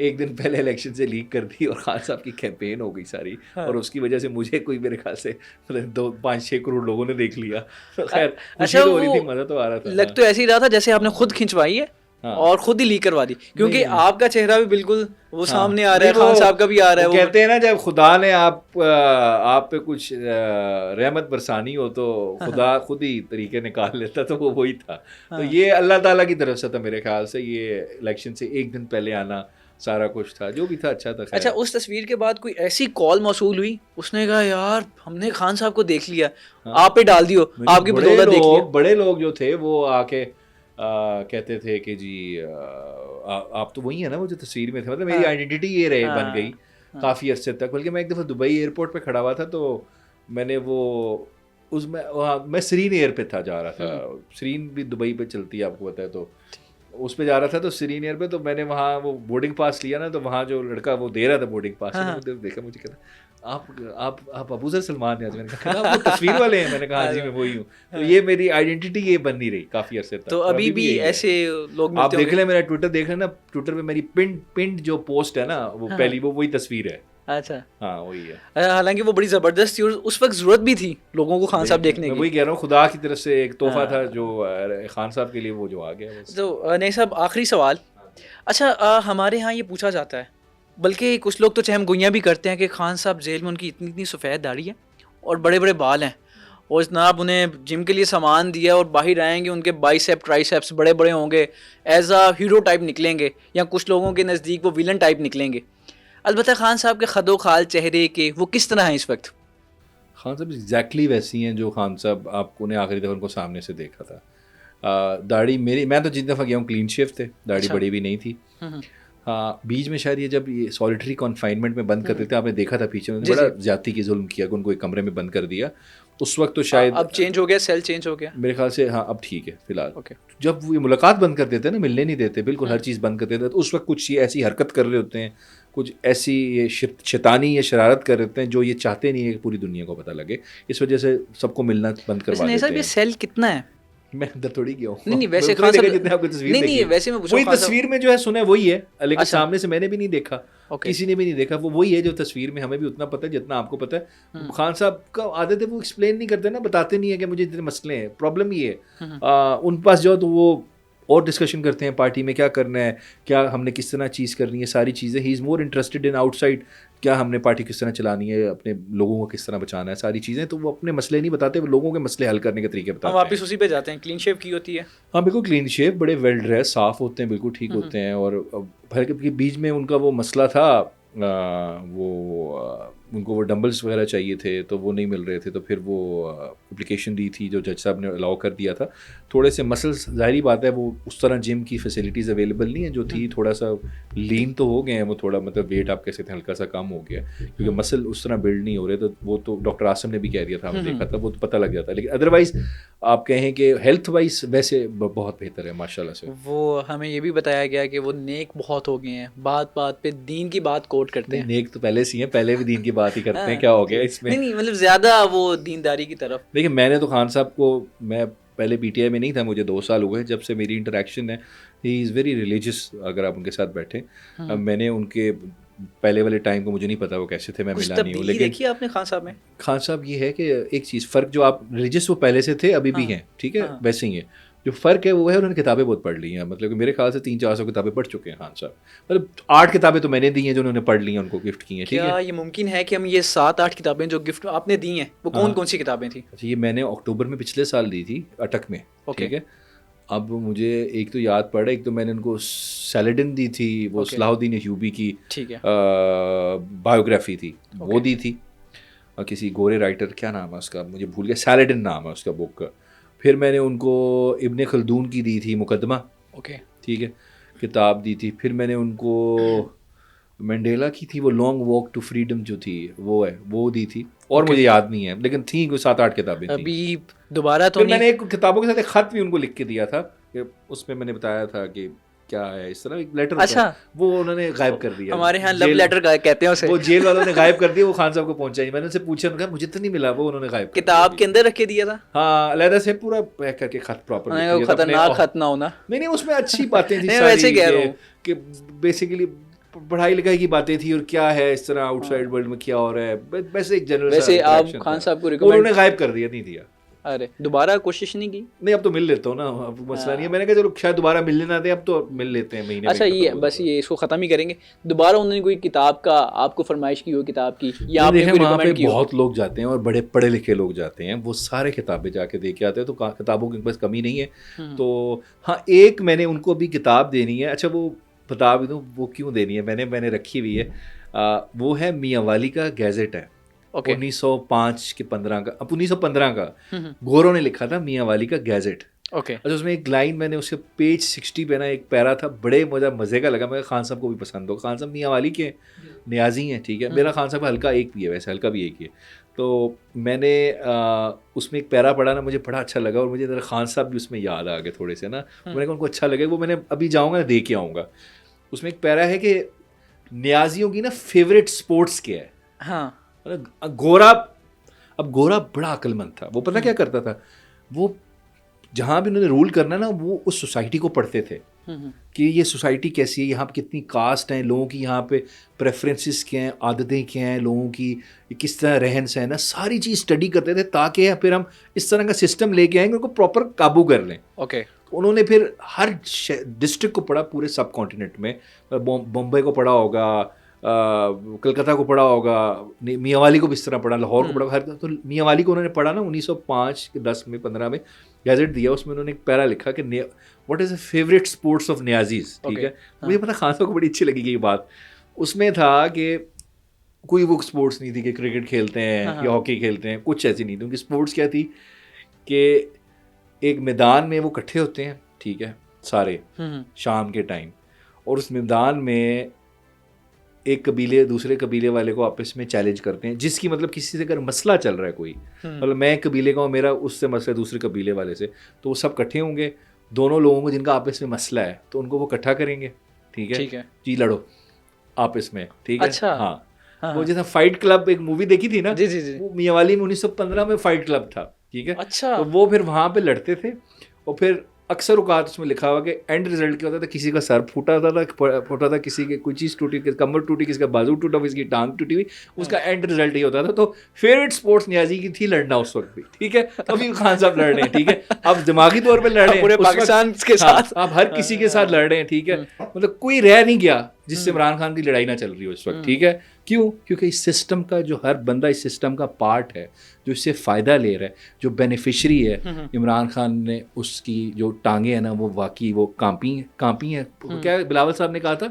एक दिन पहले इलेक्शन से लीक कर दी, और खान साहब की कैंपेन हो गई सारी। और उसकी वजह से मुझे कोई मेरे ख्याल से 2-5-6 करोड़ लोगों ने देख लिया। तो खैर अच्छा, हो रही थी, मज़ा तो आ रहा था। लग तो ऐसे ही रहा था जैसे आपने खुद खिंचवाई है, हाँ। और खुद ही लीक करवा दी, क्योंकि नहीं। आपका चेहरा भी बिल्कुल वो हाँ। सामने आ रहा है, नहीं, खान साहब का भी आ रहा है। वो वो कहते हैं ना, जब खुदा ने आप पे कुछ रहमत बरसानी हो तो खुदा खुद ही तरीके निकाल लेता, तो वो वही था। तो ये अल्लाह ताला की तरफ से था मेरे ख्याल से, ये इलेक्शन से एक दिन पहले आना, सारा कुछ था जो भी था अच्छा था। अच्छा, उस तस्वीर के बाद कोई ऐसी कॉल मौसूल हुई, उसने कहा यार हमने खान साहब को देख लिया, आप पे डाल दियो, आपकी बदौलत देख लिया। बड़े लोग जो थे वो आके कहते थे कि जी आप तो वही है ना वो जो तस्वीर में थे, मतलब मेरी आइडेंटिटी ये रहे बन गई काफ़ी अरसे तक। बल्कि मैं एक दफ़ा दुबई एयरपोर्ट पे खड़ा हुआ था, तो मैंने वो उसमें मैं सरीन एयर पे था, जा रहा था, सरीन भी दुबई पे चलती है आपको पता है, तो उस पे जा रहा था, तो सरीन एयर पे, तो मैंने वहाँ वो बोर्डिंग पास लिया ना, तो वहाँ जो लड़का वो दे रहा था बोर्डिंग पास, मैंने देखा, मुझे कहता आप अबूजर सलमान हैं। मैंने कहा आप वो तस्वीर वाले हैं? मैंने कहा हाँ जी मैं वही हूँ। तो ये मेरी आइडेंटिटी ये बन नहीं रही काफ़ी अरसे तक। तो अभी भी ऐसे लोग आप देख लें, मेरा ट्विटर देख लें ना, ट्विटर पे मेरी पिंड जो पोस्ट है ना, वो पहली वो वही तस्वीर है। अच्छा, हाँ वही है। हालांकि वो बड़ी ज़बरदस्त थी और उस वक्त ज़रूरत भी थी लोगों को खान साहब देखने की। मैं वही कह रहा हूँ, खुदा की तरफ से एक तोहफा था जो खान साहब के लिए वो जो आ गया। तो नहीं साहब, आखिरी सवाल, अच्छा हमारे यहाँ ये पूछा जाता है, बल्कि कुछ लोग तो चहम गोइयाँ भी करते हैं कि खान साहब जेल में उनकी इतनी इतनी सफ़ेद दाढ़ी है और बड़े बड़े बाल हैं, और जनाब उन्हें जिम के लिए सामान दिया और बाहर आएंगे उनके बाइसेप ट्राइसेप्स बड़े बड़े होंगे, एज आ हीरो टाइप निकलेंगे, या कुछ लोगों के नज़दीक वो विलन टाइप निकलेंगे। अलबत्ता खान साहब के खदो खाल चेहरे के वो किस तरह हैं इस वक्त? खान साहब एग्जैक्टली वैसी हैं जो खान साहब आपको ने आखिरी दफ़ा उनको सामने से देखा था। दाढ़ी मेरी, मैं तो जितनी दफ़ा गया हूँ क्लीन शेव थे, दाढ़ी बड़ी भी नहीं थी। हाँ, बीच में शायद ये जब ये सॉलिटरी कॉन्फाइनमेंट में बंद करते थे, आपने देखा था पीछे में बड़ा ज्यादती की जुल्म किया कि उनको एक कमरे में बंद कर दिया, उस वक्त तो शायद अब चेंज हो गया, सेल चेंज हो गया मेरे ख्याल से। हाँ अब ठीक है फिलहाल। जब वो मुलाकात बंद कर देते हैं ना, मिलने नहीं देते, बिल्कुल हर चीज़ बंद कर देते हैं, तो उस वक्त कुछ ये ऐसी हरकत कर रहे होते हैं, कुछ ऐसी ये शैतानी या शरारत कर रहे होते हैं जो ये चाहते नहीं है कि पूरी दुनिया को पता लगे, इस वजह से सबको मिलना बंद करवा देते हैं। ये सेल कितना है? मैं अंदर थोड़ी गया हूँ। नहीं वैसे खान साहब जितने आपको तस्वीर नहीं नहीं वैसे मैं वही तस्वीर में जो है सुना है वही है, लेकिन अच्छा। सामने से मैंने भी नहीं देखा, किसी ने भी नहीं देखा, वो वही है जो तस्वीर में, हमें भी उतना पता है जितना आपको पता है। खान साहब का आदत है वो एक्सप्लेन नहीं करते ना, बताते नहीं है कि मुझे इतने मसले हैं, प्रॉब्लम ये है। उन पास जाओ तो वो और डिस्कशन करते हैं पार्टी में क्या करना है, क्या हमने किस तरह चीज़ करनी है, सारी चीज़ें। He is more interested in outside, क्या हमने पार्टी किस तरह चलानी है, अपने लोगों को किस तरह बचाना है, सारी चीज़ें। तो वो अपने मसले नहीं बताते, वो लोगों के मसले हल करने के तरीके बताते हैं। वापस उसी पे जाते हैं, क्लीन शेव की होती है। हाँ बिल्कुल क्लीन शेव, बड़े वेल ड्रेस, साफ़ होते हैं, बिल्कुल ठीक होते हैं। और के बीच में उनका वो मसला था, उनको वो डंबल्स वगैरह चाहिए थे तो वो नहीं मिल रहे थे, तो फिर वो एप्लीकेशन दी थी जो जज साहब ने अलाउ कर दिया था। थोड़े से मसल्स, जाहिर बात है वो उस तरह जिम की फैसिलिटीज़ अवेलेबल नहीं है जो थी, थोड़ा सा लीन तो हो गए हैं वो, थोड़ा मतलब वेट आप कह सकते हैं हल्का सा कम हो गया, क्योंकि मसल उस तरह बिल्ड नहीं हो रहे। तो वो तो डॉक्टर आसम ने भी कह दिया था, हमने देखा था, वो तो पता लग जाता है। लेकिन अदरवाइज़ आप कहें कि हेल्थ वाइज वैसे बहुत बेहतर है माशाल्लाह से। वो हमें ये भी बताया गया कि वो नेक बहुत हो गए हैं, बात बात पे दीन की बात कोट करते हैं। नेक तो पहले से ही है, पहले भी दीन की बात ही करते हैं, क्या हो गया इसमें? नहीं मतलब ज़्यादा वो दीनदारी की तरफ। देखिए मैंने तो खान साहब को, मैं पहले पीटीआई में नहीं था, मुझे 2 साल हुए जब से मेरी इंटरेक्शन है। ही इज़ वेरी रिलीजियस, अगर आप उनके साथ बैठे। मैंने उनके पहले वाले टाइम को मुझे नहीं पता वो कैसे थे, मैं मिला नहीं हूँ, लेकिन देखिए आपने खान साहब में, खान साहब ये है कि एक चीज़ फ़र्क, जो आप रिलीजियस वो पहले से थे अभी भी हैं, ठीक है, वैसे ही है। जो फ़र्क है वो है उन्होंने किताबें बहुत पढ़ ली हैं, मतलब कि मेरे ख्याल से 300-400 किताबें पढ़ चुके हैं खान साहब। मतलब 8 किताबें तो मैंने दी हैं जो उन्होंने पढ़ ली हैं, उनको गिफ्ट की हैं। ठीक है, क्या ये मुमकिन है कि हम ये 7-8 किताबें जो गिफ्ट आपने दी हैं वो कौन कौन सी किताबें थी? अच्छा, ये मैंने अक्टूबर में पिछले साल दी थी अटक में, ठीक है। अब मुझे एक तो याद पड़ा, एक तो मैंने उनको सैलेडिन दी थी, वो सलाहुद्दीन अय्यूबी की बायोग्राफी थी, वो दी थी, और किसी गोरे राइटर, क्या नाम है उसका मुझे भूल गया, सैलेडिन नाम है उसका बुक का। फिर मैंने उनको इब्ने खल्दून की दी थी मुकदमा, ठीक है, किताब दी थी। फिर मैंने उनको मंडेला की थी वो लॉन्ग वॉक टू फ्रीडम जो थी, वो है, वो दी थी, और मुझे याद नहीं है, लेकिन थी कोई 7-8 किताबें थी। अभी दोबारा तो मैंने एक किताबों के साथ एक खत भी उनको लिख के दिया था, उसमें मैंने बताया था कि क्या है, इस तरह एक लेटर। अच्छा, वो उन्होंने गायब कर दिया। हमारे यहाँ लव लेटर कहते हैं उसे। वो जेल वालों ने गायब कर दिया, वो खान साहब को पहुंचा नहीं। मैंने उनसे पूछा, उन्होंने कहा मुझे तो नहीं मिला, वो उन्होंने गायब किताब के अंदर रख के दिया था। हाँ, अलहदा से पूरा पैक करके खत प्रॉपर, खतरनाक खत ना होना। नहीं, उसमें अच्छी बातें थी वैसे कह रहा हूँ कि बेसिकली पढ़ाई लिखाई की बातें थी, और क्या है इस तरह आउटसाइड वर्ल्ड में क्या हो रहा है, वैसे एक जनरल। वैसे आप खान साहब को रिकमेंड, उन्होंने गायब कर दिया, नहीं दिया। अरे दोबारा कोशिश नहीं की? नहीं, अब तो मिल लेता हूँ ना, अब मसला नहीं है। मैंने कहा चलो शायद दोबारा मिलने ना दे, अब तो मिल लेते हैं महीने में। अच्छा, ये बस ये इसको ख़त्म ही करेंगे। दोबारा उन्होंने कोई किताब का आपको फरमाइश की हो किताब की, या आपने देखें कोई वहाँ पे रिकमेंड की हो? बहुत लोग जाते हैं और बड़े पढ़े लिखे लोग जाते हैं, वो सारे किताबें जाके दे के आते हैं, तो किताबों की बस कमी नहीं है। तो हाँ, एक मैंने उनको भी किताब देनी है। अच्छा, वो बता भी दूँ वो क्यों देनी है, मैंने रखी हुई है। वो है मियाँ वाली का गैजेट है, 1905 के 15 का, 1915 का। गोरों ने लिखा था मियाँ वाली का गैजेट। ओके। अच्छा, उसमें एक लाइन मैंने उसके पेज 60 पे ना एक पैरा था, बड़े मज़े का लगा। मैं खान साहब को भी पसंद हो, खान साहब मियाँ वाली के न्याजी हैं, ठीक है। मेरा खान साहब हल्का एक भी है, वैसे हल्का भी एक ही है। तो मैंने उसमें एक पैरा पढ़ा ना, मुझे बड़ा अच्छा लगा, और मुझे मेरा खान साहब भी उसमें याद आ गए थोड़े से ना। मैंने कहा उनको अच्छा लगे, वो मैंने अभी जाऊँगा ना दे के आऊँगा। उसमें एक पैरा है कि न्याजियों की ना फेवरेट स्पोर्ट्स क्या है। हाँ। गोरा, अब गोरा बड़ा अक्लमंद था, वो पता क्या करता था, वो जहाँ भी उन्होंने रूल करना ना, वो उस सोसाइटी को पढ़ते थे कि ये सोसाइटी कैसी है, यहाँ पे कितनी कास्ट हैं लोगों की, यहाँ पे प्रेफरेंसेस क्या हैं, आदतें क्या हैं लोगों की, किस तरह रहन सहन है, सारी चीज़ स्टडी करते थे, ताकि फिर हम इस तरह का सिस्टम लेके आएंगे उनको प्रॉपर काबू कर लें। ओके। उन्होंने फिर हर डिस्ट्रिक्ट को पढ़ा, पूरे सब कॉन्टिनेंट में। बॉम्बे को पढ़ा होगा, कलकत्ता को पढ़ा होगा, मियाँ वाली को भी इस तरह पढ़ा, लाहौर को पढ़ा, हर तो मियाँ वाली को उन्होंने पढ़ा ना। 1905 के 10 में 15 में गैजेट दिया, उसमें उन्होंने एक पैरा लिखा कि what is the favourite sports of न्याजीज, ठीक है। मुझे पता खान साहब को बड़ी अच्छी लगी ये बात। उसमें था कि कोई वो स्पोर्ट्स नहीं थी कि क्रिकेट खेलते हैं या हॉकी खेलते हैं, कुछ ऐसी नहीं थी। उनकी स्पोर्ट्स क्या थी कि एक मैदान में वो इकट्ठे होते हैं, ठीक है, सारे शाम के टाइम, और उस मैदान में एक कबीले दूसरे कबीले वाले को आपस में चैलेंज करते हैं, जिसकी मतलब किसी से अगर मसला चल रहा है कोई, मतलब मैं कबीले का हूँ, मेरा उससे मसला दूसरे कबीले वाले से, तो वो सब इकट्ठे होंगे, दोनों लोगों को जिनका आपस में मसला है, तो उनको वो इकट्ठा करेंगे, ठीक है जी, लड़ो आपस में, ठीक है। अच्छा। हाँ, वो जैसा फाइट क्लब, एक मूवी देखी थी ना, जी जी जी, वो मियाँ वाली में 1915 में फाइट क्लब था, ठीक है। अच्छा। तो वो फिर वहाँ पे लड़ते थे, और फिर अक्सर औकात उसमें लिखा हुआ कि एंड रिजल्ट क्या होता था, किसी का सर फूटा था, किसी की कोई चीज़ टूटी, किसी कमर टूटी, किसी का बाजू टूटा, किसी की टांग टूटी हुई, उसका एंड रिजल्ट ही होता था। तो फेवरेट स्पोर्ट्स न्याजी की थी लड़ना उस वक्त भी, ठीक है। अभी खान साहब लड़ रहे हैं, ठीक है, अब दिमागी तौर पर लड़ रहे हैं पूरे पाकिस्तान के साथ, अब हर किसी के साथ लड़ रहे हैं, ठीक है। मतलब कोई रह नहीं गया जिससे इमरान खान की लड़ाई ना चल रही हो इस वक्त, ठीक है। क्यों? क्योंकि इस सिस्टम का जो हर बंदा इस सिस्टम का पार्ट है, जो इससे फ़ायदा ले रहा है, जो बेनिफिशरी है, इमरान खान ने उसकी जो टांगे हैं ना, वो वाकई वो कांपी हैं। क्या बिलावल साहब ने कहा था,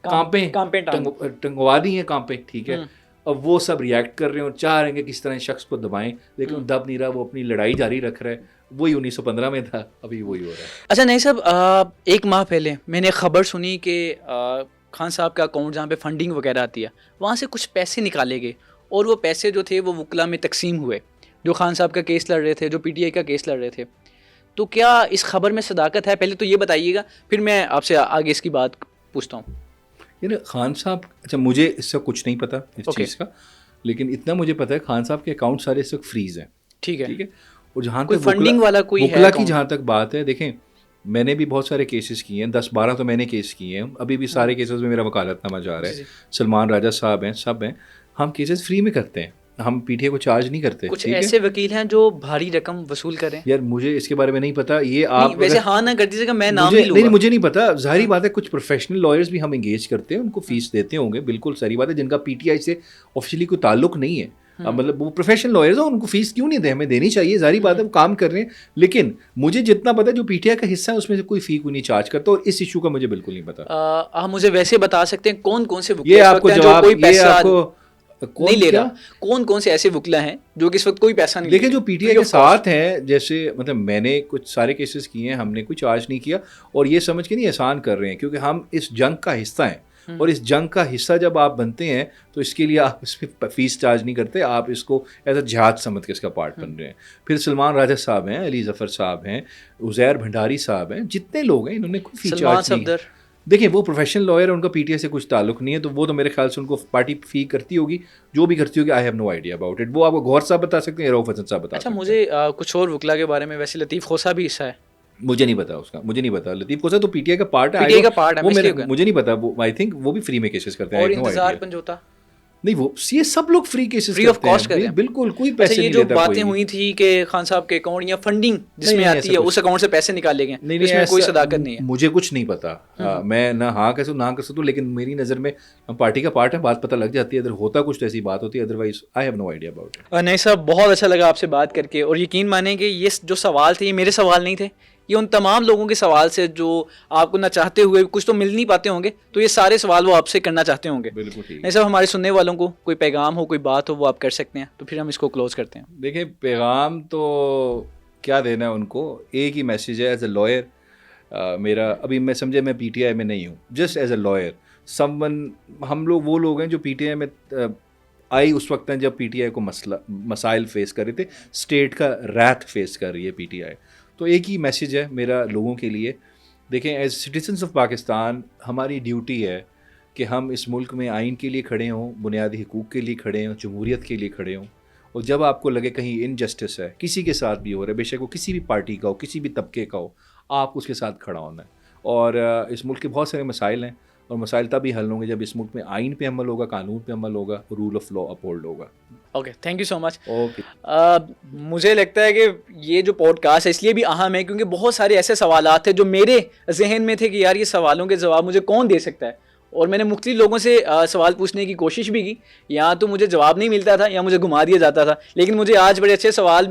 कांपे टंगवा दी हैं कांपे, ठीक है। अब वो सब रिएक्ट कर रहे हैं और चाह रहे हैं कि किस तरह शख्स को दबाएं, लेकिन दब नहीं रहा, वो अपनी लड़ाई जारी रख रहा है। वही 1915 में था, अभी वही हो रहा है। अच्छा नहीं साहब, एक माह पहले मैंने खबर सुनी कि खान साहब का अकाउंट जहाँ पे फंडिंग वगैरह आती है, वहाँ से कुछ पैसे निकाले गए, और वो पैसे जो थे वो वकला में तकसीम हुए, जो खान साहब का केस लड़ रहे थे, जो पीटीआई का केस लड़ रहे थे। तो क्या इस खबर में सदाकत है? पहले तो ये बताइएगा, फिर मैं आपसे आगे इसकी बात पूछता हूँ। यानी खान साहब, अच्छा मुझे इससे कुछ नहीं पता इस चीज़ का, लेकिन इतना मुझे पता है खान साहब के अकाउंट सारे इस वक्त फ्रीज हैं, ठीक है। और जहाँ तक फंडिंग वाला कोई वकला की जहाँ तक बात है, देखें मैंने भी बहुत सारे केसेस किए हैं, 10-12 तो मैंने केस किए हैं, अभी भी सारे केसेस में मेरा वकालतनामा जा रहा है। सलमान राजा साहब हैं, सब हैं, हम केसेस फ्री में करते हैं, हम पीटीआई को चार्ज नहीं करते। कुछ ऐसे वकील हैं जो भारी रकम वसूल करें? यार मुझे इसके बारे में नहीं पता, ये आप वैसे हाँ ना कर दीजिएगा, मैं नाम नहीं लूंगा। नहीं, मुझे नहीं पता, जाहिर बात है कुछ प्रोफेशनल लॉयर्स भी हम एंगेज करते हैं, उनको फीस देते होंगे, बिल्कुल सारी बात है, जिनका पीटीआई से ऑफिशियली कोई ताल्लुक नहीं है, मतलब वो प्रोफेशनल लॉयर्स हैं, उनको फीस क्यों नहीं दे, हमें देनी चाहिए, जाहिर बात है वो काम कर रहे हैं। लेकिन मुझे जितना पता है जो पीटीआई का हिस्सा है उसमें से कोई फी कोई नहीं चार्ज करता, और इस इशू का मुझे बिल्कुल नहीं पता। आप मुझे वैसे बता सकते हैं कौन कौन से ये आपको जवाब, ये आपको नहीं ले रहा, कौन कौन से ऐसे वकला हैं जो कि इस वक्त कोई पैसा नहीं लेकिन जो पीटीआई के साथ हैं, जैसे मतलब मैंने कुछ सारे केसेस किए हैं, हमने कोई चार्ज नहीं किया, और ये समझ के नहीं एहसान कर रहे हैं, क्योंकि हम इस जंग का हिस्सा हैं, और इस जंग का हिस्सा जब आप बनते हैं तो इसके लिए आप इसमें फीस चार्ज नहीं करते, आप इसको एज अ जिहाद समझ के इसका पार्ट बन रहे हैं। फिर सलमान राजा साहब हैं, अली जफ़र साहब हैं, उज़ैर भंडारी साहब हैं, जितने लोग हैं इन्होंने कोई फी चार्ज नहीं। देखिए वो प्रोफेशनल लॉयर है, उनका पीटीआई से कुछ ताल्लुक नहीं है, तो वो तो मेरे ख्याल से उनको पार्टी फी करती होगी, जो भी करती होगी, I have no idea about it. वो आपको गौर साहब बता सकते हैं, रऊफ हसन साहब बता सकते हैं। मुझे कुछ और वकला के बारे में, वैसे लतीफ़ खोसा भी हिस्सा है, मुझे नहीं पता उसका, मुझे नहीं पता। लतीफ़ खोसा तो पीटीआई का पार्ट है, पीटीआई का पार्ट है, वो मुझे नहीं पता, वो आई थिंक वो भी फ्री में केसेस करते हैं। और इंतज़ार पंजोता, नहीं वो ये सब लोग free cases free of cost कर रहे हैं। बिल्कुल कोई अच्छा, पैसे ये नहीं जो लेता बातें कोई। हुई थी कि खान साहब के अकाउंट या फंडिंग जिसमें नहीं, आती ऐसा है कुछ उस अकाउंट से पैसे निकाले गए, नहीं इसमें कोई ऐसा सदाकत नहीं है। मुझे कुछ नहीं पता। मैं ना हाँ कह सकूँ ना कर सकूँ, लेकिन मेरी नज़र में हम पार्टी का पार्ट है, बात पता लग जाती है, अगर होता कुछ तो ऐसी बात होती है, otherwise I have no idea about it. नहीं साहब, बहुत अच्छा लगा आपसे बात करके, और यकीन माने कि ये जो सवाल थे ये मेरे सवाल नहीं थे, ये उन तमाम लोगों के सवाल से जो आपको ना चाहते हुए कुछ तो मिल नहीं पाते होंगे, तो ये सारे सवाल वो आपसे करना चाहते होंगे। बिल्कुल ठीक। नहीं साहब, हमारे सुनने वालों को कोई पैगाम हो, कोई बात हो, वो आप कर सकते हैं, तो फिर हम इसको क्लोज करते हैं। देखिए पैगाम तो क्या देना है उनको, एक ही मैसेज है एज ए लॉयर। मेरा अभी मैं समझे मैं पीटीआई में नहीं हूँ, just as a lawyer someone, हम लोग वो लोग हैं जो पीटीआई में आई उस वक्त हैं जब पीटीआई को मसाइल फेस कर रहे थे, स्टेट का रैथ फेस कर रही है पीटीआई। तो एक ही मैसेज है मेरा लोगों के लिए, देखें एज सिटीजन्स ऑफ पाकिस्तान हमारी ड्यूटी है कि हम इस मुल्क में आइन के लिए खड़े हों, बुनियादी हुकूक के लिए खड़े हों, जमहूरियत के लिए खड़े हों, और जब आपको लगे कहीं इनजस्टिस है, किसी के साथ भी हो रहा है, बेशक वो किसी भी पार्टी का हो, किसी भी तबके का हो, आप उसके साथ खड़ा होना है। और इस मुल्क के बहुत सारे मसाइल हैं, और मसाइल तभी हल होंगे जब इस मुल्क में आइन पे अमल होगा, कानून पे अमल होगा, रूल ऑफ लॉ अपहोल्ड होगा। Okay, thank you so much. Okay. मुझे लगता है कि ये जो पॉडकास्ट है इसलिए भी अहम है क्योंकि बहुत सारे ऐसे सवालात थे जो मेरे जहन में थे कि यार ये सवालों के जवाब मुझे कौन दे सकता है, और मैंने मुख्तलिफ लोगों से सवाल पूछने की कोशिश भी की, या तो मुझे जवाब नहीं मिलता था या मुझे घुमा दिया जाता था, लेकिन मुझे आज बड़े अच्छे सवाल,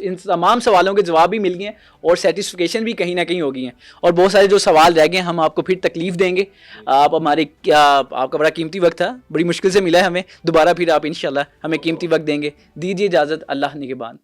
इन तमाम सवालों के जवाब भी मिल गए हैं और सेटिस्फिकेशन भी कहीं ना कहीं हो गई है। और बहुत सारे जो सवाल रह गए हैं हम आपको फिर तकलीफ़ देंगे। आप हमारे आपका बड़ा कीमती वक्त था, बड़ी मुश्किल से मिला है हमें, दोबारा फिर आप इंशाल्लाह हमें कीमती वक्त देंगे। दीजिए इजाज़त, अल्लाह निगहबान।